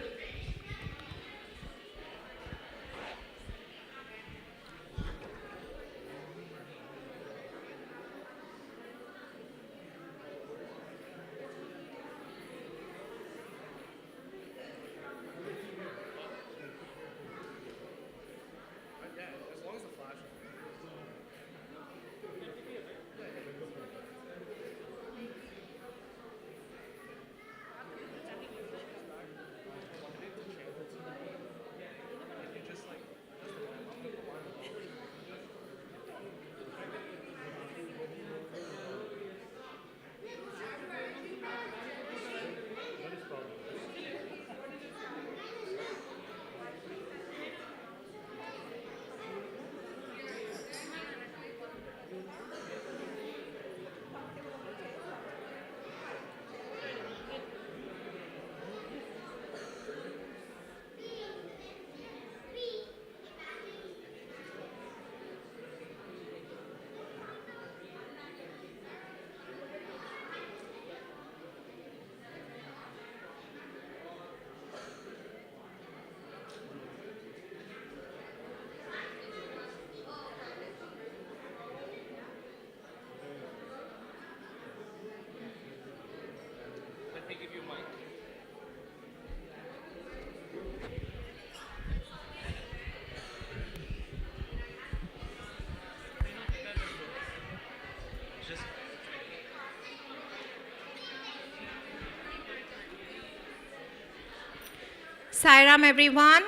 Sairam, everyone.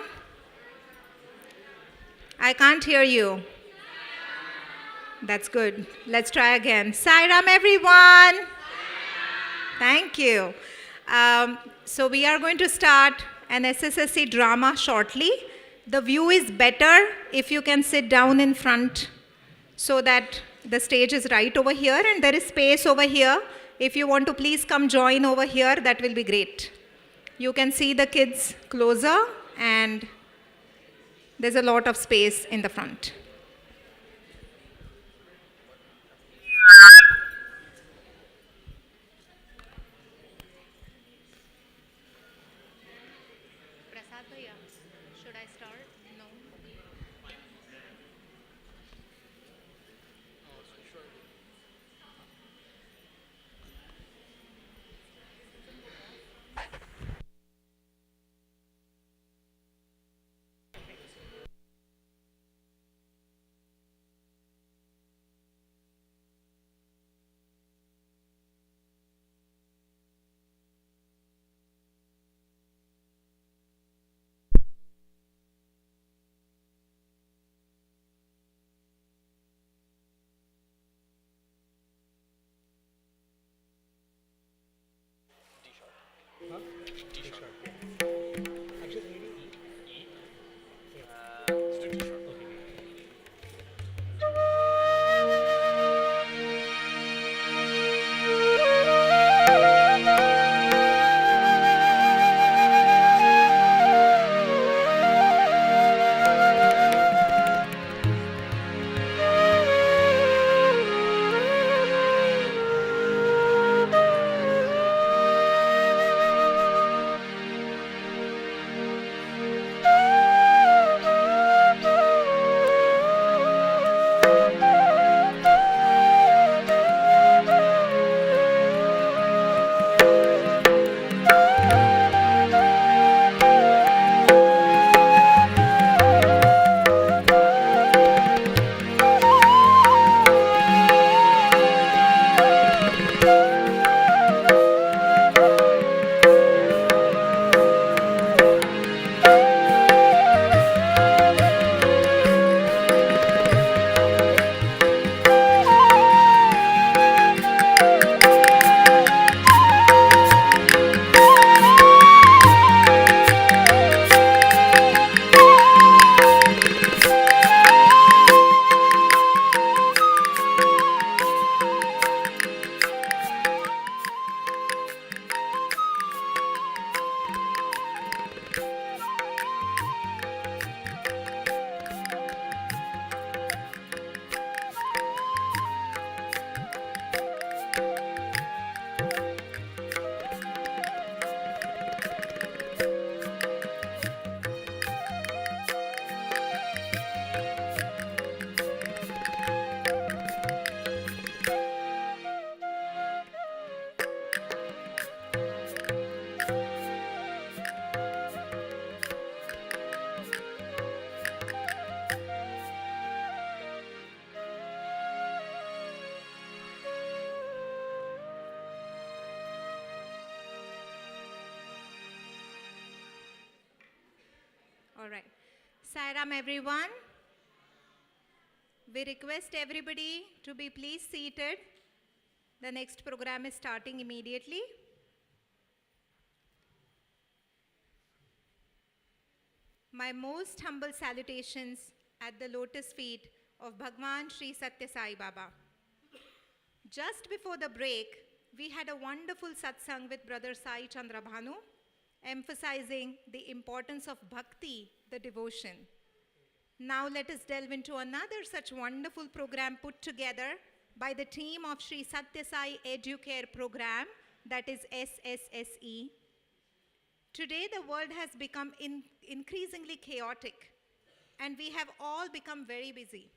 I can't hear you. That's good. Let's try again. Sairam, everyone. Thank you. So we are going to start an SSSC drama shortly. The view is better if you can sit down in front so that the stage is right over here and there is space over here. If you want to please come join over here, that will be great. You can see the kids closer and there's a lot of space in the front. Should I start? No. All right. Sairam, everyone. We request everybody to be please seated. The next program is starting immediately. My most humble salutations at the lotus feet of Bhagawan Sri Sathya Sai Baba. Just before the break, we had a wonderful satsang with Brother Sai Chandrabhanu, emphasizing the importance of bhakti, the devotion. Now let us delve into another such wonderful program put together by the team of Sri Sathya Sai Education program, that is SSSE. Today the world has become increasingly chaotic and we have all become very busy.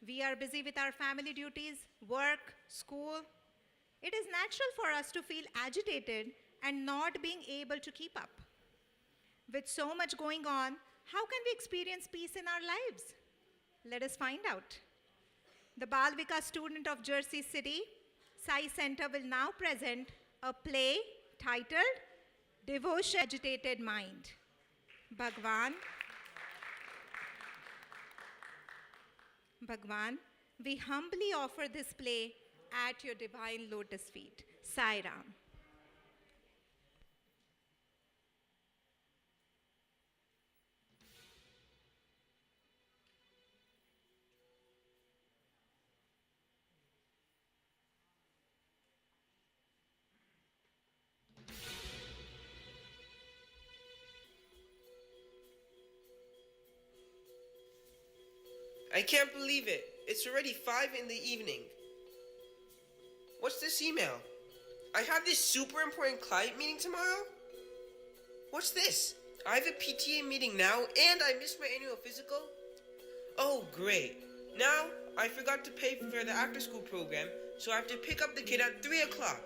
We are busy with our family duties, work, school. It is natural for us to feel agitated and not being able to keep up. With so much going on, how can we experience peace in our lives? Let us find out. The Balvika student of Jersey City, Sai Center will now present a play titled Devotion Agitated Mind. Bhagawan, we humbly offer this play at your divine lotus feet. Sai Ram. I can't believe it. It's already 5 in the evening. What's this email? I have this super important client meeting tomorrow? What's this? I have a PTA meeting now and I missed my annual physical? Oh, great. Now, I forgot to pay for the after school program, so I have to pick up the kid at 3 o'clock.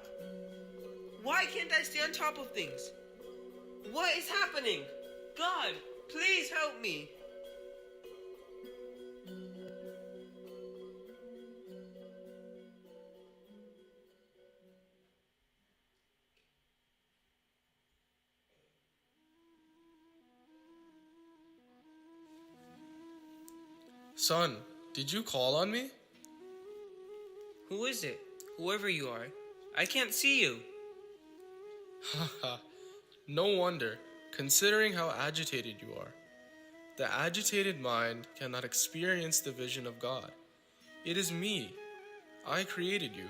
Why can't I stay on top of things? What is happening? God, please help me. Son, did you call on me? Who is it? Whoever you are. I can't see you. Haha, no wonder, considering how agitated you are. The agitated mind cannot experience the vision of God. It is me. I created you.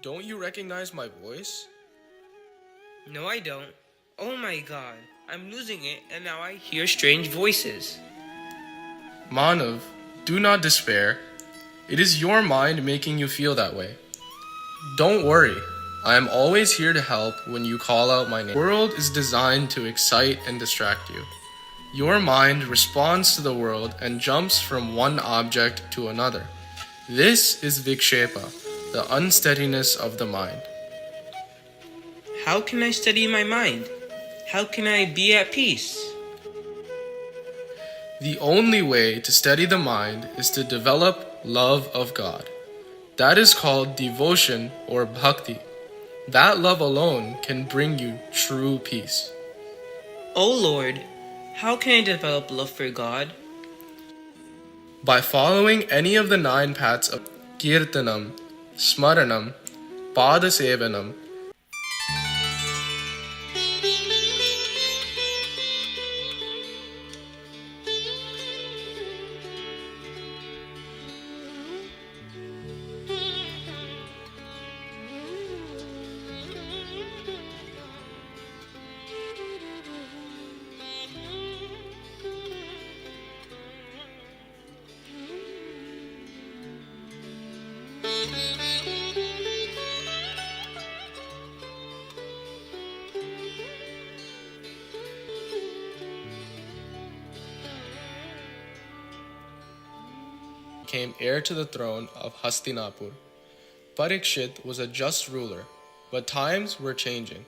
Don't you recognize my voice? No, I don't. Oh my God, I'm losing it and now I hear strange voices. Manav, do not despair. It is your mind making you feel that way. Don't worry. I am always here to help when you call out my name. The world is designed to excite and distract you. Your mind responds to the world and jumps from one object to another. This is vikshepa, the unsteadiness of the mind. How can I steady my mind? How can I be at peace? The only way to steady the mind is to develop love of God. That is called devotion or bhakti. That love alone can bring you true peace. Oh Lord, how can I develop love for God? By following any of the 9 paths of kirtanam, smaranam, padasevanam, became heir to the throne of Hastinapur. Parikshit was a just ruler, but times were changing.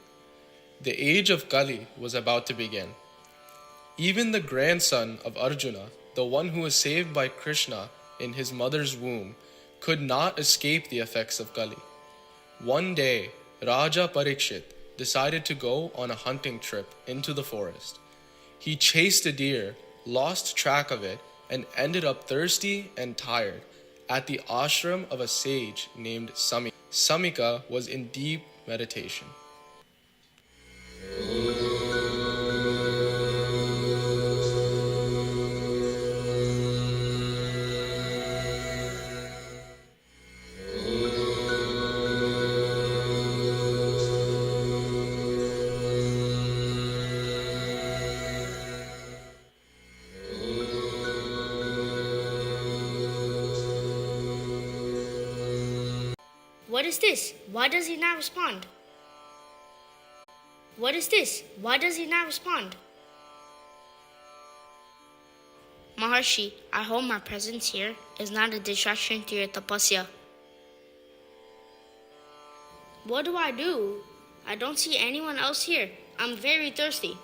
The age of Kali was about to begin. Even the grandson of Arjuna, the one who was saved by Krishna in his mother's womb, could not escape the effects of Kali. One day, Raja Parikshit decided to go on a hunting trip into the forest. He chased a deer lost track of it, and ended up thirsty and tired at the ashram of a sage named Samika. Samika was in deep meditation. What is this? Why does he not respond? What is this? Why does he not respond? Maharshi, I hope my presence here is not a distraction to your tapasya. What do? I don't see anyone else here. I'm very thirsty.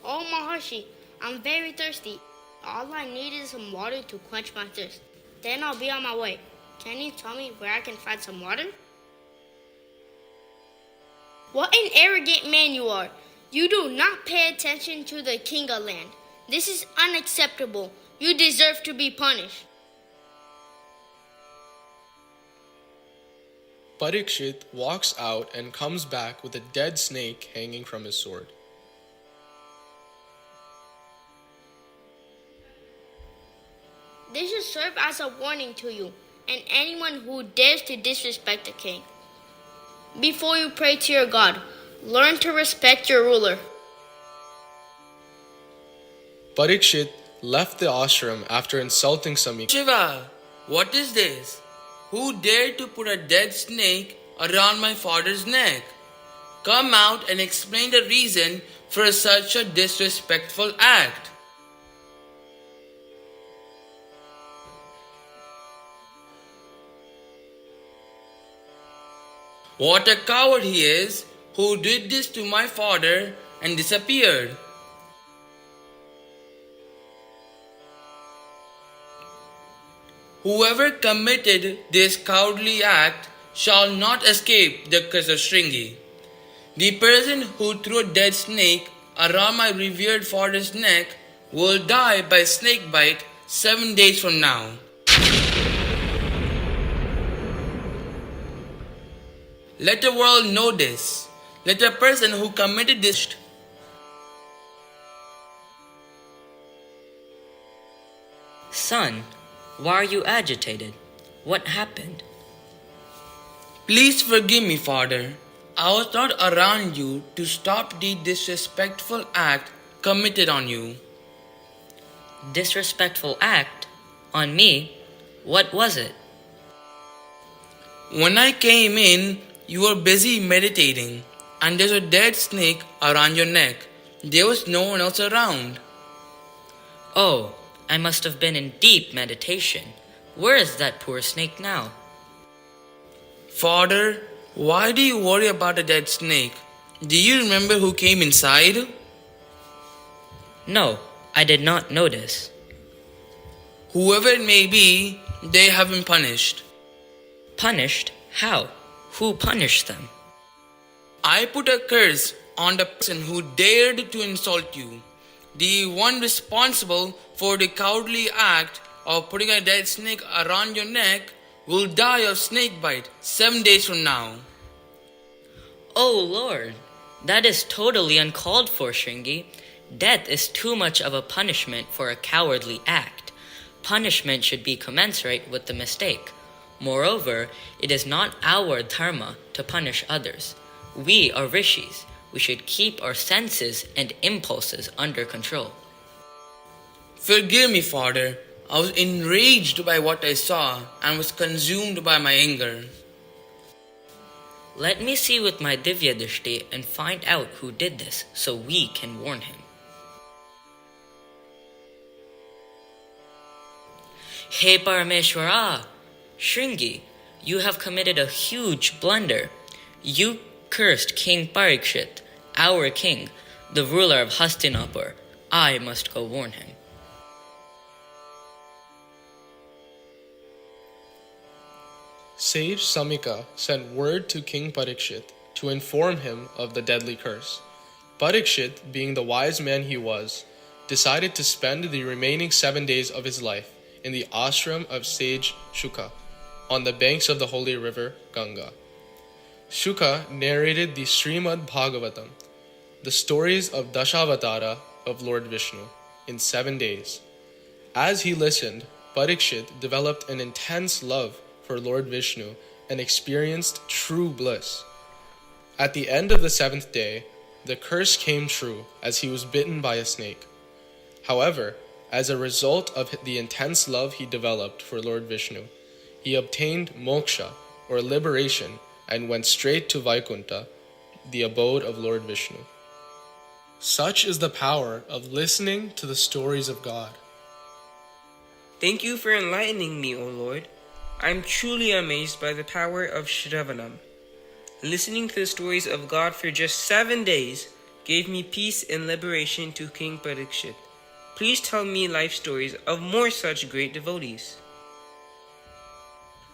Oh Maharshi, I'm very thirsty. All I need is some water to quench my thirst. Then I'll be on my way. Can you tell me where I can find some water? What an arrogant man you are. You do not pay attention to the king of land. This is unacceptable. You deserve to be punished. Parikshit walks out and comes back with a dead snake hanging from his sword. This should serve as a warning to you and anyone who dares to disrespect the king. Before you pray to your God, learn to respect your ruler. Parikshit left the ashram after insulting Samika. Shiva, what is this? Who dared to put a dead snake around my father's neck? Come out and explain the reason for such a disrespectful act. What a coward he is, who did this to my father and disappeared. Whoever committed this cowardly act shall not escape the curse of Shringi. The person who threw a dead snake around my revered father's neck will die by snake bite 7 days from now. Let the world know this. Let the person who committed this. Son, why are you agitated? What happened? Please forgive me, Father. I was not around you to stop the disrespectful act committed on you. Disrespectful act? On me? What was it? When I came in, you were busy meditating, and there's a dead snake around your neck. There was no one else around. Oh, I must have been in deep meditation. Where is that poor snake now? Father, why do you worry about a dead snake? Do you remember who came inside? No, I did not notice. Whoever it may be, they have been punished. Punished? How? Who punished them? I put a curse on the person who dared to insult you. The one responsible for the cowardly act of putting a dead snake around your neck will die of snake bite 7 days from now. Oh Lord, that is totally uncalled for, Shringi. Death is too much of a punishment for a cowardly act. Punishment should be commensurate with the mistake. Moreover, it is not our dharma to punish others. We are rishis. We should keep our senses and impulses under control. Forgive me, Father. I was enraged by what I saw and was consumed by my anger. Let me see with my Divya Drishti and find out who did this so we can warn him. Hey Parameshwara! Shringi, you have committed a huge blunder. You cursed King Parikshit, our king, the ruler of Hastinapur. I must go warn him. Sage Samika sent word to King Parikshit to inform him of the deadly curse. Parikshit, being the wise man he was, decided to spend the remaining 7 days of his life in the ashram of sage Shuka on the banks of the holy river Ganga. Shuka narrated the Srimad Bhagavatam, the stories of Dashavatara of Lord Vishnu, in 7 days. As he listened, Parikshit developed an intense love for Lord Vishnu and experienced true bliss. At the end of the 7th day, the curse came true as he was bitten by a snake. However, as a result of the intense love he developed for Lord Vishnu, he obtained moksha, or liberation, and went straight to Vaikunta, the abode of Lord Vishnu. Such is the power of listening to the stories of God. Thank you for enlightening me, O Lord. I am truly amazed by the power of Shravanam. Listening to the stories of God for just 7 days gave me peace and liberation to King Parikshit. Please tell me life stories of more such great devotees.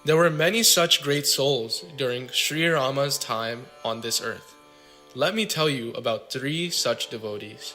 There were many such great souls during Sri Rama's time on this earth. Let me tell you about 3 such devotees.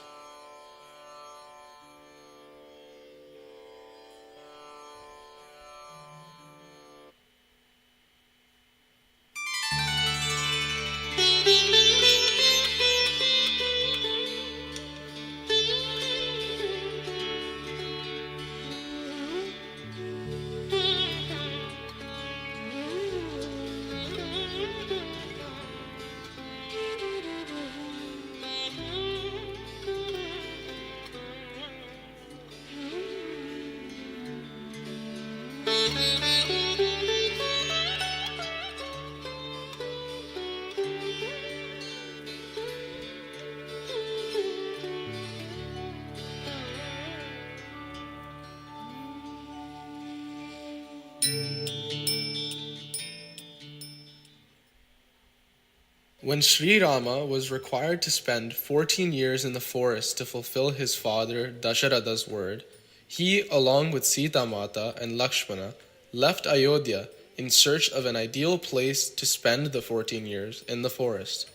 When Sri Rama was required to spend 14 years in the forest to fulfill his father Dasharatha's word, he, along with Sita Mata and Lakshmana, left Ayodhya in search of an ideal place to spend the 14 years in the forest.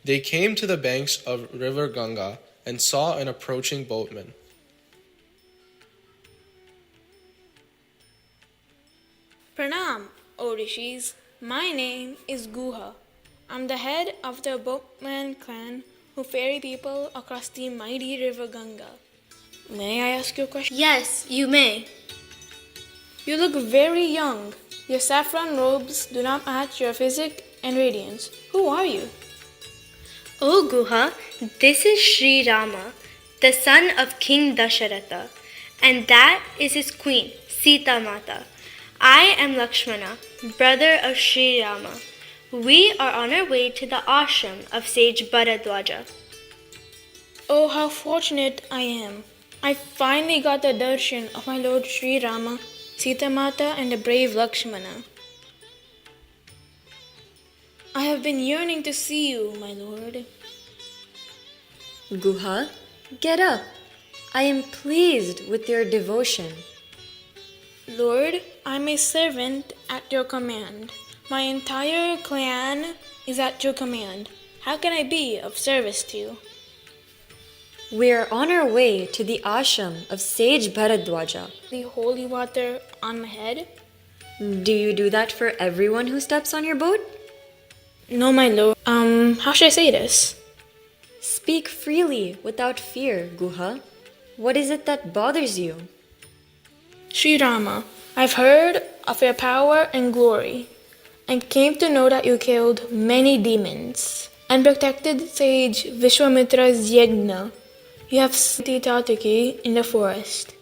They came to the banks of river Ganga and saw an approaching boatman. Pranam, O Rishis. My name is Guha. I'm the head of the boatman clan who ferry people across the mighty river Ganga. May I ask you a question? Yes, you may. You look very young. Your saffron robes do not match your physique and radiance. Who are you? O Guha, this is Sri Rama, the son of King Dasharatha, and that is his queen, Sita Mata. I am Lakshmana, brother of Sri Rama. We are on our way to the ashram of sage Bharadwaja. Oh, how fortunate I am. I finally got the darshan of my Lord Sri Rama, Sita Mata, and the brave Lakshmana. I have been yearning to see you, my lord. Guha, get up. I am pleased with your devotion. Lord, I am a servant at your command. My entire clan is at your command. How can I be of service to you? We are on our way to the ashram of sage Bharadwaja. The holy water on my head? Do you do that for everyone who steps on your boat? No, my lord. How should I say this? Speak freely without fear, Guha. What is it that bothers you? Sri Rama, I've heard of your power and glory, and came to know that you killed many demons and protected sage Vishwamitra's yajna. You have seen Tataki in the forest.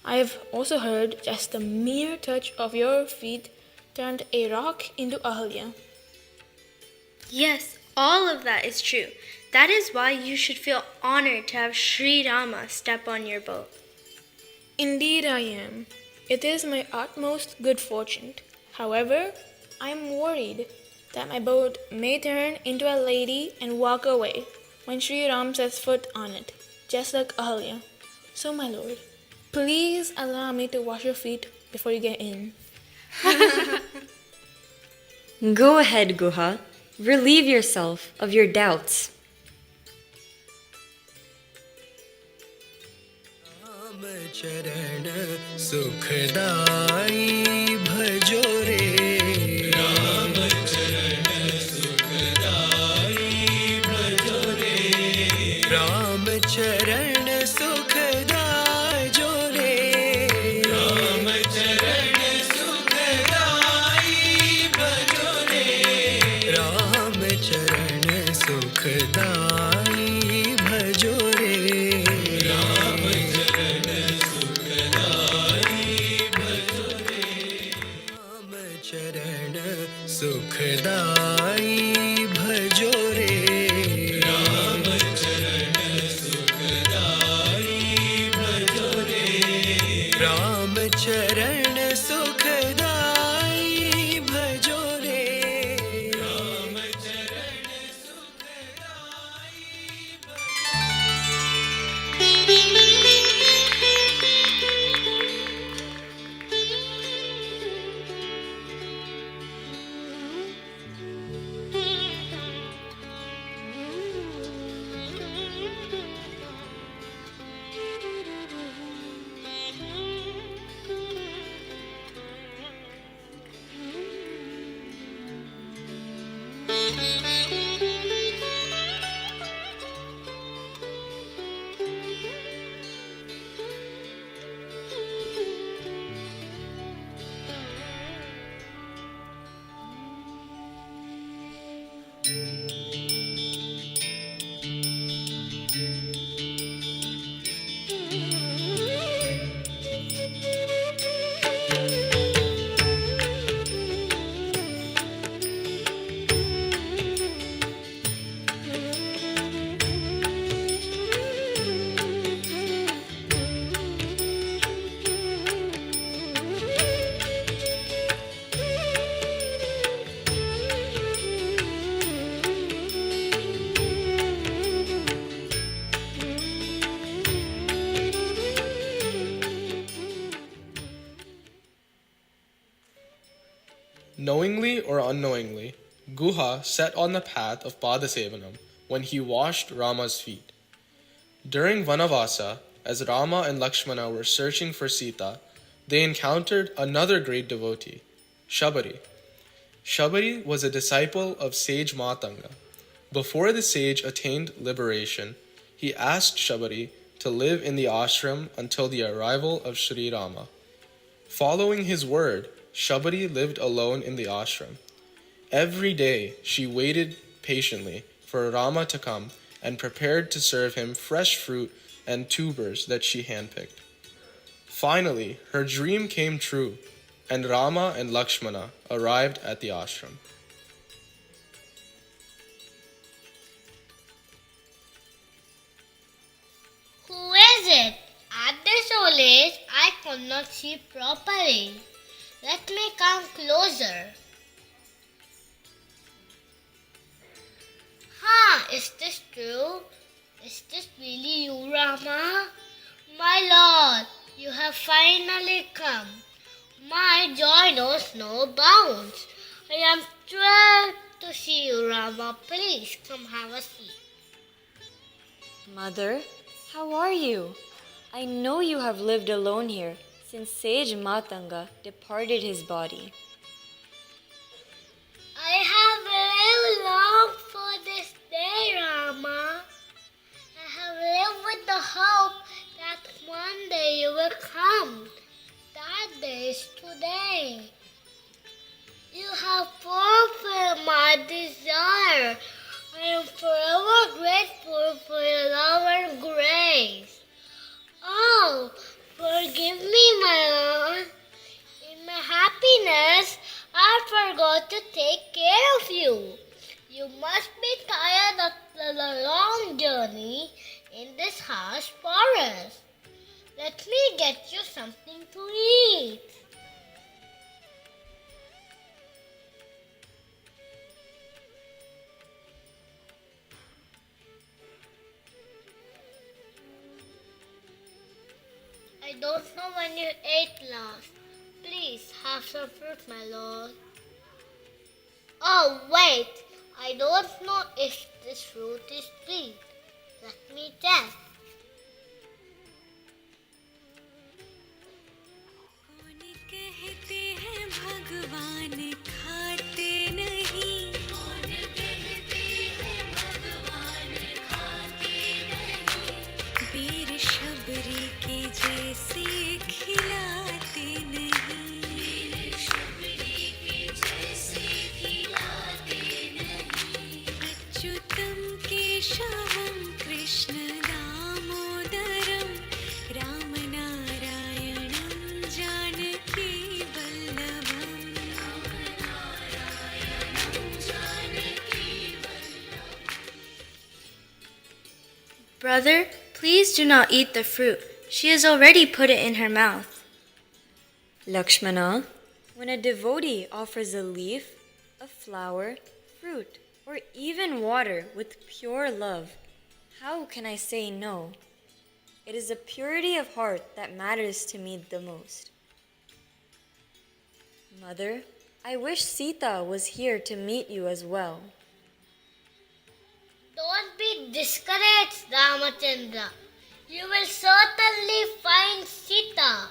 I have also heard just the mere touch of your feet turned a rock into Ahalya. Yes, all of that is true. That is why you should feel honored to have Sri Rama step on your boat. Indeed I am. It is my utmost good fortune. However, I am worried that my boat may turn into a lady and walk away when Sri Ram sets foot on it, just like Ahalya. So, my lord, please allow me to wash your feet before you get in. Go ahead, Guha. Relieve yourself of your doubts. चरण सुखदाई भजो रे राम चरण सुखदाई भजो रे राम चरण सुखदाई जो रे राम चरण सुखदाई भजो रे राम चरण सुखदाई भजो रे राम चरण सुखदाई भजो रे राम चरण सुखदाई भजो रे राम चरण सुखदाई भजो रे राम चरण सुखदाई भजो रे राम चरण Knowingly or unknowingly, Guha set on the path of Padasevanam when he washed Rama's feet. During Vanavasa, as Rama and Lakshmana were searching for Sita, they encountered another great devotee, Shabari. Shabari was a disciple of sage Matanga. Before the sage attained liberation, he asked Shabari to live in the ashram until the arrival of Sri Rama. Following his word, Shabari lived alone in the ashram. Every day she waited patiently for Rama to come and prepared to serve him fresh fruit and tubers that she handpicked. Finally, her dream came true, and Rama and Lakshmana arrived at the ashram. Who is it? At this old age, I could not see properly. Let me come closer. Is this true? Is this really you, Rama? My Lord, you have finally come. My joy knows no bounds. I am thrilled to see you, Rama. Please come have a seat. Mother, how are you? I know you have lived alone here since sage Matanga departed his body. I have lived long for this day, Rama. I have lived with the hope that one day you will come. That day is today. You have fulfilled my desire. I am forever grateful for your love and grace. Oh, forgive me, my Lord. In my happiness, I forgot to take care of you. You must be tired of the long journey in this harsh forest. Let me get you something to eat. I don't know when you ate last. Please have some fruit, my lord. Oh, wait. I don't know if this fruit is sweet. Let me test. भगवान खाते नहीं, कौन कहते हैं भगवान खाते नहीं, वीर शबरी के जैसे खिलाते नहीं, वीर शबरी के जैसे खिलाते नहीं, अच्युतम केशवम कृष्ण दामोदरम राम नारायणं जानकी वल्लभम, राम नारायणं Janaki Vallabham. Brother, please do not eat the fruit. She has already put it in her mouth. Lakshmana, when a devotee offers a leaf, a flower, fruit, or even water with pure love, how can I say no? It is the purity of heart that matters to me the most. Mother, I wish Sita was here to meet you as well. Don't be discouraged, Ramachandra. You will certainly find Sita.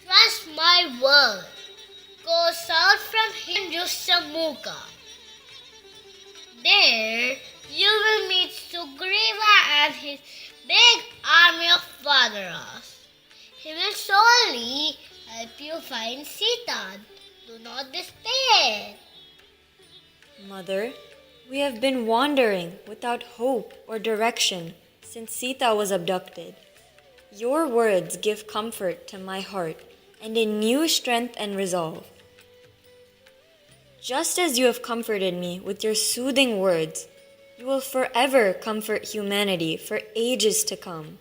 Trust my word. Go south from Hindusamukha. There you will meet Sugriva and his big army of wanderers. He will surely help you find Sita. Do not despair. Mother, we have been wandering without hope or direction since Sita was abducted. Your words give comfort to my heart and a new strength and resolve. Just as you have comforted me with your soothing words, you will forever comfort humanity for ages to come.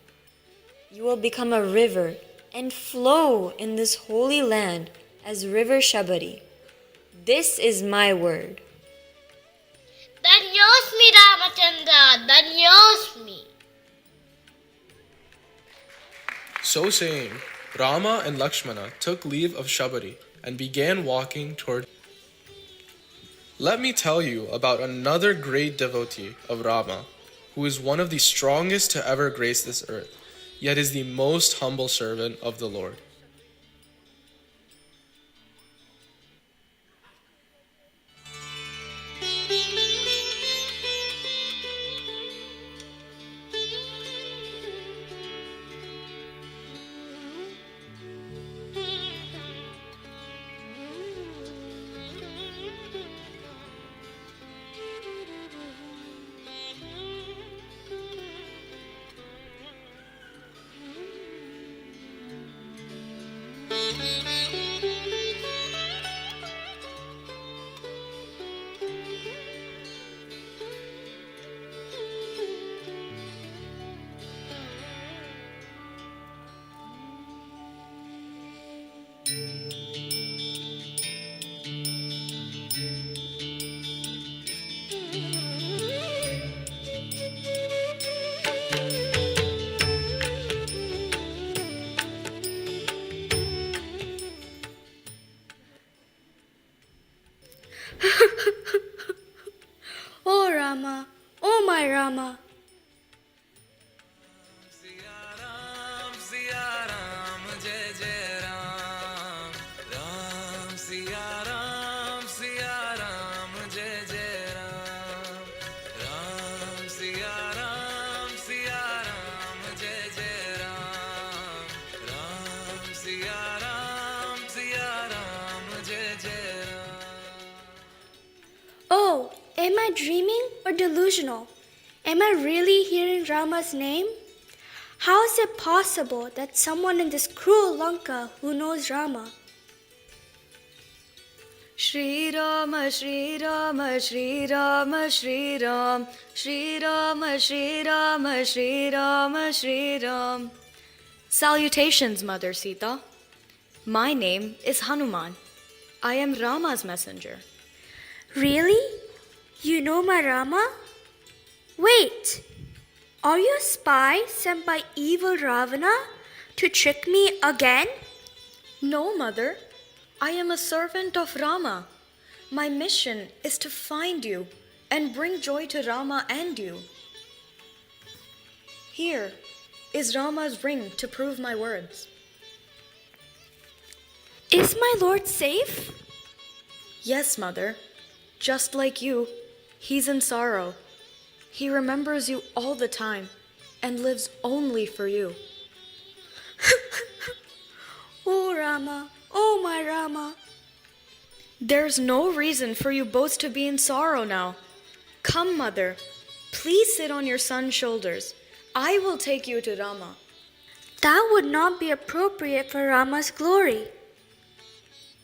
You will become a river and flow in this holy land as River Shabari. This is my word. Danyosmi, Ramachandra, Danyosmi. So saying, Rama and Lakshmana took leave of Shabari and began walking toward. Let me tell you about another great devotee of Rama, who is one of the strongest to ever grace this earth, yet is the most humble servant of the Lord. Oh Rama, oh my Rama. Oh, am I dreaming or delusional? Am I really hearing Rama's name? How is it possible that someone in this cruel Lanka who knows Rama? Shri Rama, Shri Rama, Shri Rama, Shri Ram, Shri Rama, Shri Rama, Shri Rama, Shri Ram. Salutations, Mother Sita. My name is Hanuman. I am Rama's messenger. Really? You know my Rama? Wait, are you a spy sent by evil Ravana to trick me again? No, Mother. I am a servant of Rama. My mission is to find you and bring joy to Rama and you. Here is Rama's ring to prove my words. Is my Lord safe? Yes, Mother. Just like you, he's in sorrow. He remembers you all the time and lives only for you. Oh, Rama. Oh, my Rama. There's no reason for you both to be in sorrow now. Come, Mother. Please sit on your son's shoulders. I will take you to Rama. That would not be appropriate for Rama's glory.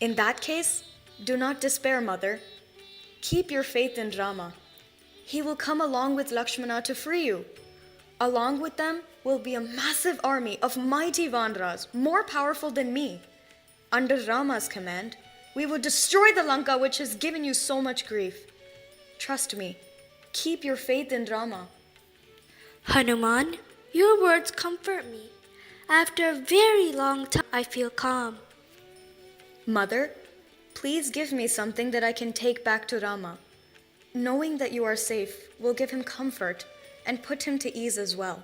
In that case, do not despair, Mother. Keep your faith in Rama. He will come along with Lakshmana to free you. Along with them will be a massive army of mighty Vanras, more powerful than me. Under Rama's command, we will destroy the Lanka which has given you so much grief. Trust me, keep your faith in Rama. Hanuman, your words comfort me. After a very long time, I feel calm. Mother, please give me something that I can take back to Rama. Knowing that you are safe will give him comfort and put him to ease as well.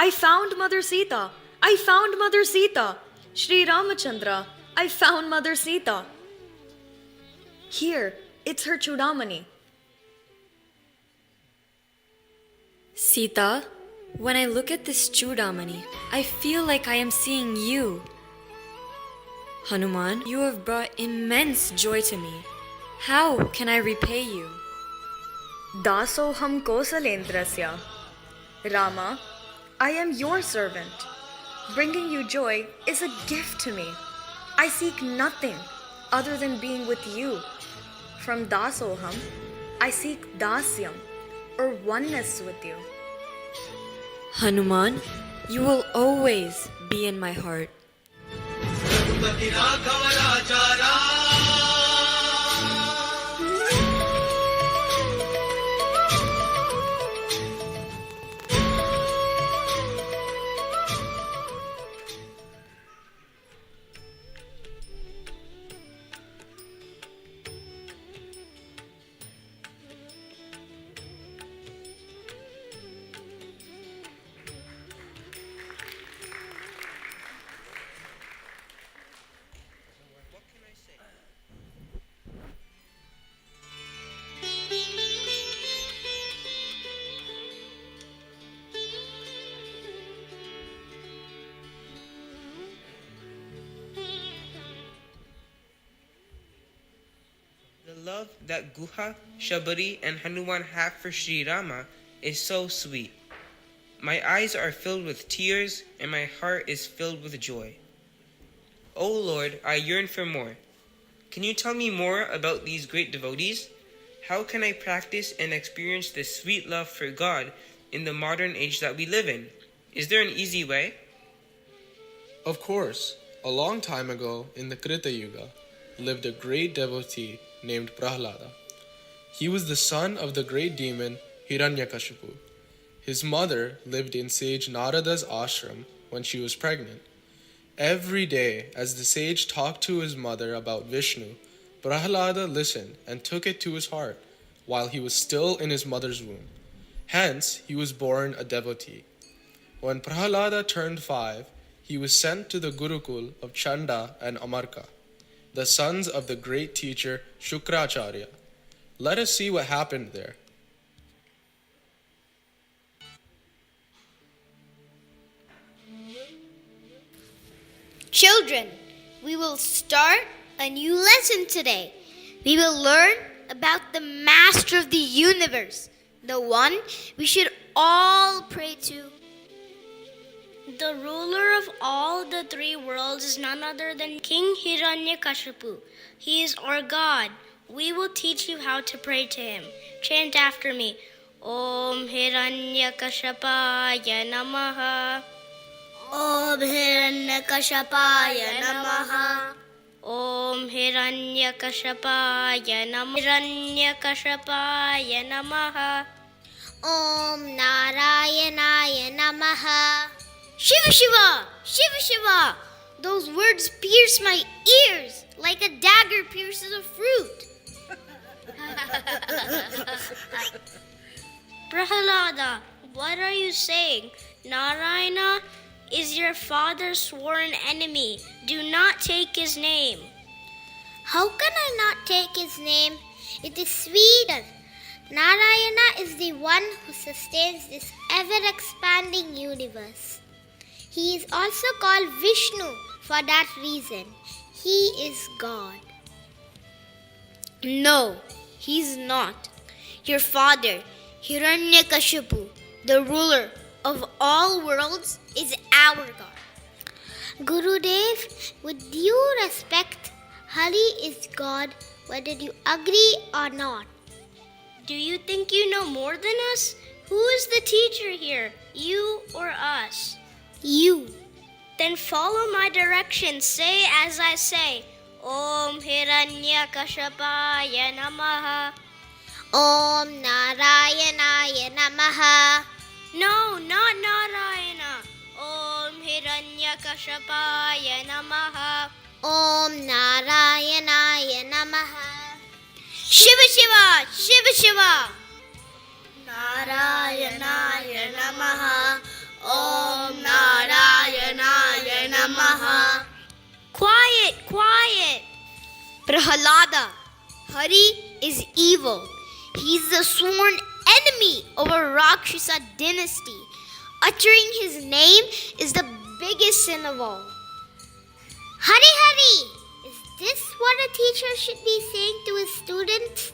I found Mother Sita. I found Mother Sita. Sri Ramachandra, I found Mother Sita. Here, it's her Chudamani. Sita, when I look at this Chudamani, I feel like I am seeing you. Hanuman, you have brought immense joy to me. How can I repay you? Dasoham Kosalendrasya. Rama, I am your servant. Bringing you joy is a gift to me. I seek nothing other than being with you. From Dasoham, I seek Dasyam, or oneness with you. Hanuman, you will always be in my heart. The love that Guha, Shabari, and Hanuman have for Sri Rama is so sweet. My eyes are filled with tears and my heart is filled with joy. O Lord, I yearn for more. Can you tell me more about these great devotees? How can I practice and experience this sweet love for God in the modern age that we live in? Is there an easy way? Of course, a long time ago in the Krita Yuga lived a great devotee named Prahlada. He was the son of the great demon Hiranyakashipu. His mother lived in sage Narada's ashram when she was pregnant. Every day, as the sage talked to his mother about Vishnu, Prahlada listened and took it to his heart while he was still in his mother's womb. Hence, he was born a devotee. When Prahlada turned 5, he was sent to the Gurukul of Chanda and Amarka, the sons of the great teacher Shukracharya. Let us see what happened there. Children, we will start a new lesson today. We will learn about the Master of the universe, the one we should all pray to. The ruler of all the three worlds is none other than King Hiranyakashipu. He is our God. We will teach you how to pray to him. Chant after me. Om Hiranyakashapaya Namaha. Om Hiranyakashapaya Namaha. Om Hiranyakashapaya Namaha. Hiranyakashapaya Namaha. Om Narayanaya Namaha. Shiva Shiva! Shiva Shiva! Those words pierce my ears like a dagger pierces a fruit. Prahalada, what are you saying? Narayana is your father's sworn enemy. Do not take his name. How can I not take his name? It is sweeter. Narayana is the one who sustains this ever-expanding universe. He is also called Vishnu for that reason. He is God. No, he's not. Your father, Hiranyakashipu, the ruler of all worlds, is our God. Gurudev, with due respect, Hari is God whether you agree or not. Do you think you know more than us? Who is the teacher here, you or us? You. Then follow my directions. Say as I say. Om Hiranyakashapaya Namaha. Om Narayanaya Namaha. No, not Narayana. Om Hiranyakashapaya Namaha. Om Narayanaya Namaha. Shiva Shiva! Shiva Shiva! Narayanaya Namaha. Om Narayanaya Namaha. Quiet, quiet! Prahalada, Hari is evil. He's the sworn enemy of a Rakshasa dynasty. Uttering his name is the biggest sin of all. Hari Hari! Is this what a teacher should be saying to his students?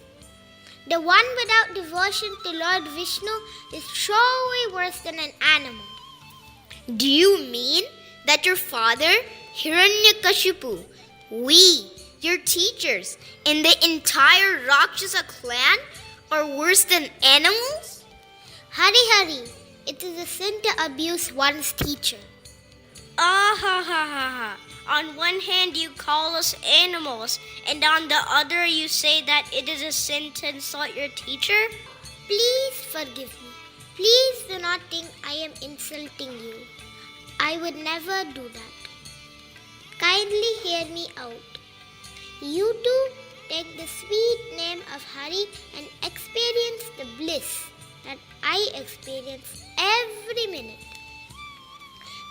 The one without devotion to Lord Vishnu is surely worse than an animal. Do you mean that your father, Hiranyakashipu, we, your teachers, and the entire Rakshasa clan are worse than animals? Hari Hari, it is a sin to abuse one's teacher. Ah ha ha ha ha. On one hand you call us animals, and on the other you say that it is a sin to insult your teacher? Please forgive me. Please do not think I am insulting you. I would never do that. Kindly hear me out. You too take the sweet name of Hari and experience the bliss that I experience every minute.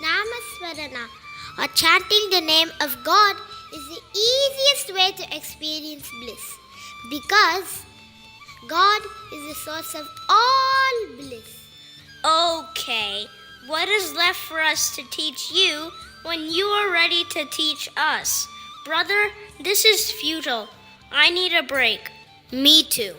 Namasvarana, or chanting the name of God, is the easiest way to experience bliss because God is the source of all bliss. Okay, what is left for us to teach you when you are ready to teach us? Brother, this is futile. I need a break. Me too.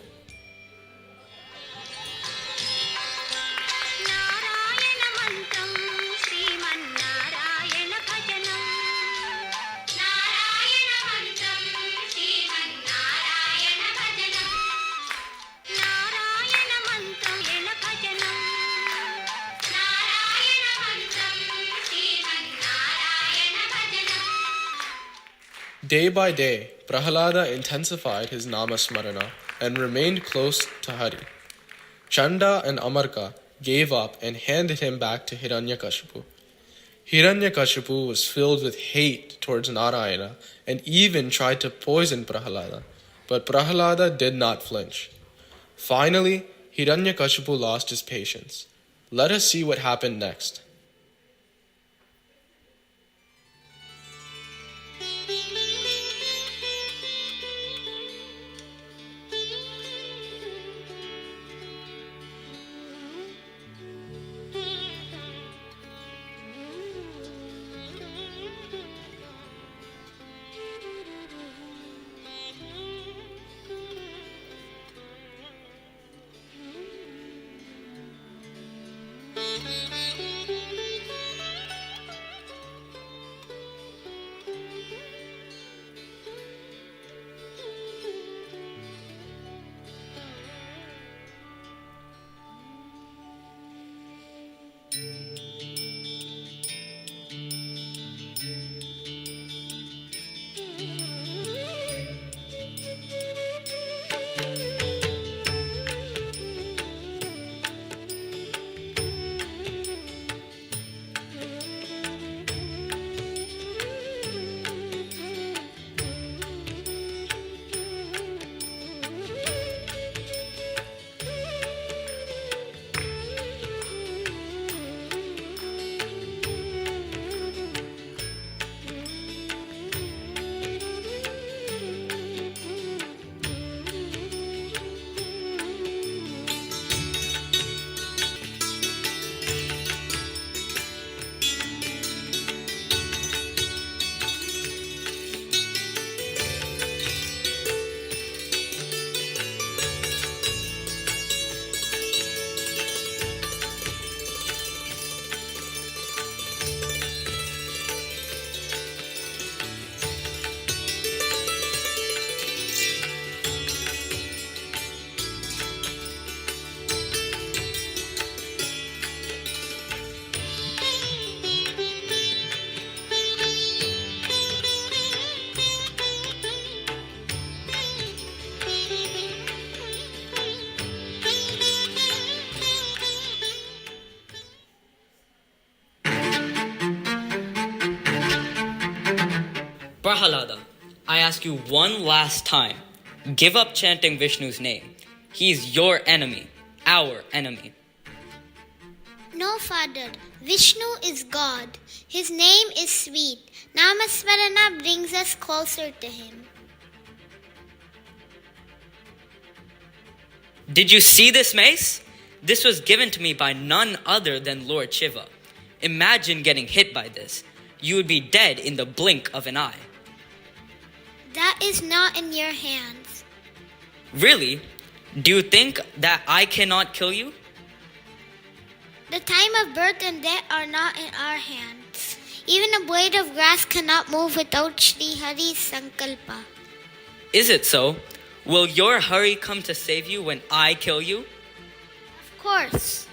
Day by day, Prahalada intensified his Namasmarana and remained close to Hari. Chanda and Amarka gave up and handed him back to Hiranyakashipu. Hiranyakashipu was filled with hate towards Narayana and even tried to poison Prahalada, but Prahalada did not flinch. Finally, Hiranyakashipu lost his patience. Let us see what happened next. Prahalada, I ask you one last time, give up chanting Vishnu's name. He is your enemy, our enemy. No, Father. Vishnu is God. His name is sweet. Namasmarana brings us closer to him. Did you see this mace? This was given to me by none other than Lord Shiva. Imagine getting hit by this. You would be dead in the blink of an eye. That is not in your hands. Really? Do you think that I cannot kill you? The time of birth and death are not in our hands. Even a blade of grass cannot move without Sri Hari's Sankalpa. Is it so? Will your Hari come to save you when I kill you? Of course.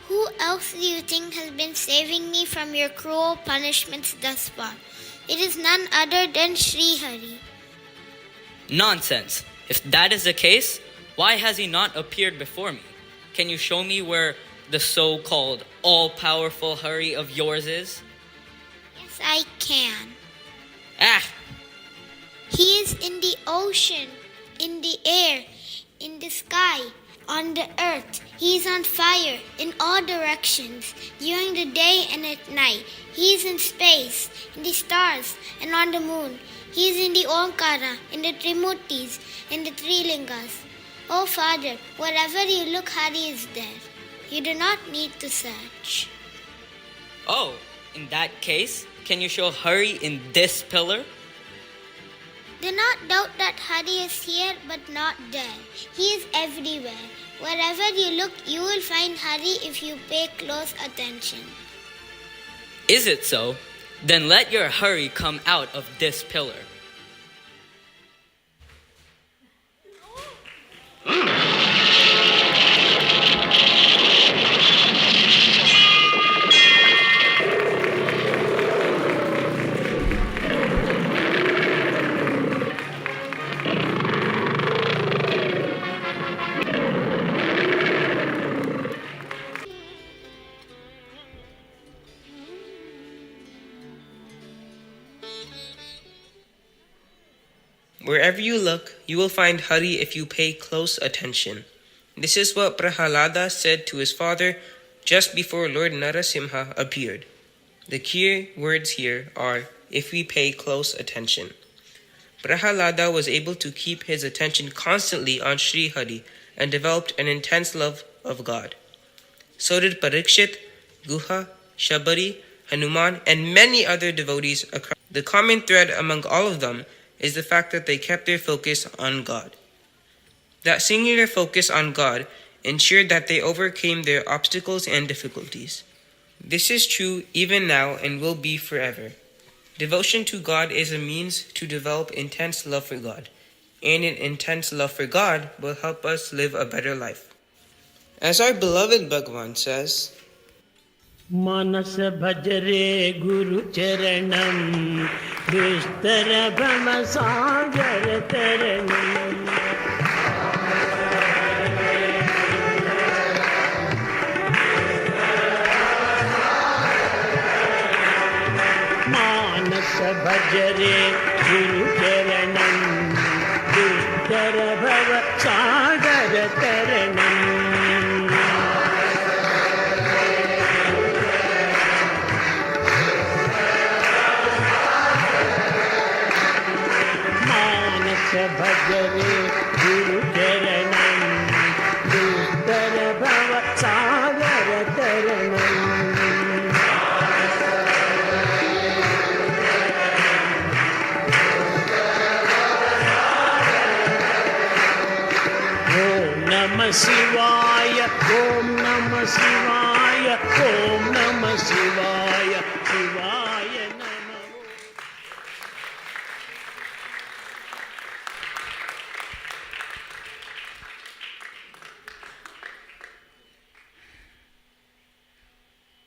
Who else do you think has been saving me from your cruel punishments thus far? It is none other than Sri Hari. Nonsense. If that is the case, why has he not appeared before me? Can you show me where the so-called all-powerful Hari of yours is? Yes, I can. Ah! He is in the ocean, in the air, in the sky, on the earth. He is on fire in all directions, during the day and at night. He is in space, in the stars, and on the moon. He is in the Omkara, in the Trimurtis, in the Three Lingas. Oh, Father, wherever you look, Hari is there. You do not need to search. Oh, in that case, can you show Hari in this pillar? Do not doubt that Hari is here but not there. He is everywhere. Wherever you look, you will find Hari if you pay close attention. Is it so? Then let your Hari come out of this pillar. Wherever you look, you will find Hari if you pay close attention. This is what Prahalada said to his father just before Lord Narasimha appeared. The key words here are, if we pay close attention. Prahalada was able to keep his attention constantly on Sri Hari and developed an intense love of God. So did Parikshit, Guha, Shabari, Hanuman, and many other devotees across. The common thread among all of them is the fact that they kept their focus on God. That singular focus on God ensured that they overcame their obstacles and difficulties. This is true even now and will be forever. Devotion to God is a means to develop intense love for God, and an intense love for God will help us live a better life. As our beloved Bhagawan says, Manas bhajre guru charanam Vishtara bhama sagar taranam Manas bhajre guru charanam Vishtara bhama sagar taranam Bhajare Guru Charanam Dustara Bhava Sagar Taranam Om Namah Shivaya Om Namah Shivaya Om Namah Shivaya Shivaya Namah.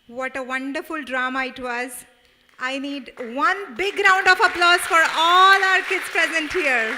What a wonderful drama it was. I need one big round of applause for all our kids present here.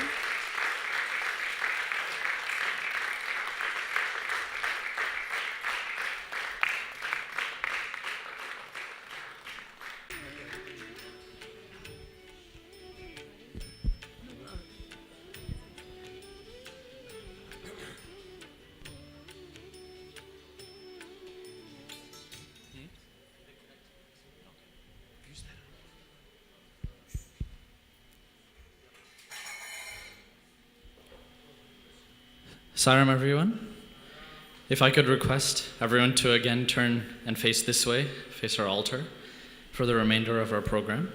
Saram, everyone. If I could request everyone to again turn and face this way, face our altar, for the remainder of our program.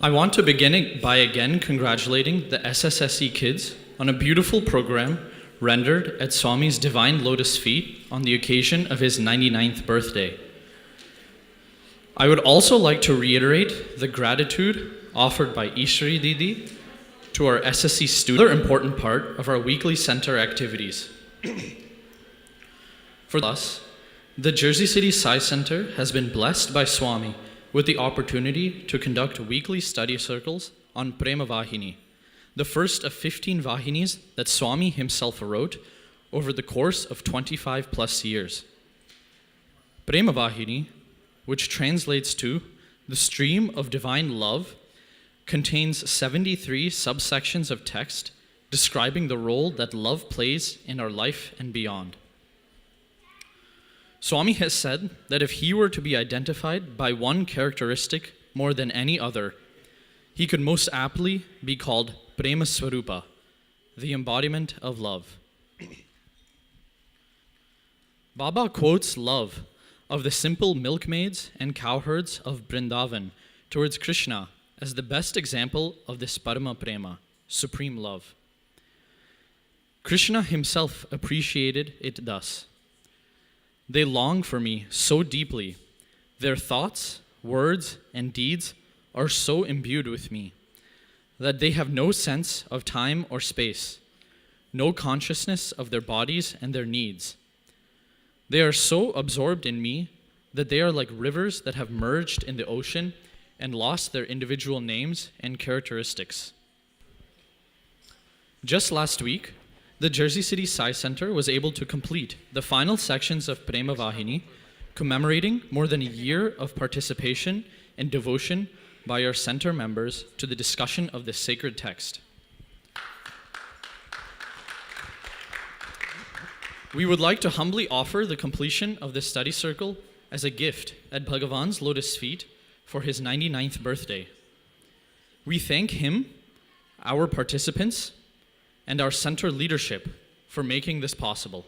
I want to begin by again congratulating the SSSC kids on a beautiful program rendered at Swami's Divine Lotus Feet on the occasion of his 99th birthday. I would also like to reiterate the gratitude offered by Ishri Didi to our SSC students, another important part of our weekly center activities. For us, the Jersey City Sai Center has been blessed by Swami with the opportunity to conduct weekly study circles on Prema Vahini, the first of 15 Vahinis that Swami himself wrote over the course of 25 plus years. Prema Vahini, which translates to the stream of divine love, contains 73 subsections of text describing the role that love plays in our life and beyond. Swami has said that if he were to be identified by one characteristic more than any other, he could most aptly be called Prema Swarupa, the embodiment of love. Baba quotes love of the simple milkmaids and cowherds of Vrindavan towards Krishna as the best example of this Parama Prema, supreme love. Krishna himself appreciated it thus. They long for me so deeply. Their thoughts, words, and deeds are so imbued with me that they have no sense of time or space, no consciousness of their bodies and their needs. They are so absorbed in me that they are like rivers that have merged in the ocean and lost their individual names and characteristics. Just last week, the Jersey City Sai Center was able to complete the final sections of Prema Vahini, commemorating more than a year of participation and devotion by our center members to the discussion of this sacred text. We would like to humbly offer the completion of this study circle as a gift at Bhagawan's lotus feet for his 99th birthday. We thank him, our participants, and our center leadership for making this possible.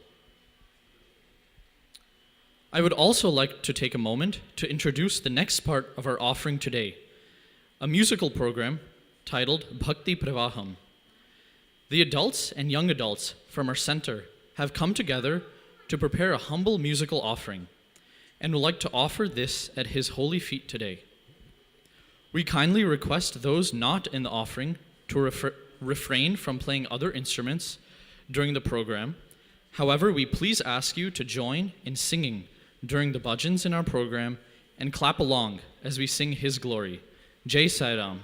I would also like to take a moment to introduce the next part of our offering today, a musical program titled Bhakti Pravaham. The adults and young adults from our center have come together to prepare a humble musical offering and would like to offer this at his holy feet today. We kindly request those not in the offering to refrain from playing other instruments during the program. However, we please ask you to join in singing during the Bhajans in our program and clap along as we sing His glory. Jai Sai Ram.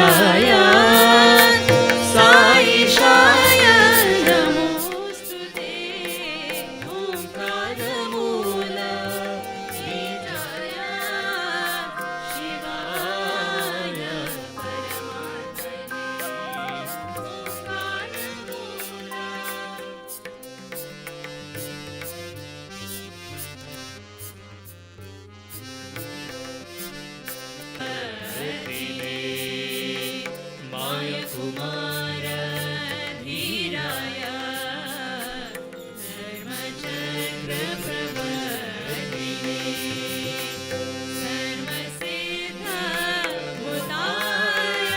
धीराय साईशाय नमोस्तुते ओंकारमूल बीजाय शिवाय my Kumar धीराय धर्मचक्र प्रवर्तिने सर्वसिद्ध भूताय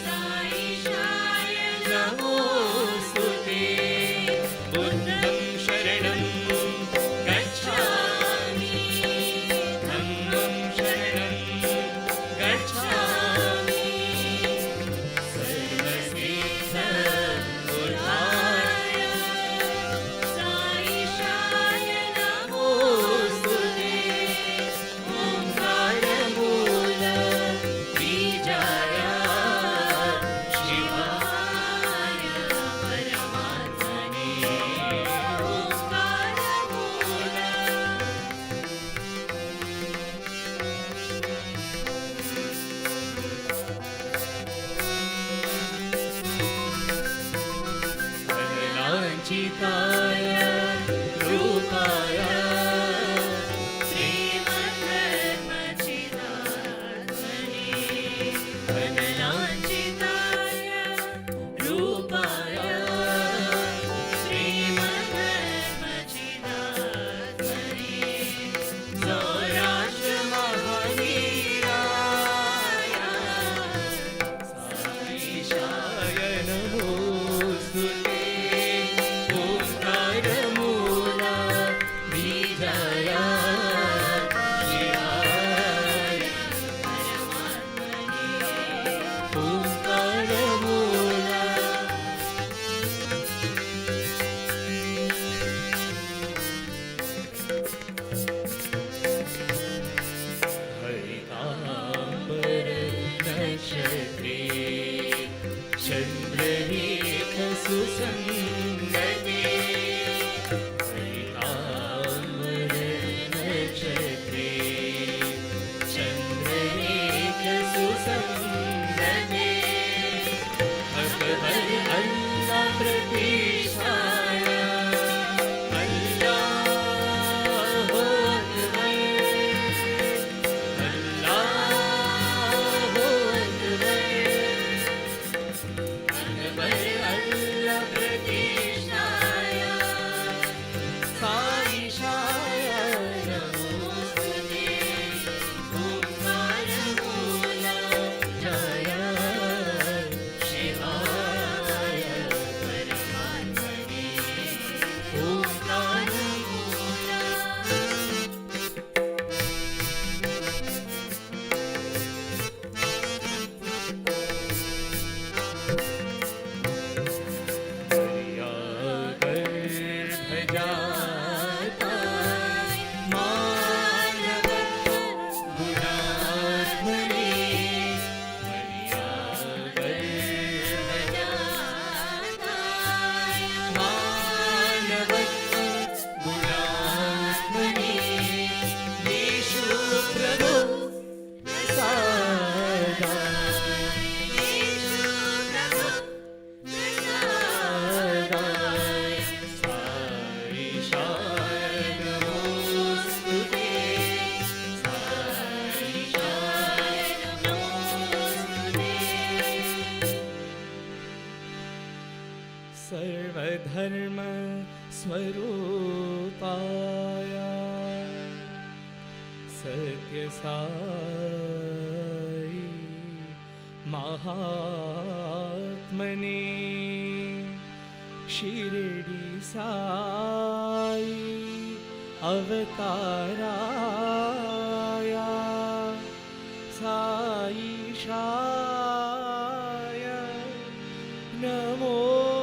साईशाय नमोस्तुते बुद्धं शरणं गच्छामि धम्मं शरणं गच्छामि साईशाय नमोस्तुते ओंकारमूल बीजाय शिवाय परमात्मने ओंकारमूल लांछिताय रूपाय श्रीमद्धर्मचिदात्मने वनलांछिताय रूपाय श्रीमद्धर्मचिदात्मने सौराष्ट्रमहावीराय साईशाय नमोस्तुते ओंकारमूल बीजाय शिवाय परमात्मने ओंकारमूल हरितांबर नक्षत्रे चंद्रलेख सुसंगते हरितांबर नक्षत्रे चंद्रलेख सुसंगते अकबर अल्लाह प्रतिष्ठाय अल्लाहु अकबर अल्लाहु अकबर अल्लाह प्रतिष्ठाय साईशाय नमोस्तुते ओंकारमूल जय शिवाय परमात्मने ओंकारमूल सर्वधर्म स्वरूपाय सत्य साई महात्मने शिरडी साई अवताराय साईशाय नमोस्तुते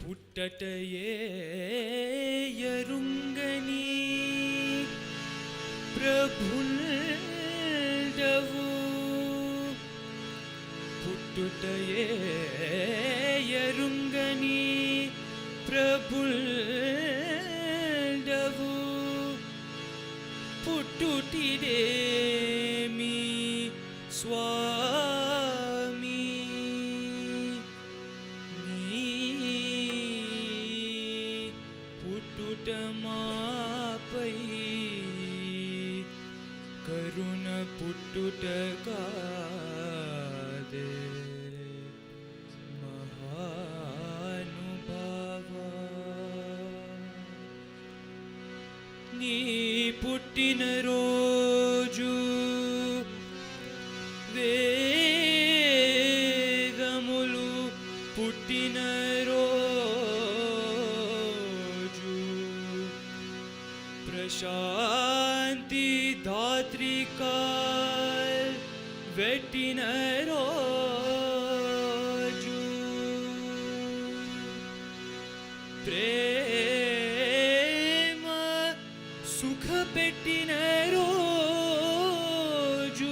పుట్టటయే ఎరుంగని ప్రభుండవు పుట్టుటయే ఎరుంగని ప్రభుండవు పుట్టుటిదేమి స్వామి నీ పుట్టుట మాపై కరుణ పుట్టుట కాదే మహానుభావా నీ పుట్టిన రోజు వేదములు పుట్టిన రోజు ప్రశాంతి దాత్రికాల్ వెట్టిన రోజు ప్రేమ సుఖ పెట్టిన రోజు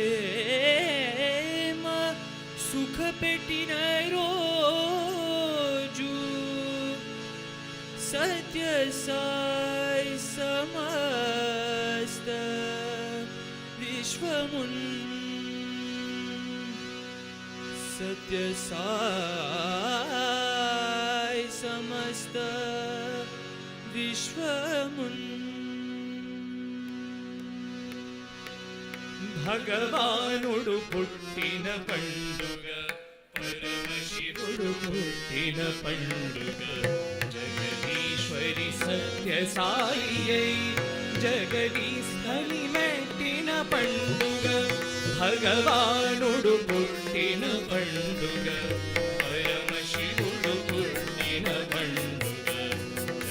ప్రేమ సుఖ పెట్టిన రోజు సత్య సాయి సమస్త విశ్వమున్ సత్య సాయి సమస్త విశ్వమున్ భగవానుడు పుట్టిన పండుగ పరమశివుడు పుట్టిన పండుగ జగదీశ్వరి సత్య సాయి జగదీశ్వరి మెట్టిన పండుగ భగవానుడు పుట్టిన పండుగ పరమశివుడు పుట్టిన పండుగ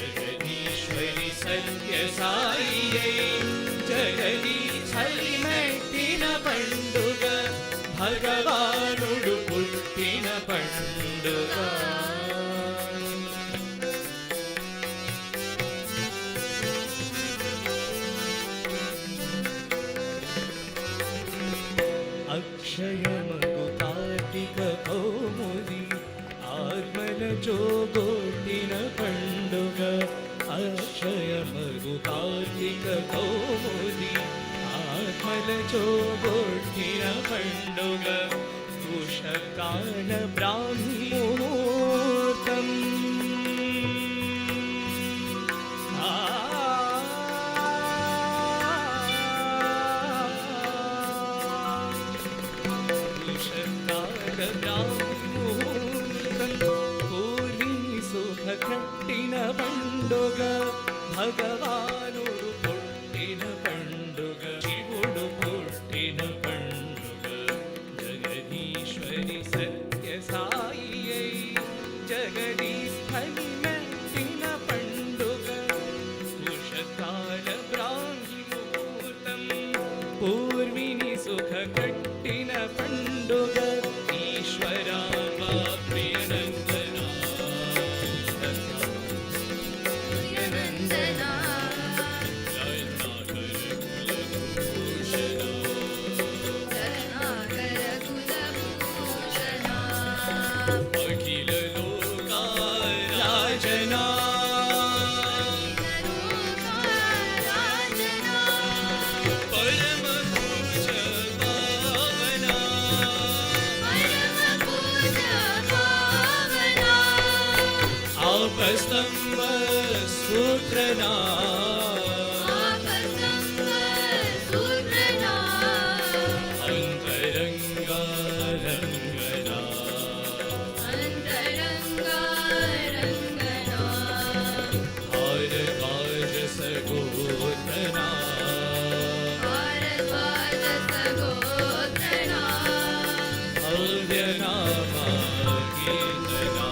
జగదీశ్వరి సత్య సాయి జగదీశ్వరి మెట్టిన పండుగ భగవానుడు పుట్టిన పండుగ అక్షయమగు కార్తీక కౌముది ఆత్మల జోగొట్టిన పండుగ అక్షయమగు కార్తీక కౌముది ఆత్మల జోగొట్టిన పండుగ ఉషకాల బ్రాహ్మీ ముహూర్తం పూర్ణి సుఖ కట్టిన పండుగ భగవానుడు పుట్టిన పండుగ శివుడు పుట్టిన పండుగ జగదీశ్వరి సత్య సాయి జగదీశ్వరి మెట్టిన పండుగ ఉషకాల బ్రాహ్మీ ముహూర్తం పూర్విని సుఖ కట్టిన పండుగ ఈశ్వరా ప్రియనందనా ప్రియనందనా అఖిల లోకా రాజనా పరమ పూజ పావనా ఆపస్తంభ సూత్రనా అంతరంగా రంగనా భారద్వాజ సగోత్రనా భవ్యనామా కీర్తనా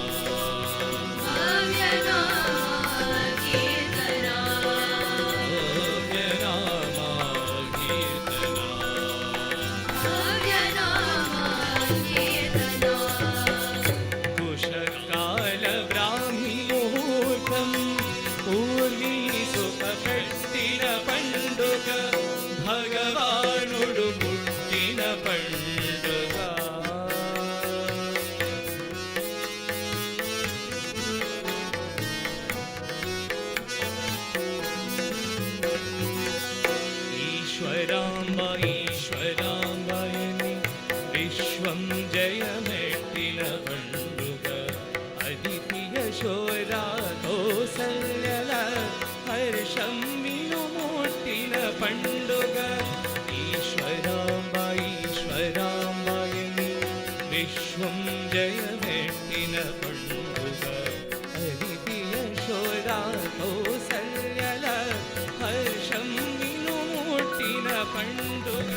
ఈశ్వరాంబాయని విశ్వం జయమెట్టిన పండుగ అదితియ శోరా కౌసల్యల హర్షం వినుముట్టిన పండుగ ఈశ్వరాంబాయని విశ్వం జయమెట్టిన పండుగ అదితియ శోరా కౌసల్యల హర్షం వినుముట్టిన పండుగ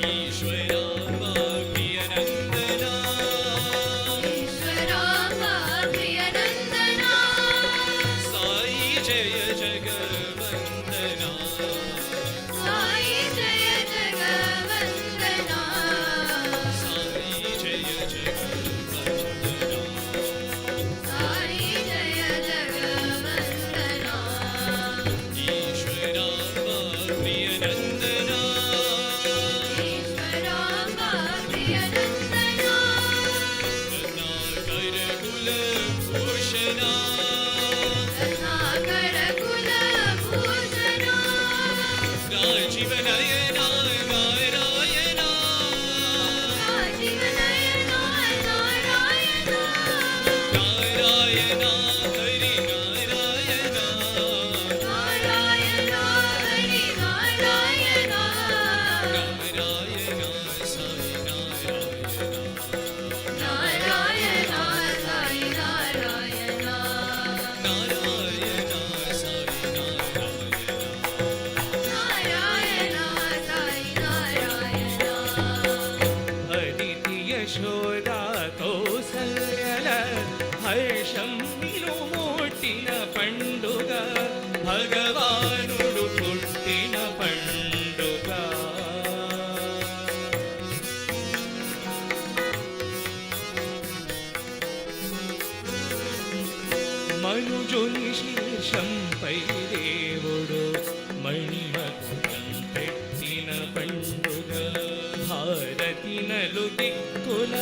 ఈశ్వరాంబా ప్రియనందనా ఈశ్వరాంబా ప్రియనందనా సాయి జయ జగవందనా సాయి జయ జగవందనా సాయి జయ జగవందనా సాయి జయ జగవందనా ఈశ్వరాంబా ప్రియనందనా ఈశ్వరాంబా ప్రియనందనా రత్నాకర కులభూషణా రత్నాకర కులభూషణా రాజీవనయనా నారాయణా రాజీవనయనా నారాయణా నారాయణా హరి నారాయణా నారాయణా హరి నారాయణా నారాయణా సాయి నారాయణా నారాయణా సాయి నారాయణా నారాయణా సాయి నారాయణా నారాయణా సాయి నారాయణా అదితియ శోరా కౌసల్యల హర్షం వినుముట్టిన పండుగ భగవానుడు పుట్టిన పండుగ మనుజుని శీర్షంపై దేవుడు మణిమకుటం పెట్టిన పండుగ భారతి నలు దిక్కుల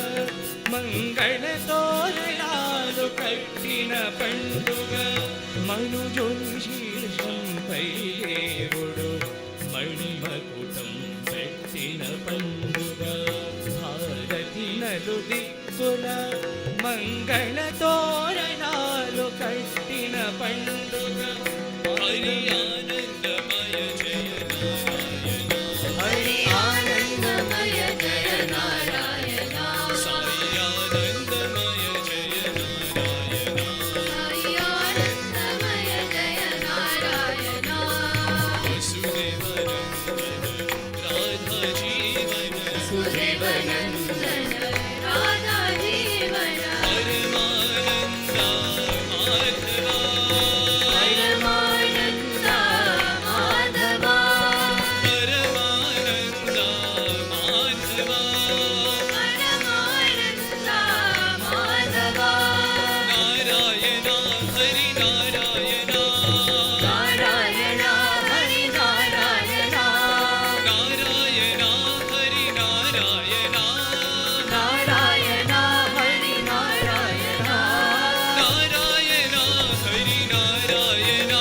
మంగళ తోరణాలు కట్టిన పండుగ మనుజుని శీర్షంపై దేవుడు మణిమకుటం పెట్టిన పండుగ భారతి నలు దిక్కుల మంగళ తోరణాలు కట్టిన పండుగ హరి ఆనందమయ జయ నారాయణ హరి ఆనందమయ జయ నారాయణా సాయి ఆనందమయ జయ నారాయణ సాయి ఆనందమయ జయ నారాయణా వసుదేవనందన రాధా జీవన సుదేవనందన రాధా జీవన పరమానంద మాధవ పరమానంద మాధవ పరమానంద మాధవ పరమానంద మాధవ నారాయణ హరి నారాయణ నారాయణ హరి నారాయణ నారాయణ హరి నారాయణ నారాయణ హరి నారాయణ నారాయణ హరి నారాయణ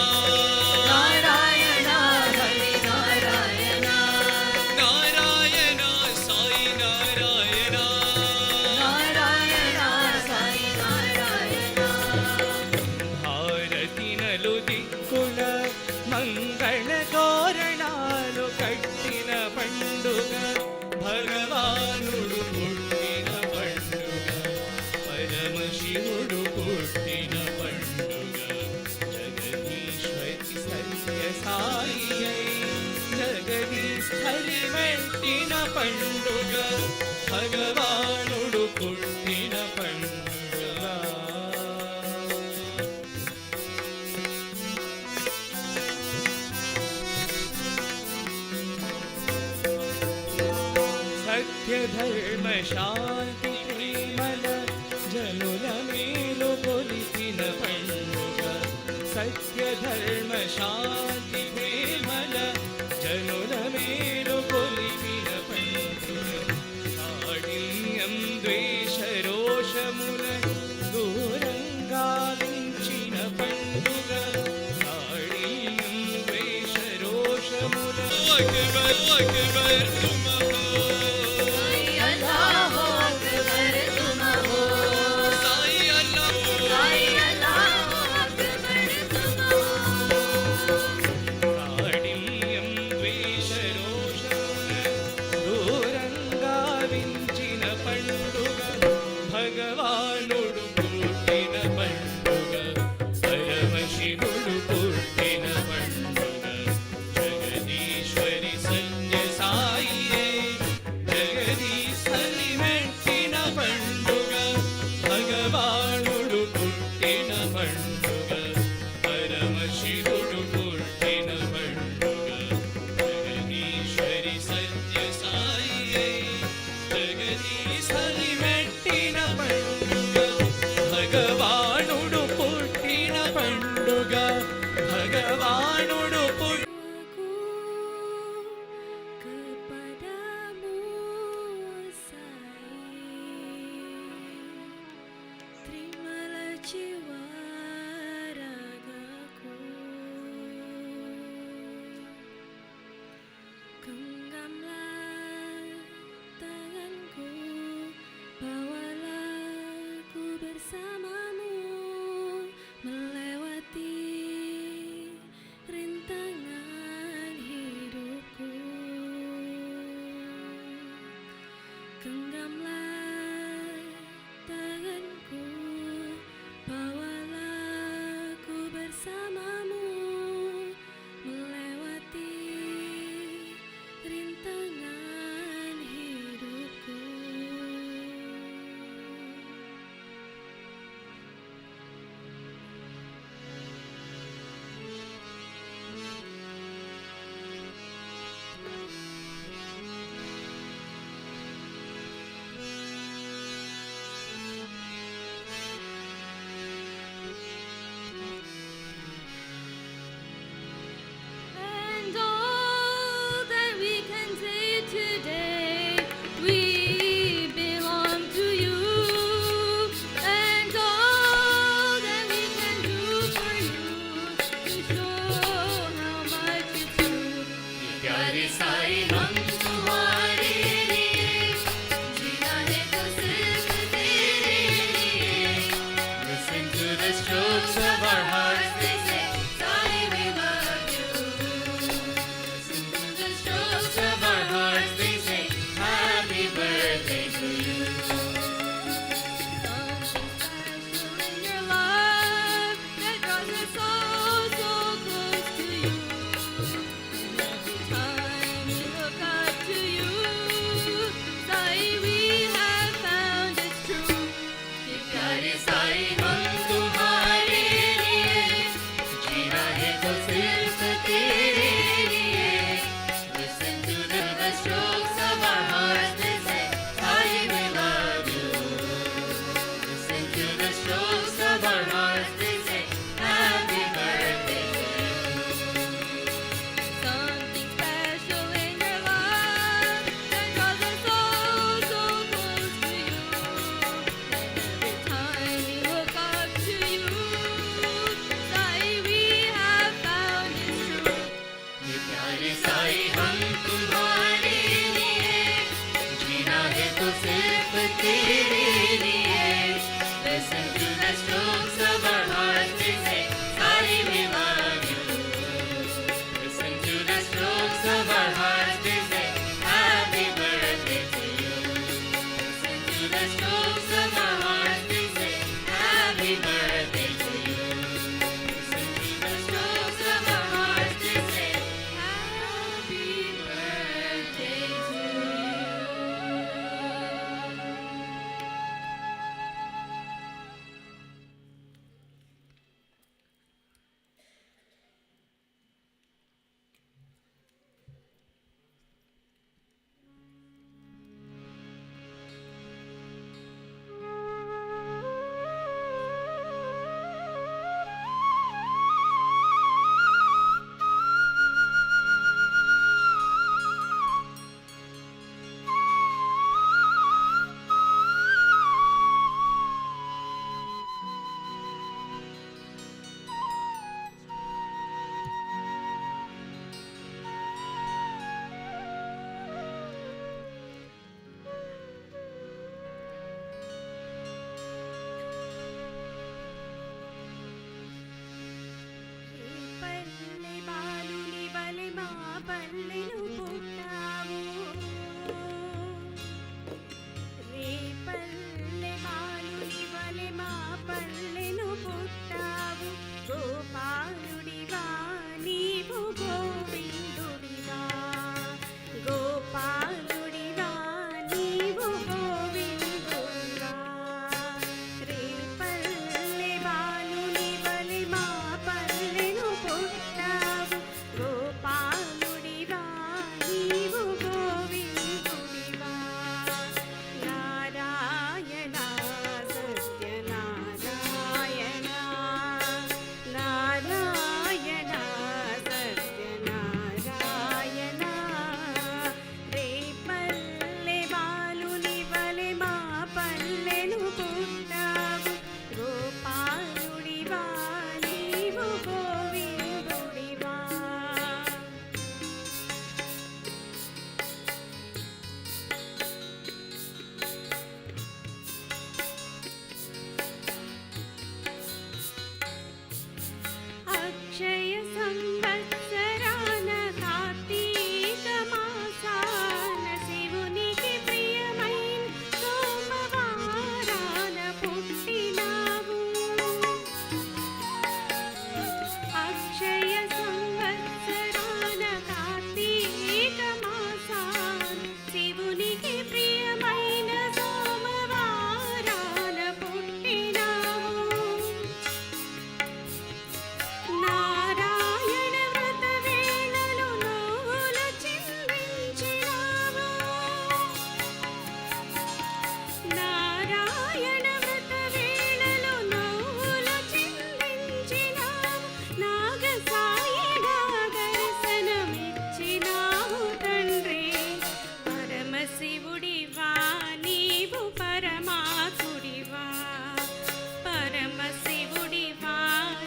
నారాయణ హరి నారాయణ నారాయణ సాయి నారాయణ నారాయణ సాయి నారాయణ భారతి నలు దిక్కుల మంగళ తోరణాలు కట్టిన పండుగ భగవానుడు పుట్టిన పండుగ పరమశివుడు పుట్టిన పండుగ జగదీశ్వరి సత్య సాయి జగదీశ్వరి మెట్టిన పండుగ భగవానుడు పుట్టిన పండుగ సత్య ధర్మ శాంతి ప్రేమల జనుల మేలు కొలిపిన పండుగ సత్య ధర్మ శాంతి ప్రేమల జనుల మేలు కొలిపిన పండుగ కాఠిన్యం ద్వేష రోషముల దూరంగా వించిన పండుగ కాఠిన్యం ద్వేష రోషముల పరమశివుడివా నీవు పరమాత్ముడివా పరమశివుడివా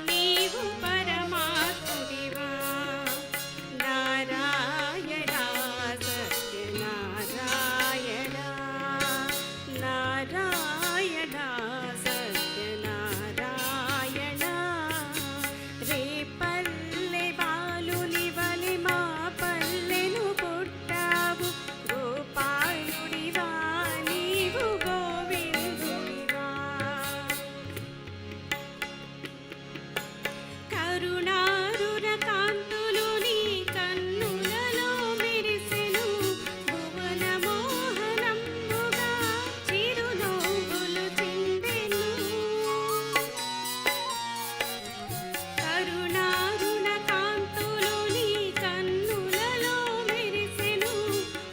నీవు పరమాత్ముడివా నారాయణ సత్యనారాయణ నారాయణ సత్యనారాయణ రే పల్లె బాలుని వలె మా పల్లెను పుట్టావు గోపాలుడివా నీవు గోవిందుడివా కరుణారుణ కాంతులు నీ కన్నులలో మెరిసెను భువన మోహనంబుగా చిరునవ్వులు చిందెను కరుణారుణ కాంతులు నీ కన్నులలో మెరిసెను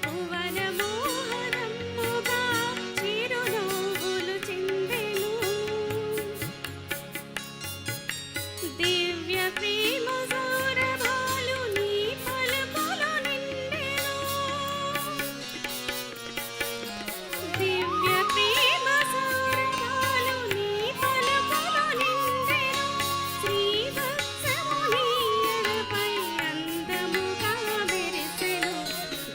భువన మోహనంబుగా చిరునవ్వులు చిందెను దివ్య ప్రేమ సౌరభాలు నీ పలుకులు నిండెను దివ్య ప్రేమ సౌరభాలు నీ పలుకులు నిండెను శ్రీవత్సము నీ ఎడపై అందముగా మెరిసెను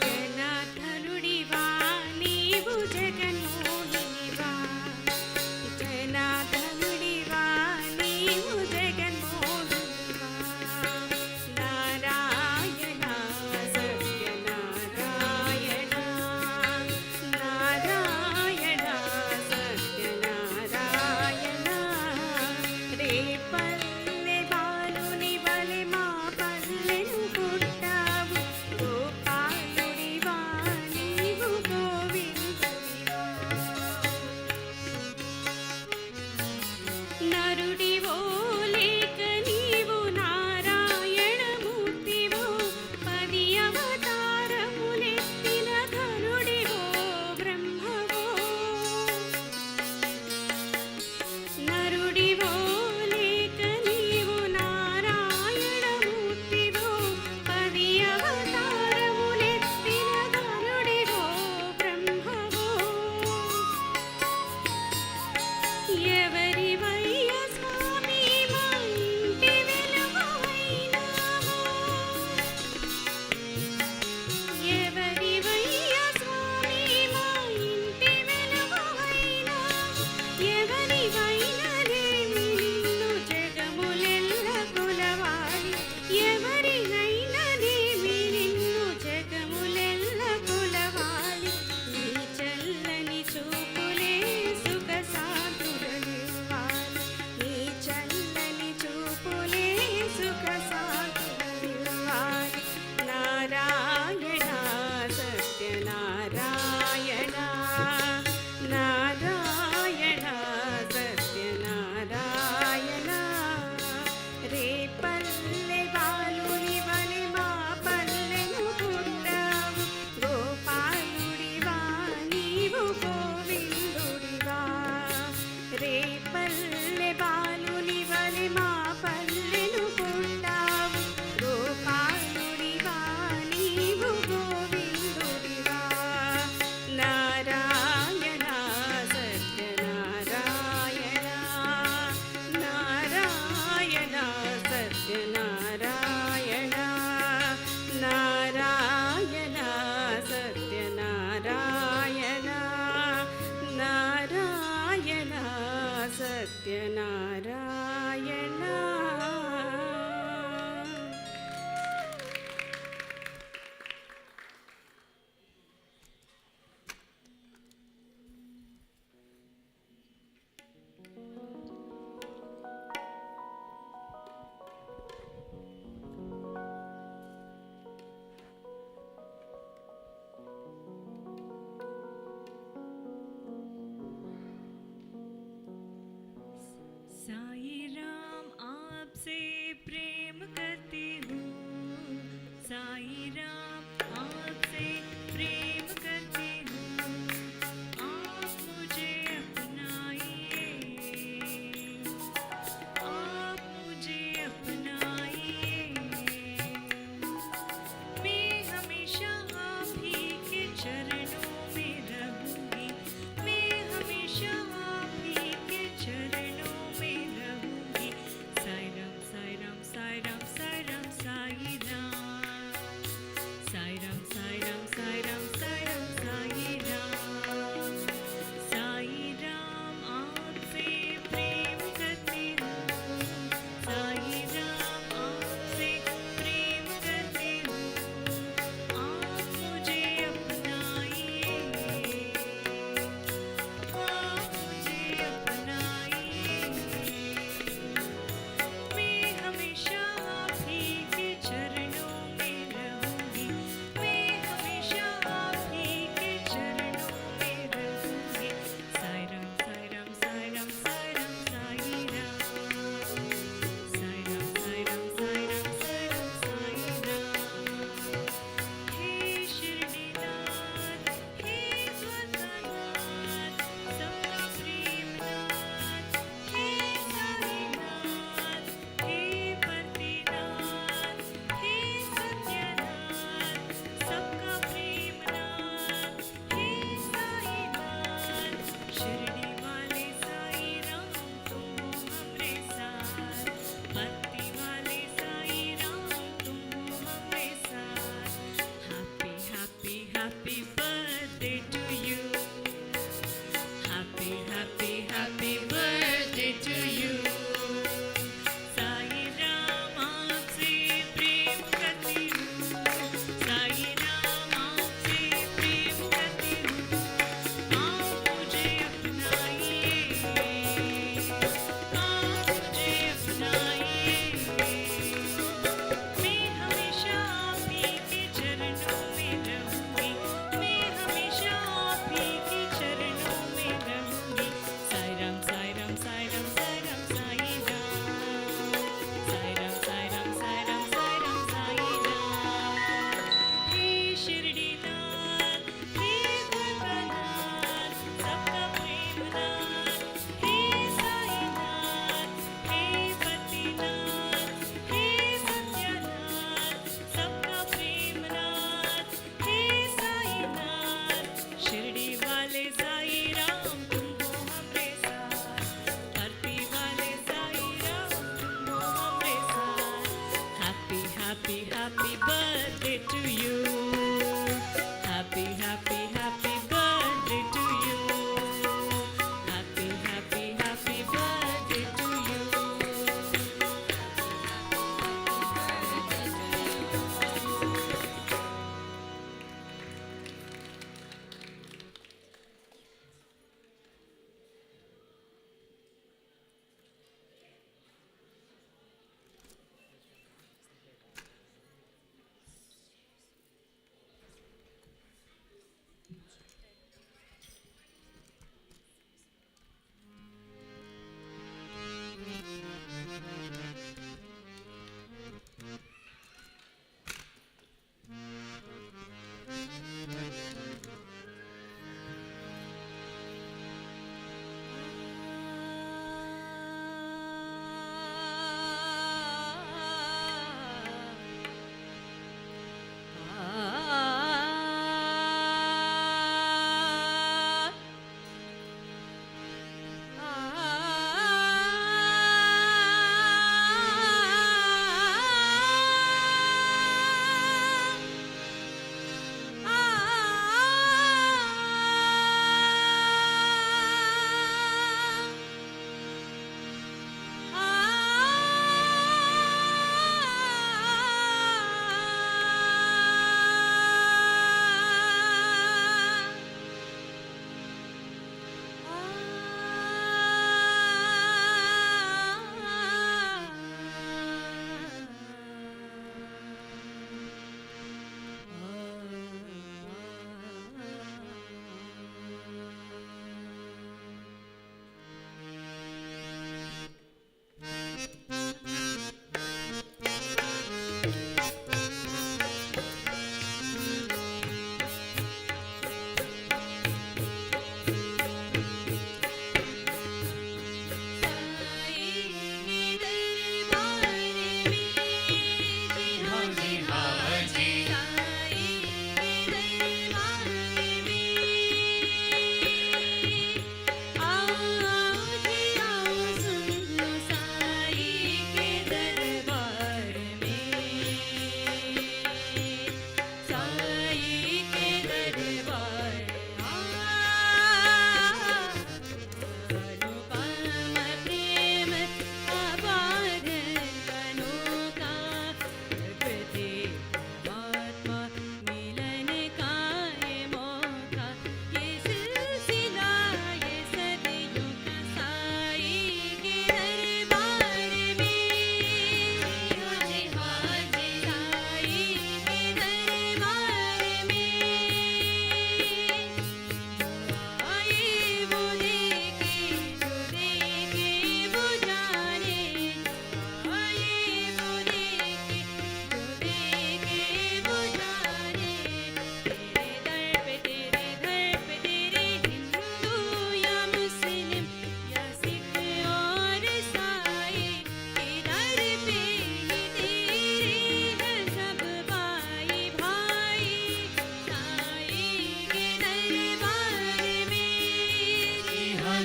జనార్దనుడివా నీవు జగన్మోహినివా జనార్దనుడివా నీవు జగన్మోహినివా నారాయణ సత్యనారాయణ నారాయణ సత్యనారాయణ రే పల్లె బాలుని వలె మా పల్లెను పుట్టావు గోపాలుడివా నీవు గోవిందుడివా నరుడివో లేక నీవు నారాయణమూర్తివో 10 అవతారములెత్తిన ధనుడివో బ్రహ్మవో నరుడివో లేక నీవు నారాయణమూర్తివో 10 అవతారములెత్తిన ధనుడివో బ్రహ్మవో ఎవరివయ్య స్వామి మా ఇంటి వెలుగువైనావు ఎవరివయ్య స్వామి మా ఇంటి వెలుగువైనావు ఎవరివైనదేమి నిన్ను జగములెల్ల కొలవాలి ఎవరినైనదేమి నిన్ను జగములెల్ల కొలవాలి నీ చల్లని చూపులే సుఖ శాంతులనివ్వాలి నీ చల్లని చూపులే సుఖ శాంతులనివ్వాలి నారాయణ సత్యనారాయణ నారాయణ సత్యనారాయణ రే పల్లె బాలుని వలె మా పల్లెను పుట్టావు గోపాలుడివా నీవు గోవిందుడివా రే పల్లె బాలుని వలె మా పల్లెను పుట్టావు గోపాలుడివా నీవు గోవిందుడివా నారాయణ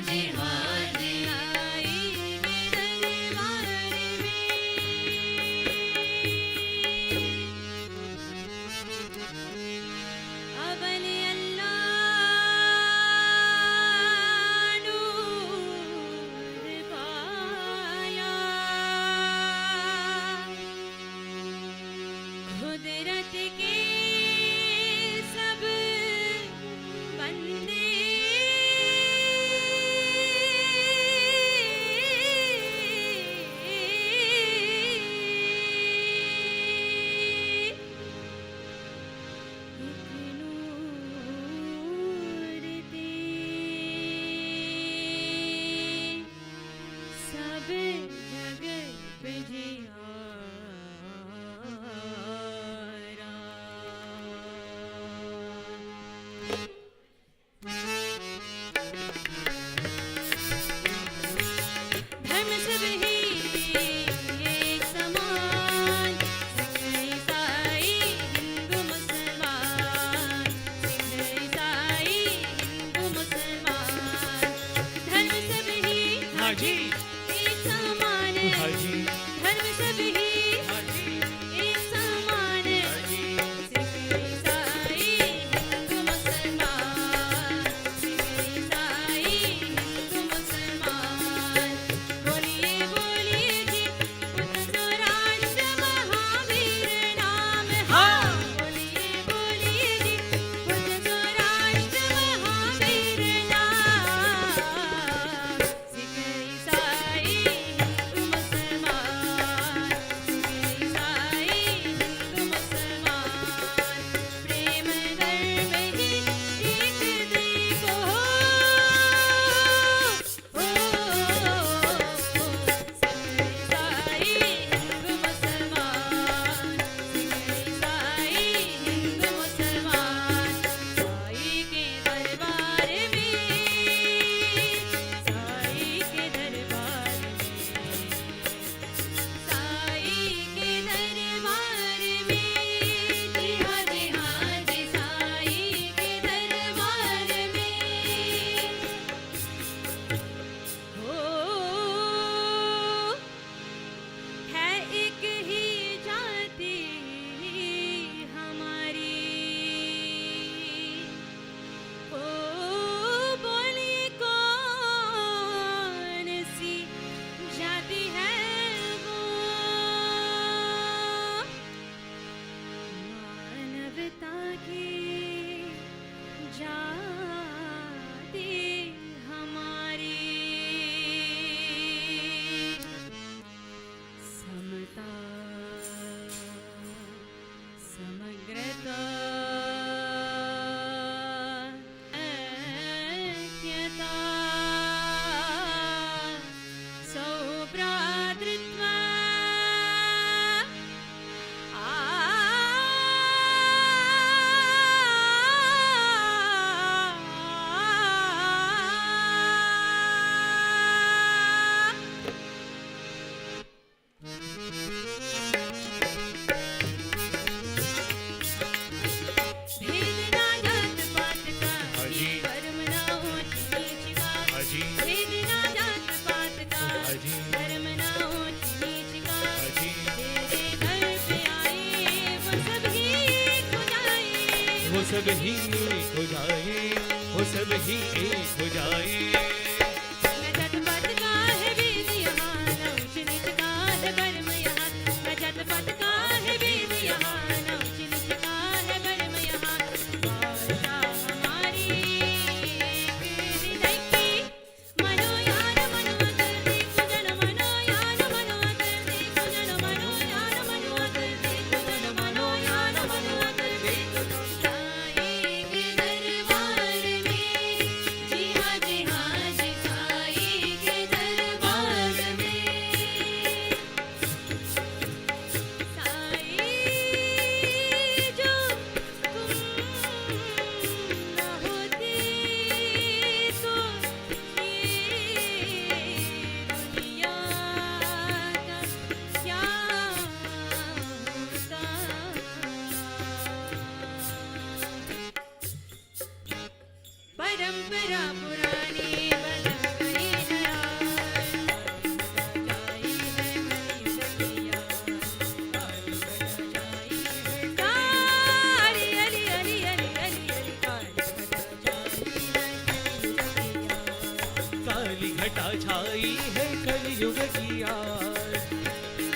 जी हाँ जी। अबल अल्लाह नूर पाया, कुदरत के सब बंदे नूर दे सब जगत पे धर्म सब ही एक समान, सिख ईसाई हिंदू मुसलमान, सिख ईसाई हिंदू मुसलमान, धर्म सब ही हाँ जी एक समान, हाँ जी धर्म सब ही हाँ जी एक समान, सिख ईसाई हिंदू मुसलमान, सिख ईसाई हिंदू मुसलमान। बोलिए बोलिए जी बुद्ध राष्ट्र महावीर नाम है। बोलिए बोलिए जी बुद्ध राष्ट्र महावीर नाम, सिख ईसाई हिंदू मुसलमान, सिख ईसाई हिंदू मुसलमान। प्रेम धर्म ही एक दीप हो, सिख ईसाई हिंदू मुसलमान, सिख ईसाई हिंदू मुसलमान। साई के दरबार में, साई के दरबार में, साई के दरबार में, जी हाँ जी हाँ जी, साई के दरबार में हो है एक ही जाति हमारी। ओ बोलिए कौन सी जाति है वो, मानवता की जाति हमारी। समता समग्रता ऐक्यता सौभ्रातृत्व भेद ना जात पात का, हाँ जी धर्म ना ऊंच नीच का, हाँ जी भेद ना जात पात का, हाँ जी धर्म ना ऊंच नीच का। हाँ जी तेरे घर पे आए वो सब ही एक हो जाए, वो सब ही एक हो जाए, वो सब ही एक हो जाए। न जात पात का है भेद यहाँ, न ऊंच नीच का है भरम यहाँ। न जात पात का है भेद यहाँ, न ऊंच नीच का है भरम यहाँ। भाषा हमारी एक हृदय की, मनो यार मनो अतर देखो जन, मनो यार मनो अतर देखो जन, मनो यार मनो अतर देखो जन, मनो यार मनो अतर देखो जन। साई के दरबार में, जी हाँ जी हाँ जी, साई के दरबार में। साई जो तुम न होते तो ये दुनिया का क्या होता। परंपरा पुरानी बदल काली घटा छाई है कलयुग की आज।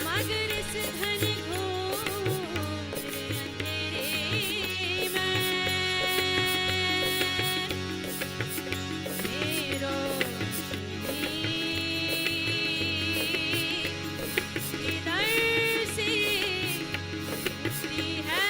मगर इस घने घोर अंधेरे में ये रोशनी किधर से उठती है।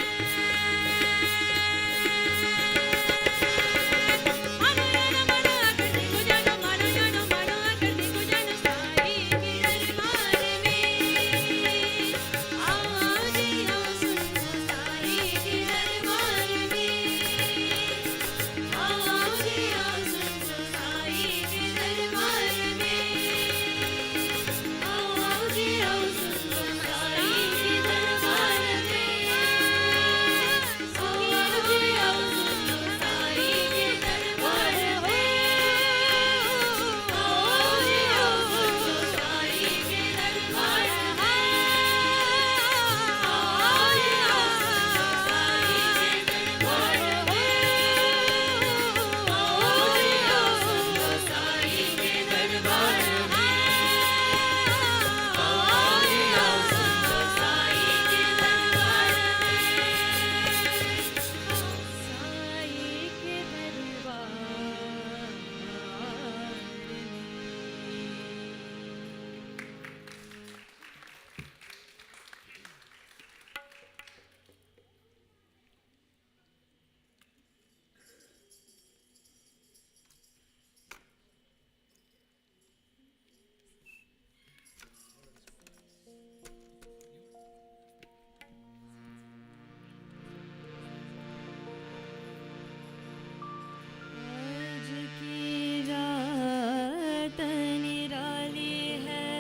आज की रात निराली है,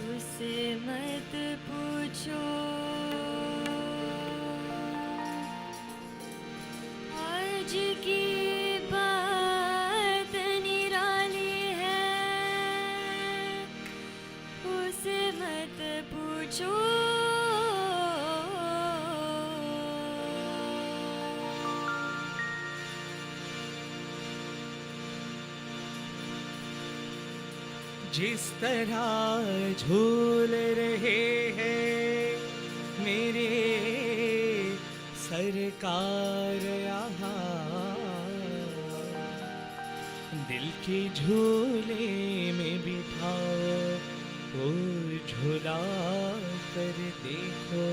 उससे मत पूछो। आज की बात निराली है, उससे मत पूछो। जिस तरह झूल रहे हैं मेरे सरकार यहाँ, दिल के झूले में बिठाओ वो झूला कर देखो।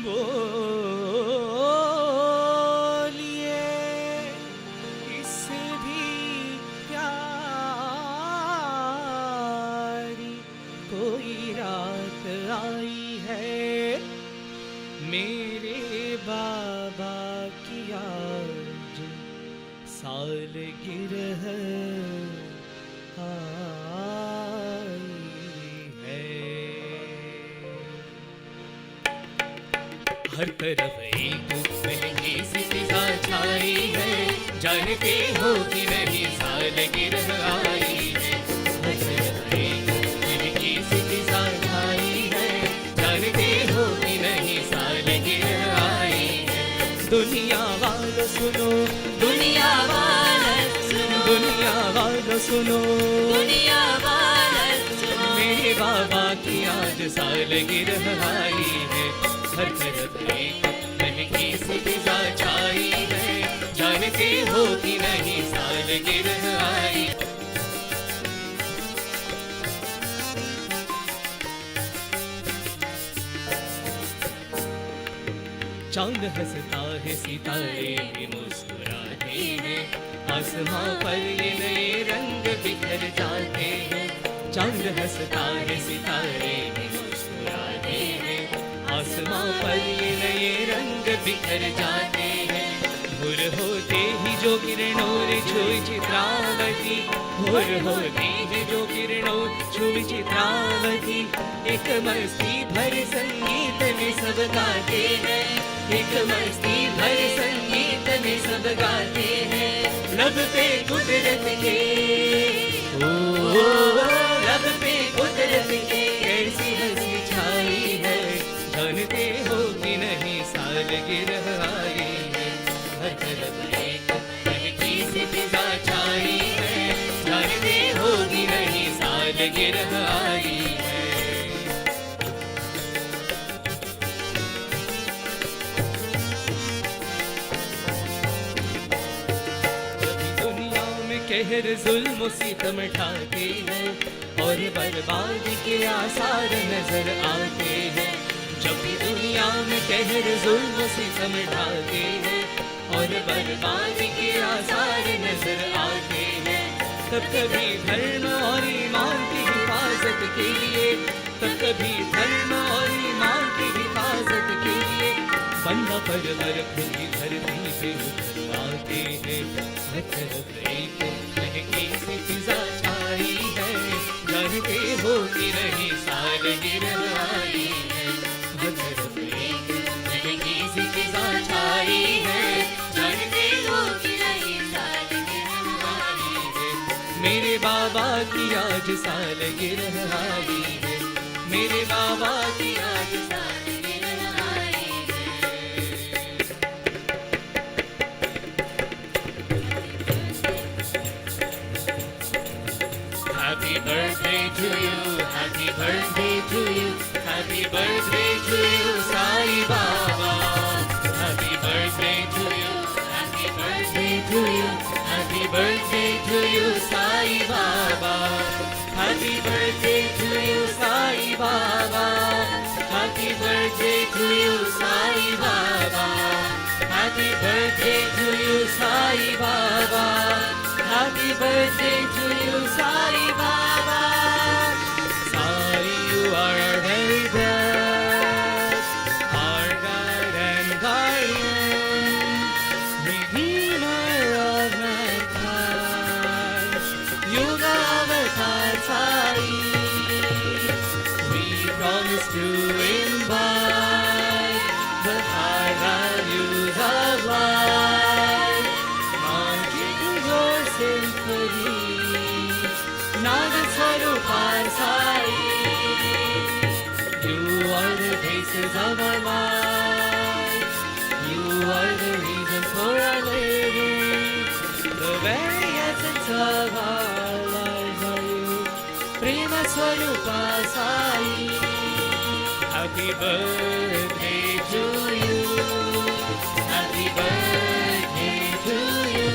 बोलिए इससे भी प्यारी कोई रात आई है, मेरे बाबा की आज सालगिरह आई है। हर तरफ एक महंगी सी फिजा छाई है, जानते हो कि नहीं सालगिरह आई है। हर तरफ एक महंगी सी फिजा छाई है, जानते हो कि नहीं सालगिरह आई है। दुनिया वालों सुनो, दुनिया वालों सुनो, दुनिया वालों सुनो, दुनिया वालों सुनो, मेरे बाबा की आज सालगिरह आई है। हर तरफ एक महंगी सी फिजा छाई है, जानते हो कि नहीं सालगिरह आई। चांद हंसता है, सितारे भी मुस्कुराते हैं, आसमां पर ये नए रंग बिखर जाते हैं। चांद हंसता है, सितारे भी मुस्कुराते हैं, आसमां पर ये नए रंग बिखर जाते हैं। भोर होते ही जो किरणों रे छुई चित्रावती, भोर होते ही जो किरणों छुई चित्रावती, एक मस्ती भरे संगीत में सब गाते हैं, एक मस्ती भरे संगीत में सब गाते हैं। लब पे कुदरत के ओ लब पे कुदरत के कैसी हंसी छाई है, जानते हो कि नहीं सालगिरह आई है। हर तरफ एक कहर जुल्म सितम ढाते हैं और बर्बादी के आसार नजर आते हैं। जब भी दुनिया में कहर जुल्म सितम ढाते हैं और बर्बादी के आसार नजर आते हैं, तब कभी धर्म और ईमान की हिफाजत के लिए, तब कभी धर्म और ईमान की हिफाजत के लिए बंदा परवर खुली धरती पे उतर आते हैं। हर तरफ एक महकी सी फिजा छाई है, जानते हो कि नहीं सालगिरह आई है। हर तरफ एक महकी सी फिजा छाई है, जानते हो कि नहीं सालगिरह आई है। मेरे बाबा की आज सालगिरह आई है, मेरे बाबा की आज सालगिरह आई है। Happy birthday to you, happy birthday to you, happy birthday to you, Sai Baba. Happy birthday to you, happy birthday to you, happy birthday to you, Sai Baba. Happy birthday to you, Sai Baba. Happy birthday to you, Sai Baba. Happy birthday to you, Sai Baba. Happy birthday to you, Sai Baba. Sai, you are our very best, our guide and guardian, redeemer of mankind, Yuga Avatar Sai. We promise to imbibe the high values of life, launching your symphony, Nagaswarupar Sai. You are the basis of our life, you are the reason for our living, the very essence of our lives are you, Prema Swarupa Sai. Happy birthday to you, happy birthday to you,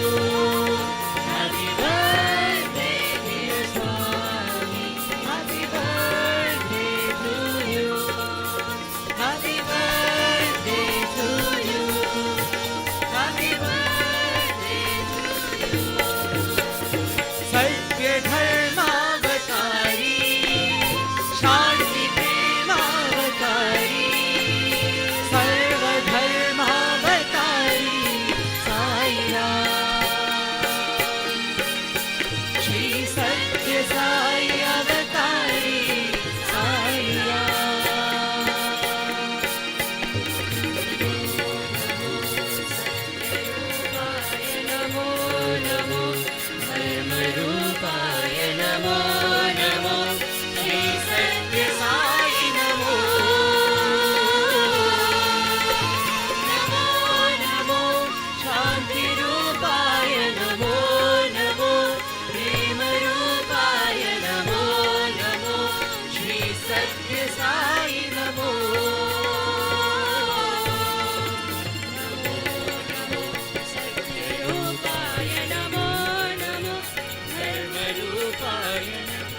happy birthday dear Swami, happy birthday to you, happy birthday to you, happy birthday to you. Satya Dharmavatari, Shanti Premavatari, Sarva Dharmavatari, Sai Ram. Shri Sathya Sai Avatari, Sai Ram. Namo Namo Dharmarupaya Namo Namo, Shri Sathya Sai Namo. Namo Namo Shanti Rupaya Namo Namo, Prema Rupaya Namo Namo, Shri Sathya Sai Namo. Namo Namo Sathya Rupaya Namo Namo, Dharma Rupaya Namo,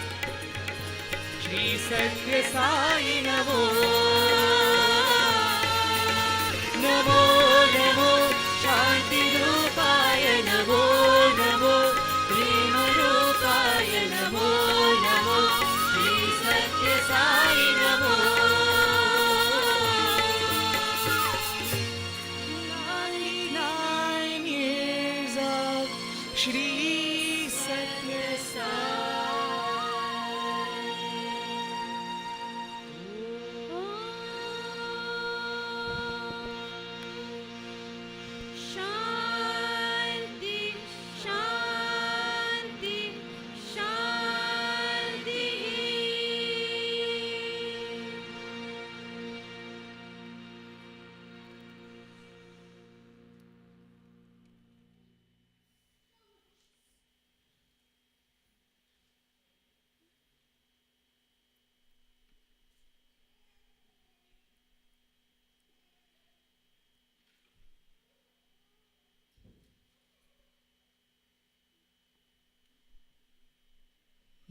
Shri Sathya Sai Namo. Namo Namo Shanti Rupaya Namo Namo, Prema Rupaya Namo Namo, Shri Sathya Sai Namo. 99 years of Shri Sathya Sai. Shanti, Shanti, Shanti.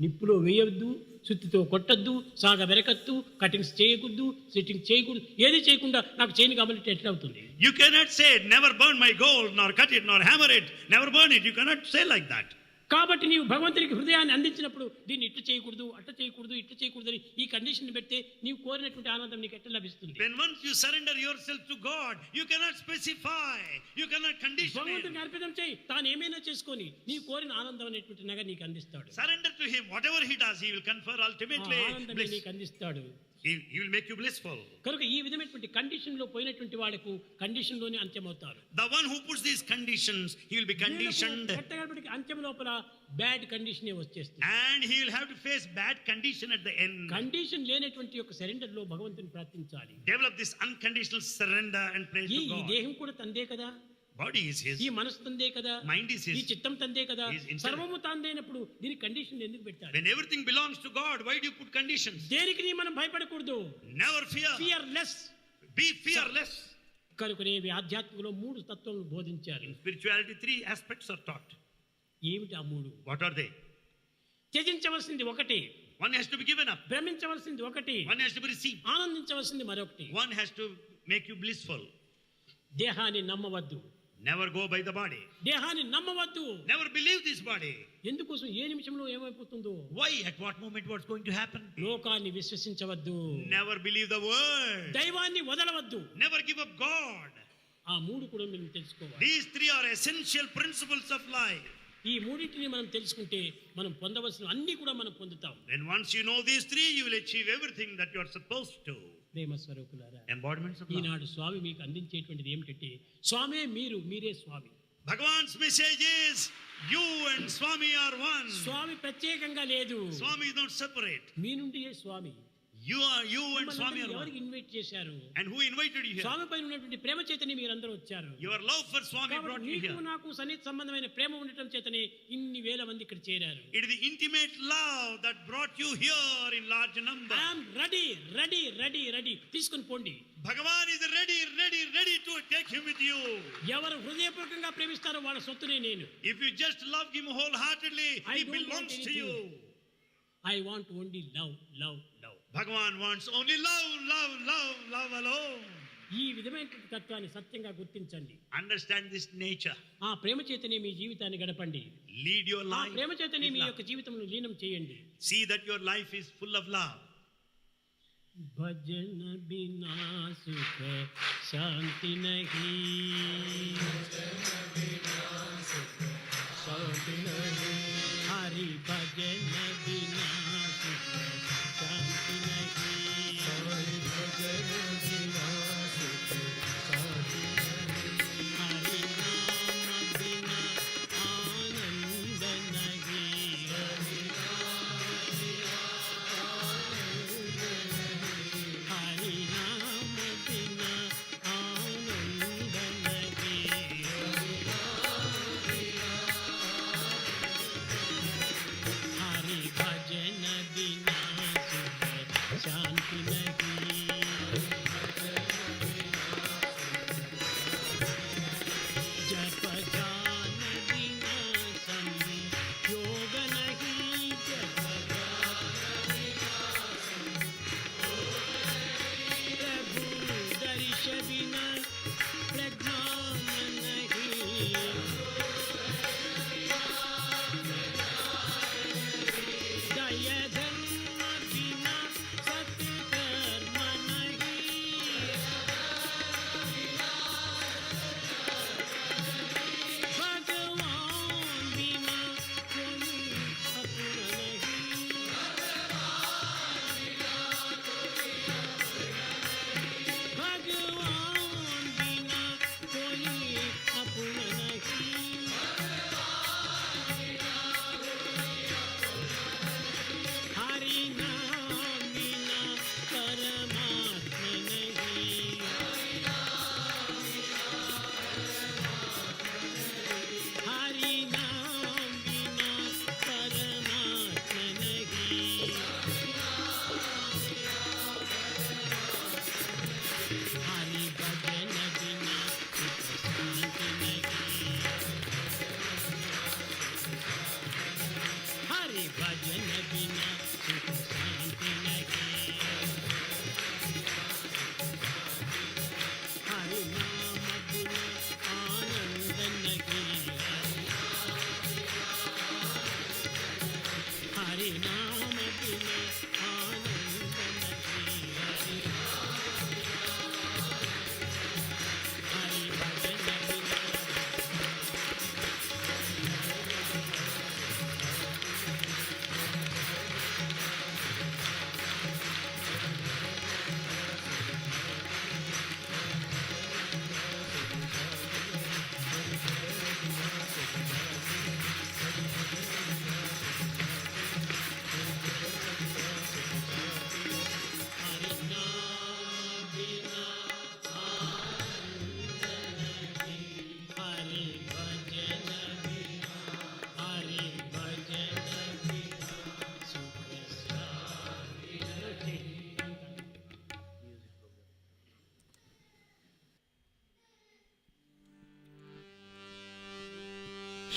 నిప్పులో వేయవద్దు, సుత్తితో కొట్టద్దు, సాగ వెరకద్దు, cuttings చేయకూడదు, setting చేయకూడదు, ఏది చేయకుండా నాకు చేయని కాబట్టి ఎట్లా అవుతుంది? You cannot say, never burn my gold, nor cut it, nor hammer it, never burn it. You cannot say like that. కాబట్టి నీవు భగవంతునికి హృదయాన్ని అందించినప్పుడు దీన్ని ఇట్టు చేయకూడదు, అట్ట చేయకూడదు, ఇట్టు చేయకూడదు అని ఈ కండిషన్ పెడితే నీవు కోరినటువంటి ఆనందం నీకు ఎట్లా లభిస్తుంది? When once you surrender yourself to God, you cannot specify, you cannot condition it. భగవంతునికి అర్పితం చేయి, తాను ఏమైనా చేసుకొని నీ కోరిన ఆనందం అనేటువంటి నగ నీకు అందిస్తాడు. Surrender to Him. Whatever He does, He will confer ultimately ఆనందమే నీకు అందిస్తాడు. He will make you blissful. కనుక ఈ విధమైనటువంటి కండిషన్ లో పోయినటువంటి వాళ్ళకు కండిషన్ లోనే అంత్యమవుతారు. The one who puts these conditions, he will be conditioned. అంత్యం లోపల బ్యాడ్ కండిషన్ వచ్చేస్తుంది. And he will have to face bad condition at the end. Condition లేనటువంటి యొక్క సరెండర్ లో భగవంతుని ప్రార్థించాలి. Develop this unconditional surrender and praise to God. ఈ దేహం కూడా తందే కదా, body is his, ఈ మనసు తందే కదా, mind is his, ఈ చిత్తం తందే కదా, సర్వము తాందైనప్పుడు దీని కండిషన్ ఎందుకు పెట్టాలి? When everything belongs to God, why do you put conditions? దేనికి నీ మనం భయపడకూడదు. Never fear. Fearless. Be fearless. కనుకనే ఆధ్యాత్మికలో 3 తత్వాలను బోధించారు. In spirituality 3 aspects are taught. ఏమిటి ఆ 3? What are they? త్యజించవలసింది ఒకటి, one has to be given up. భ్రమించవలసింది ఒకటి, one has to be received. ఆనందించవలసింది మరొకటి. one has to make you blissful. దేహాన్ని నమ్మవద్దు. Never go by the body. దేహాన్ని నమ్మవద్దు. Never believe this body. ఎందుకోసం ఏ నిమిషంలో ఏమైపోతుందో? Why, at what moment what's going to happen? లోకాన్ని విశ్వసించవద్దు. Never believe the word. దైవాన్ని వదలవద్దు. Never give up God. ఆ 3 కూడా మనం తెలుసుకోవాలి. These 3 are essential principles of life. ఈ మూడింటిని మనం తెలుసుకుంటే మనం పొందవలసిన అన్ని కూడా మనం పొందుతాం. Then once you know these 3, you will achieve everything that you are supposed to. ప్రేమ స్వరూపులారా, embodiments of love. ఈనాడు స్వామి మీకు అందించేటువంటిది ఏమిటంటే, స్వామే మీరు, మీరే స్వామి. Bhagawan's message is, you and Swami are one. స్వామి ప్రత్యేకంగా లేదు. Swami is not separate. మీ నుండియే Swami. You and Swami are one. ఎవరికి ఇన్వైట్ చేశారు? And who invited you here? Swami పైన ఉన్నటువంటి ప్రేమ చేతనే మీరందరూ వచ్చారు. Your love for Swami brought you here. నాకు సన్నిహిత సంబంధమైన ప్రేమ ఉండటం చేతనే ఇన్ని వేల మంది ఇక్కడ చేరారు. It is the intimate love that brought you here in large number. I am ready. తీసుకొని పోండి. Bhagawan is ready to take him with you. ఎవరు హృదయపూర్వకంగా ప్రేమిస్తారో వాళ్ళ సొత్తునే నేను. If you just love him wholeheartedly, he belongs to you. I want only love. Bhagavan wants only love alone. ఈ విధమైన తత్వాన్ని సత్యంగా గుర్తించండి. Understand this nature. ఆ ప్రేమ చేతనే మీ జీవితాన్ని గడపండి. Lead your life. ఆ ప్రేమ చేతనే మీ యొక్క జీవితంలో లీనం చేయండి. See that your life is full of love. భజన బినా సుఖ శాంతి నహీ, హరి భజన బినా సుఖ శాంతి నహీ, హరి నామ బినా ఆనంద నహీ, హరి నామ బినా ఆనంద నహీ.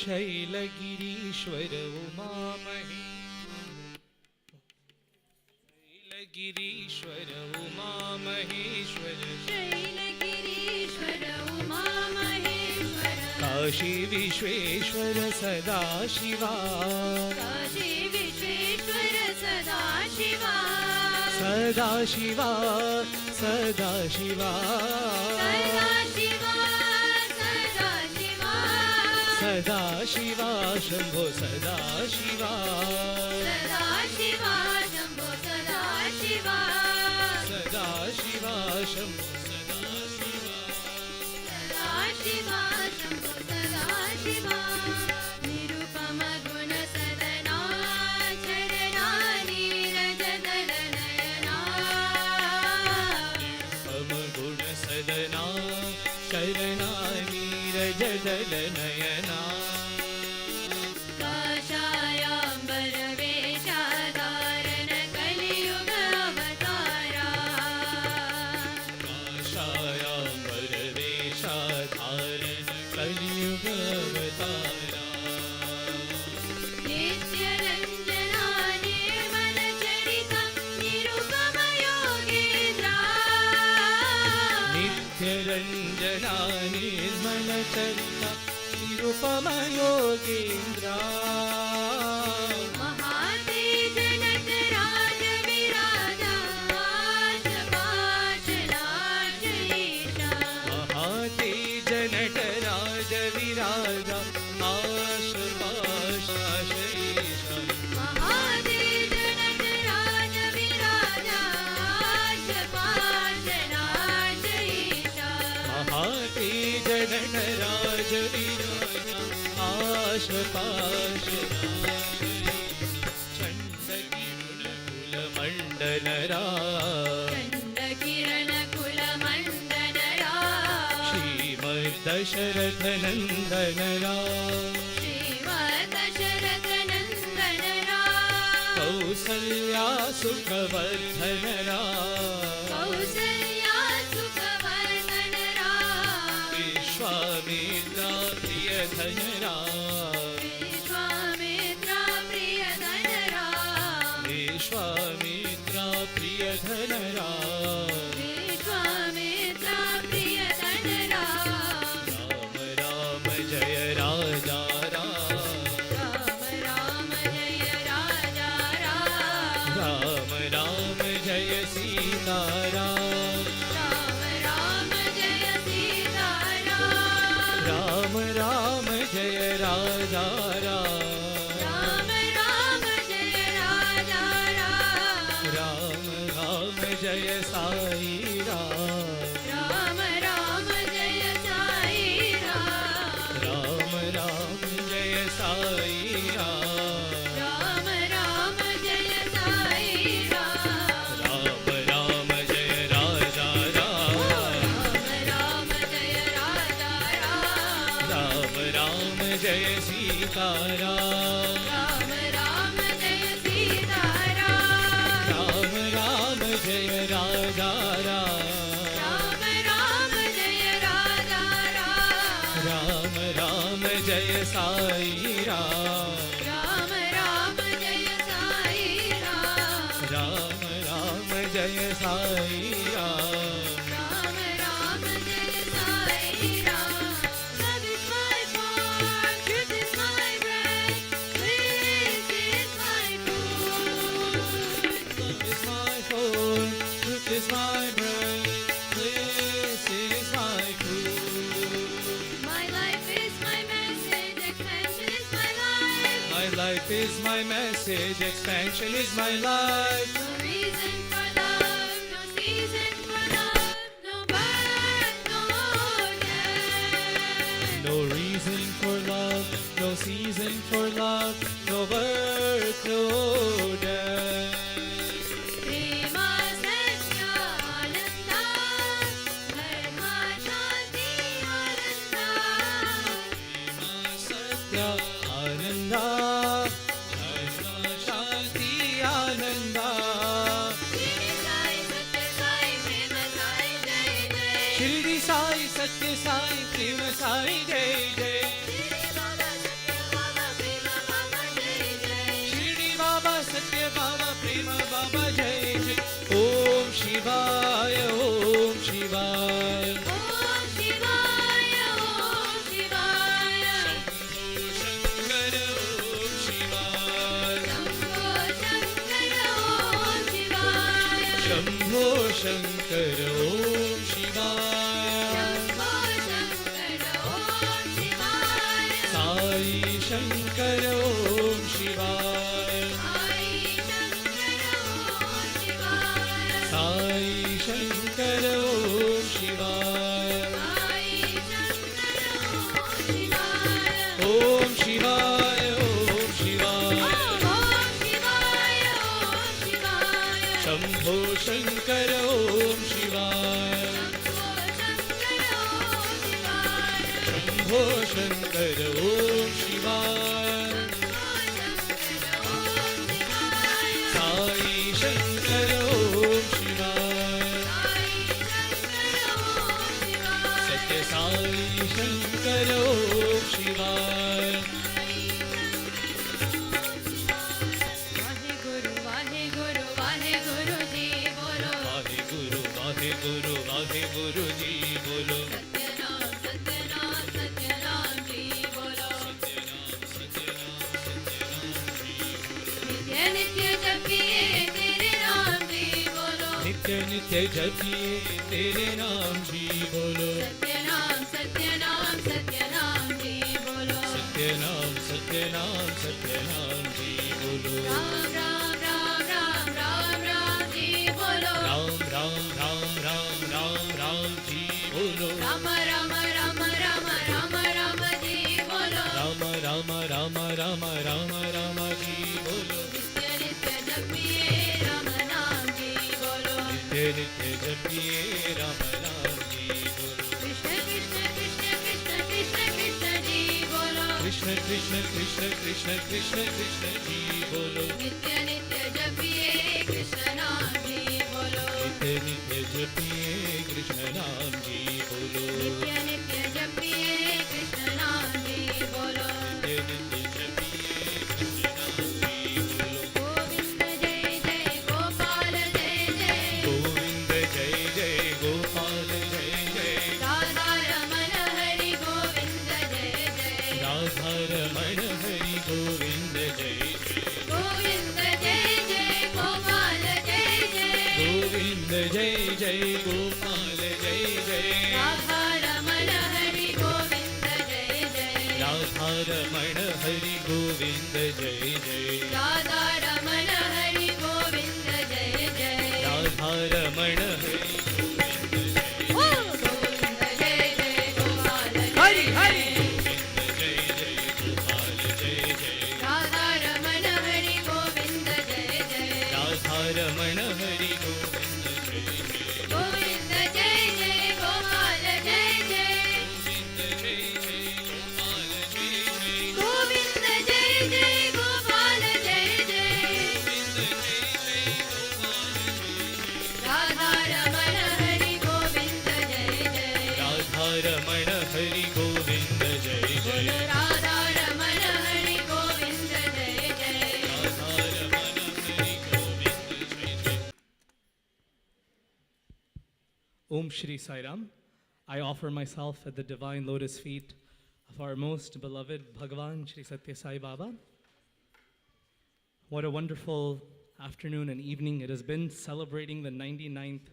शैलगिरीश्वर उमामहेश्वर शैलगिरीश्वर उमामहेश्वर शैलगिरीश्वर उमामहेश्वर काशी विश्वेश्वर सदाशिवा काशी विश्वेश्वर सदाशिवा सदाशिवा सदाशिवा सदाशिवा सदाशिवा सदाशिवा शंभो सदाशिवा सदाशिवा शंभो सदाशिवा सदाशिवा शंभो सदाशिवा सदाशिवा शंभो सदाशिवा निरुपम गुण सदना चरणा नीरजदल नयना गुण सदना शरणा नीरजदल नयना काषायाम्बर वेषाधारण कलियुग अवतारा काषायाम्बर वेषाधारण कलियुग अवतारा नित्यरञ्जना निर्मल चरिता निरुपम योगेन्द्रा नित्यरञ्जना निर्मल चरिता निरुपम योगेन्द्रा महातेज नटराज विराजा आशपाशनाशयेशा महातेज नटराज विराजा आशपाशाशयेशा महातेज नटराज विराजा आशपाशनाशयेशा महातेज नटराज विराजा आशपाशनाशयेशा चण्डकिरणकुलमण्डलरा चण्डकिरणकुलमण्डनरा श्रीमद्दशरथनन्दनरा श्रीमद्दशरथनन्दनरा कौसल्या सुखवर्धनरा कौसल्या सुखवर्धनरा विश्वामित्रा प्रियधनरा विश्वामित्रा प्रियधनरा विश्वामित्रा प्रियधनरा विश्वामित्रा प्रियधनरा राम राम जय राजा राम राम राम जय राजा राम राम जय सीताराम राम राम जय सीताराम राम राम जय राजा राम राम जय राजा राम राम जय साई राम राम राम जय साई राम राम जय साई राम राम जय साई राम राम जय राजा राम राम जय राजा राम राम जय सीताराम राम राम जय सीताराम राम राम जय राजा राम राम जय राजा राम राम जय साई राम राम जय साई राम राम जय साई राम राम जय Sai Love is my form, truth is my bread, bliss is my food. Love is my food, truth is my bread, bliss is my food. My life is my message, expansion is my life. My life is my message, expansion is my life. No reason for love, no season for love, no birth, no death. No reason for love, no season for love, no birth, no death. Prema Satya Ananda, Dharma Shanti Ananda. Satya Ananda, Dharma Shanti Ananda. Shirdi Sai Satya Sai Prema Sai Jai Jai. Shirdi Sai Satya Sai Prema Sai Jai Jai. Shankar ओम शिवाय साई शंकर ओम शिवाय साई शंकर ओम शिवाय ओम शिवाय ओम शिवाय शंभो शंकर ओम शिवाय शंभो शंकर ओम शिवाय साई शंकर ओम शिवाय सत्य साई शंकर ओम शिवाय वाहे गुरु जी बोलो नित्य नित्य जपिए तेरे नाम जी बोलो सत्य नाम सत्य नाम जी बोलो सत्य नाम सत्य नाम जी बोलो राम राम राम राम राम राम जी बोलो राम राम राम राम राम राम जी बोलो राम राम राम राम राम राम जी बोलो राम राम राम राम राम राम जी बोलो नित्य नित्य जपिए राम नाम जी बोलो नित्य नित्य जपिए राम नाम जी बोलो कृष्ण कृष्ण कृष्ण कृष्ण कृष्ण कृष्ण जी बोलो कृष्ण कृष्ण कृष्ण कृष्ण कृष्ण कृष्ण जी बोलो नित्य नित्य जपिए कृष्ण नाम जी बोलो नित्य नित्य जपिए कृष्ण नाम जी बोलो नित्य नित्य जपिए कृष्ण नाम जी बोलो नित्य नित्य जपिए कृष्ण नाम जी बोलो गोविंद जय जय गोपाल जय जय गोविंद जय जय गोपाल जय जय राधा रमण हरि गोविंद जय जय राधा रमण हरि गोविंद जय जय गोविंद जय जय गोपाल जय जय गोविंद जय जय गोपाल जय जय राधा रमण हरि गोविंद जय जय राधा रमण हरि गोविंद जय जय राधा रमण हरि गोविंद जय जय राधा रमण हरि गोविंद जय जय गोपाल हरि हरि गोविंद जय जय गोपाल जय जय राधा रमण हरि गोविंद जय जय राधा रमण हरि गोविंद जय जय गोविंद जय जय गोपाल जय जय गोविंद जय जय गोपाल जय जय राधा रमण हरि गोविंद जय जय राधा रमण हरि गोविंद जय जय राधा रमण हरि गोविंद जय जय राधा रमण हरि गोविंद जय जय Om Shri Sai Ram. I offer myself at the divine lotus feet of our most beloved Bhagawan, Shri Sathya Sai Baba. What a wonderful afternoon and evening it has been, celebrating the 99th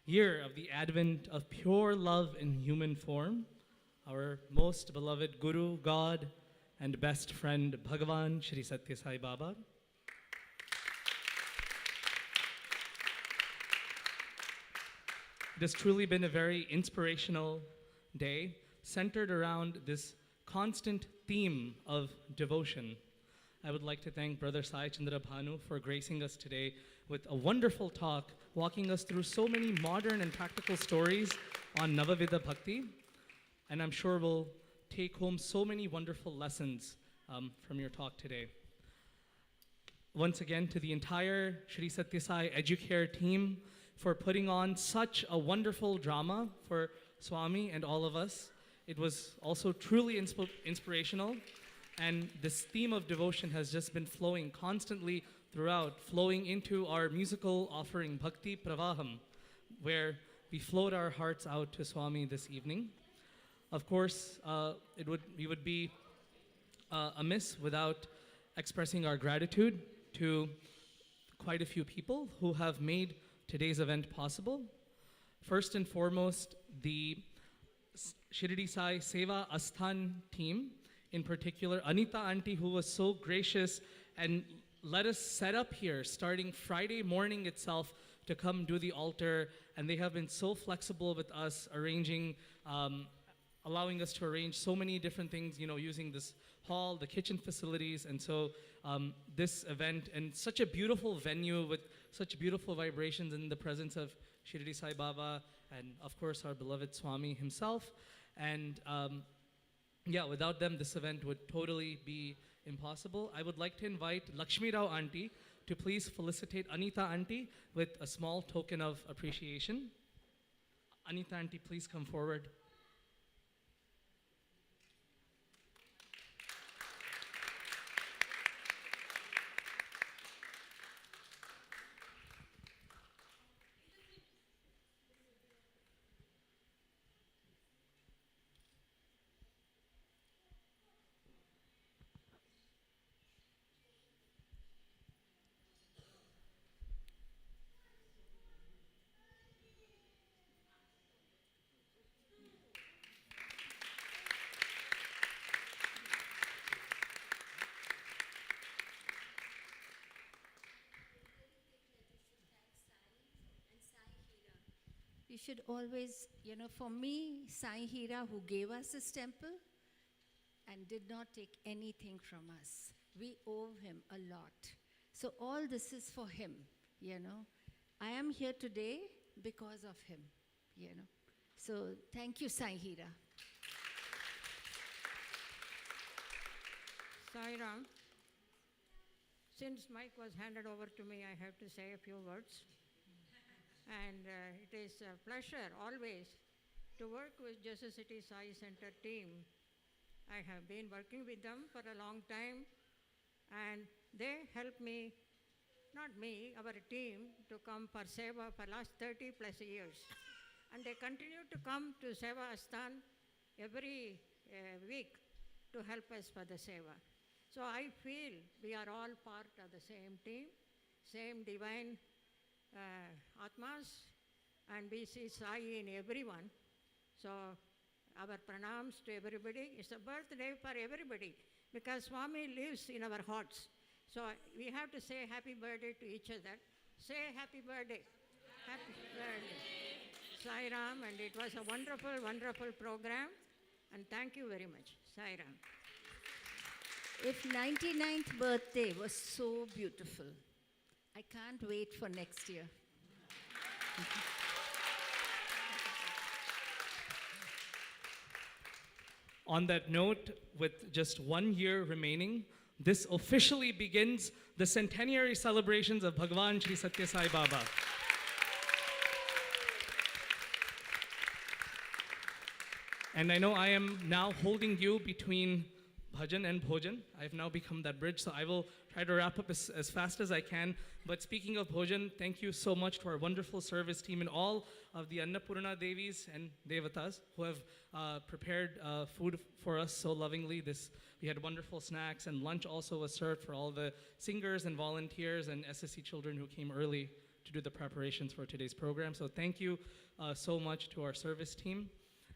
year of the advent of pure love in human form, our most beloved Guru, God, and best friend, Bhagawan, Shri Sathya Sai Baba. It has truly been a very inspirational day, centered around this constant theme of devotion. I would like to thank Brother Sai Chandra Bhanu for gracing us today with a wonderful talk, walking us through so many modern and practical stories on Navavidha Bhakti. And I'm sure we'll take home so many wonderful lessons from your talk today. Once again, to the entire Shri Sathya Sai Educare team for putting on such a wonderful drama for Swami and all of us. It was also truly inspirational. And this theme of devotion has just been flowing constantly throughout, flowing into our musical offering, Bhakti Pravaham, where we flowed our hearts out to Swami this evening. Of course, we would be amiss without expressing our gratitude to quite a few people who have made today's event possible. First and foremost, the Shirdi Sai Seva Asthan team, in particular, Anita Auntie, who was so gracious and let us set up here starting Friday morning itself to come do the altar, and they have been so flexible with us, arranging, allowing us to arrange so many different things, using this hall, the kitchen facilities, and so this event, and such a beautiful venue with such beautiful vibrations in the presence of Shirdi Sai Baba, and of course our beloved Swami himself, and without them, this event would totally be impossible. I would like to invite Lakshmi Rao Auntie to please felicitate Anita Auntie with a small token of appreciation. Anita Auntie, please come forward. You should always, for me, Sai Hira, who gave us this temple and did not take anything from us. We owe him a lot. So all this is for him, I am here today because of him, So thank you, Sai Hira. Sai Ram, since mic was handed over to me, I have to say a few words. And it is a pleasure always to work with Joseph City Sai Center team. I have been working with them for a long time, and they helped me, not me, our team, to come for Seva for last 30 plus years. And they continue to come to Seva Asthan every week to help us for the Seva. So I feel we are all part of the same team, same divine Atmas, and we see Sai in everyone. So our pranams to everybody. It's a birthday for everybody because Swami lives in our hearts. So we have to say happy birthday to each other. Say happy birthday. Happy birthday. Sai Ram, and it was a wonderful, wonderful program. And thank you very much. Sai Ram. If 99th birthday was so beautiful, I can't wait for next year. On that note, with just 1 year remaining, this officially begins the centenary celebrations of Bhagawan Shri Sathya Sai Baba. And I know I am now holding you between Bhajan and Bhojan. I've now become that bridge, so I will try to wrap up as fast as I can. But speaking of Bhojan, thank you so much to our wonderful service team and all of the Annapurna Devis and Devatas who have prepared food for us so lovingly. We had wonderful snacks, and lunch also was served for all the singers and volunteers and SSC children who came early to do the preparations for today's program. So thank you so much to our service team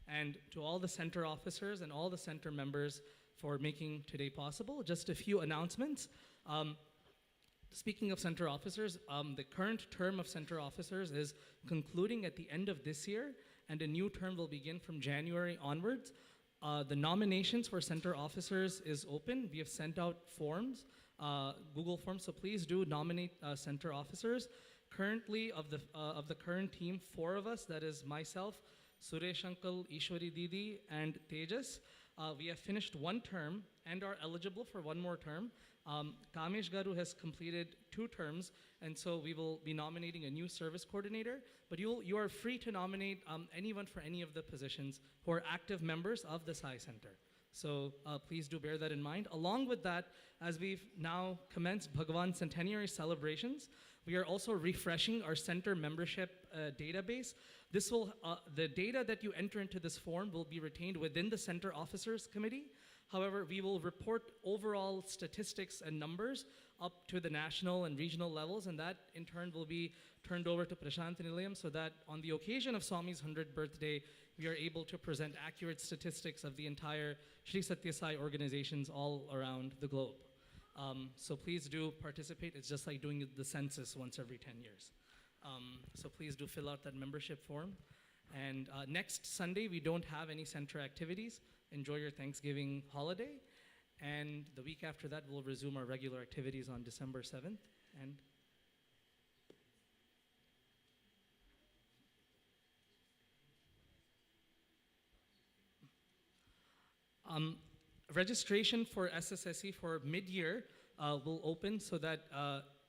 and to all the center officers and all the center members for making today possible. Just a few announcements. Speaking of center officers, the current term of center officers is concluding at the end of this year, and a new term will begin from January onwards. The nominations for center officers is open. We have sent out forms, Google Forms, so please do nominate center officers. Currently, of the current team, 4 of us, that is myself, Suresh Uncle, Ishwari Didi, and Tejas. We have finished 1 term and are eligible for 1 more term. Kamesh Garu has completed 2 terms, and so we will be nominating a new service coordinator. But you are free to nominate anyone for any of the positions who are active members of the Sai Center. So please do bear that in mind. Along with that, as we've now commenced Bhagawan Centenary celebrations, we are also refreshing our center membership database. The data that you enter into this form will be retained within the Center Officers Committee. However, we will report overall statistics and numbers up to the national and regional levels, and that in turn will be turned over to Prashant Nilayam so that on the occasion of Swami's 100th birthday, we are able to present accurate statistics of the entire Sri Sathya Sai organizations all around the globe. So please do participate. It's just like doing the census once every 10 years. So please do fill out that membership form. And next Sunday, we don't have any center activities. Enjoy your Thanksgiving holiday. And the week after that, we'll resume our regular activities on December 7th. And registration for SSSC for mid-year will open so that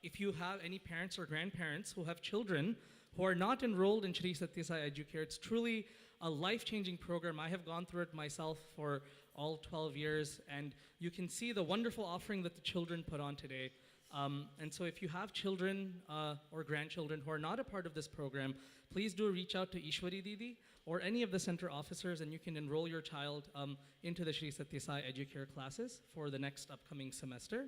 if you have any parents or grandparents who have children who are not enrolled in Sri Sathya Sai Educare, it's truly a life-changing program. I have gone through it myself for all 12 years, and you can see the wonderful offering that the children put on today. And so if you have children or grandchildren who are not a part of this program, please do reach out to Ishwari Didi or any of the center officers, and you can enroll your child into the Sri Sathya Sai Educare classes for the next upcoming semester.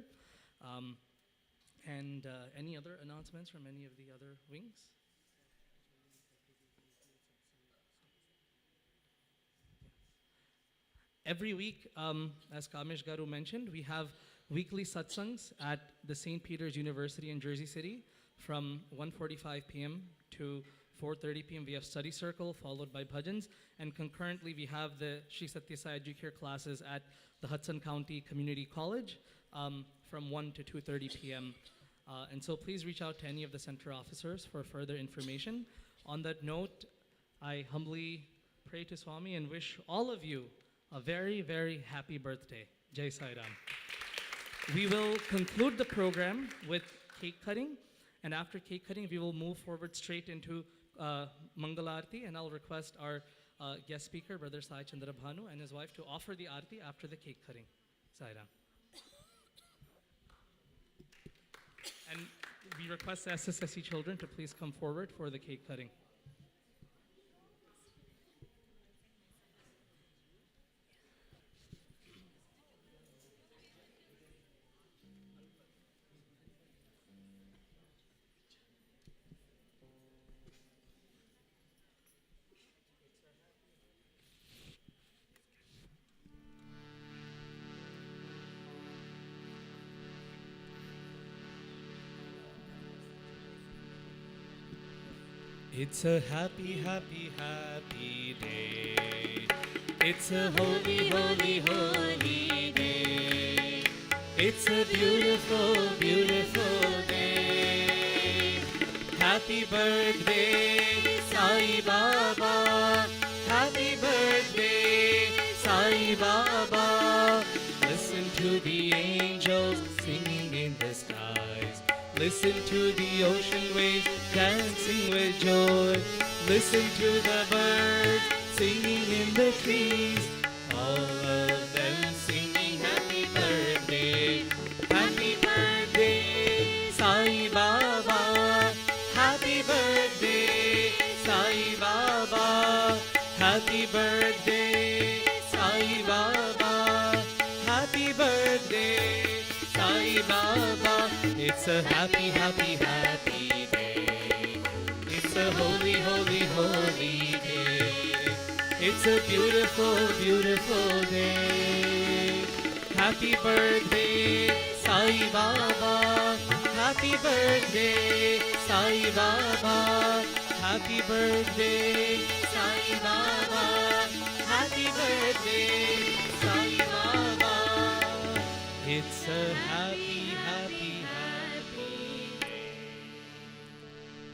Any other announcements from any of the other wings? Every week, as Kamesh Garu mentioned, we have weekly satsangs at the St. Peter's University in Jersey City from 1:45 p.m. to 4:30 p.m. We have study circle followed by Bhajans, and concurrently we have the Sri Sathya Sai Educare classes at the Hudson County Community College from 1 to 2:30 p.m. And so please reach out to any of the center officers for further information. On that note, I humbly pray to Swami and wish all of you a very, very happy birthday. Jai Sai Ram. We will conclude the program with cake cutting, and after cake cutting, we will move forward straight into Mangalarti, and I'll request our guest speaker, Brother Sai Chandra Bhanu, and his wife to offer the arti after the cake cutting. Sai Ram. And we request the SSSC children to please come forward for the cake cutting. It's a happy, happy, happy day. It's a holy, holy, holy day. It's a beautiful, beautiful day. Happy birthday, Sai Baba. Happy birthday, Sai Baba. Listen to the angels singing in the skies. Listen to the ocean waves dancing with joy. Listen to the birds singing in the trees. All of them singing happy birthday. Happy birthday, Sai Baba. Happy birthday, Sai Baba. Happy birthday, Sai Baba. Happy birthday, Sai Baba. It's a happy, happy, happy day. It's a holy, holy, holy day. It's a beautiful, beautiful day. Happy birthday, Sai Baba. Happy birthday, Sai Baba. Happy birthday, Sai Baba. Happy birthday, Sai Baba. It's a happy, happy, happy day.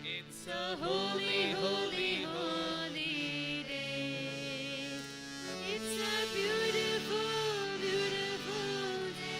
It's a holy, holy, holy day. It's a beautiful, beautiful day.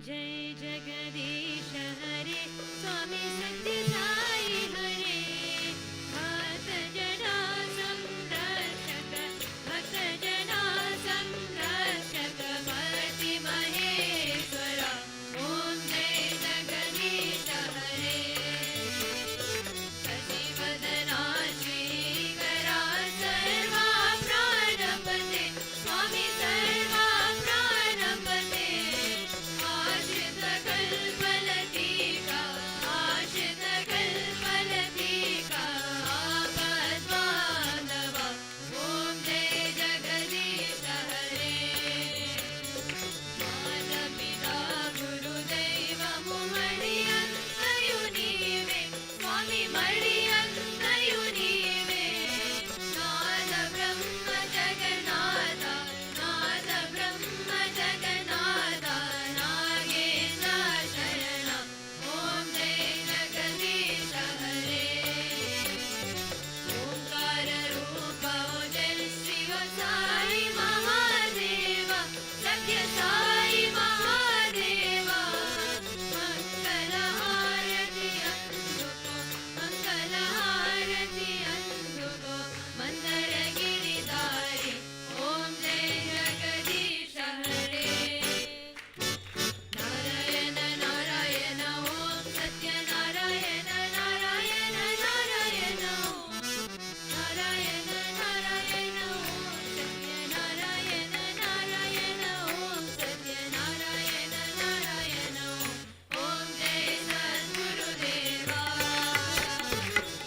जय जगदीश हरे स्वामी सत्य साई हरे भक्त जना संरक्षक भक्त जना संरक्षक भक्ति महेश्वर ओम जय जगदीश हरे शशिवदना श्रीकरा सर्वा प्राणपते स्वामी सर्वा प्राणपते आश्रित कल्पलतिका आश्रित कल्पलतिका आपद्बान्धव ओम जय जगदीश हरे माता-पिता गुरुदैवमु मडियन्तयु नीवे स्वामी मडियन्तयु नीवे नाद ब्रह्म जगन्नाथ नाद ब्रह्म जगन्नाथ नागेन्द्र शरण ओम जय जगदीश हरे ओंकार रूप जय श्री साई महादेव सत्य साई महादेव मंगल हारति अंधुको मंगल हारति अंधुको मंदर गिरिधारी ओम जय जगदीश हरे नारायण नारायण ओम सत्य नारायण नारायण नारायण ओम नारायण नारायण ओम सत्य नारायण नारायण ओम सत्य नारायण नारायण ओम जय सद्गुरुदेवा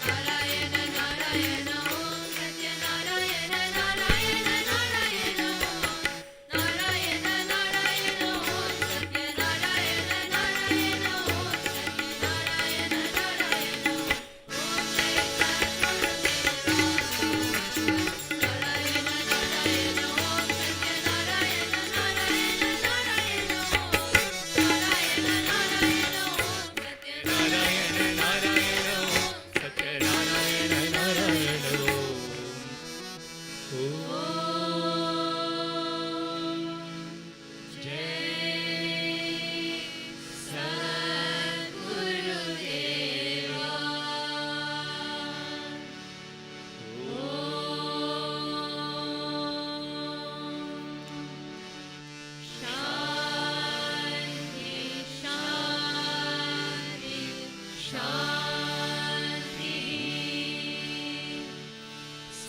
नारायण नारायण ओम सत्य नारायण नारायण नारायण ओम नारायण नारायण ओम सत्य नारायण नारायण ओम सत्य नारायण नारायण ओम जय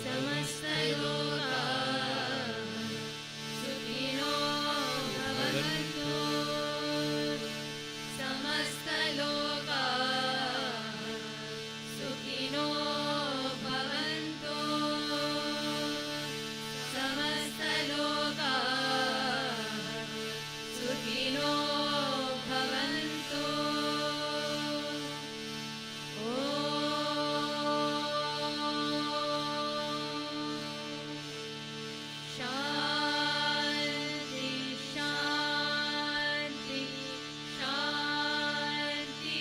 समस्त लोका सुखिनो भवन्तु समस्त लोका सुखिनो भवन्तु समस्त लोका सुखिनो भवन्तु शांति शांति शांति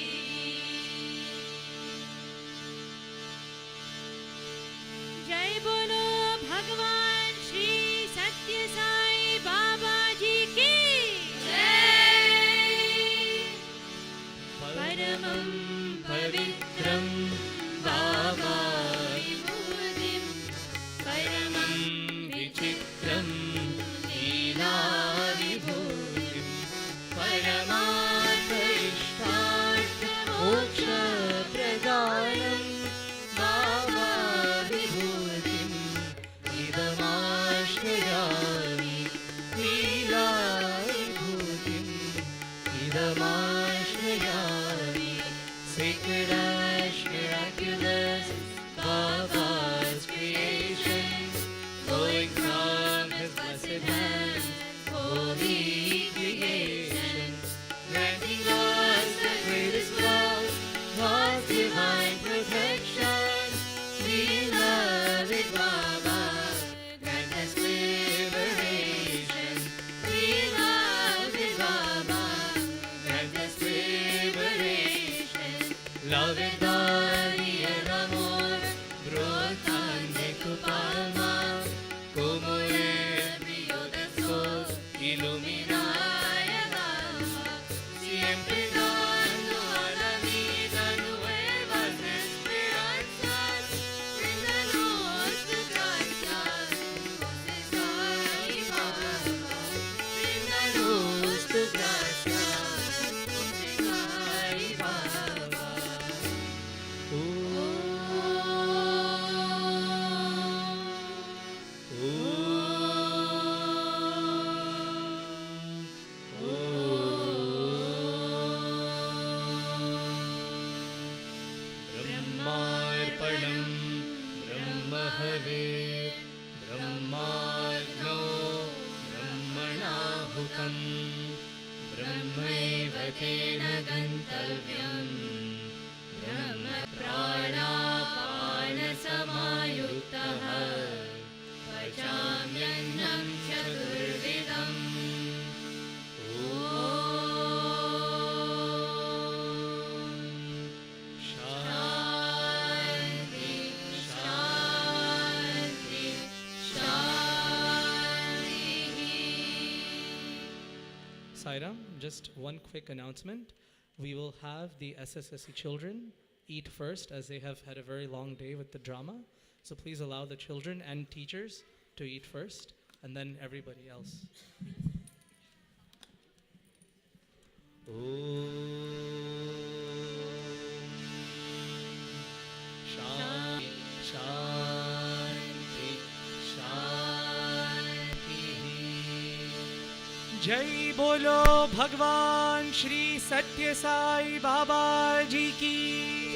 जय बोलो भगवान श्री सत्य साई बाबा जी की जय परमं पवित्रं बाबा विभूतिं परमं विचित्रं लीलाविभूतिं परमार्थइष्टार्थमोक्षप्रदानं बाबा विभूतिम् इदमाश्रयामि लीलाविभूतिम् इदमाश्रयामि sacred ash miraculous Baba's creation flowing from his blessed hand holy creation granting us the greatest love God's divine protection beloved Baba grant us liberation beloved Baba grant us liberation loved body and amor brotan de tu palma como el brillo del sol ilumina el alma पथेन गन्तव्यम् ब्रह्मप्राणापानसमायुक्तः पचाम्यन्नं चतुर्विधम् शान्ति शान्ति शान्तिः. Sairam, just one quick announcement. We will have the SSSC children eat first, as they have had a very long day with the drama. So please allow the children and teachers to eat first, and then everybody else. Shanti, Shanti, Shanti. जय बोलो भगवान श्री सत्य साई बाबा जी की.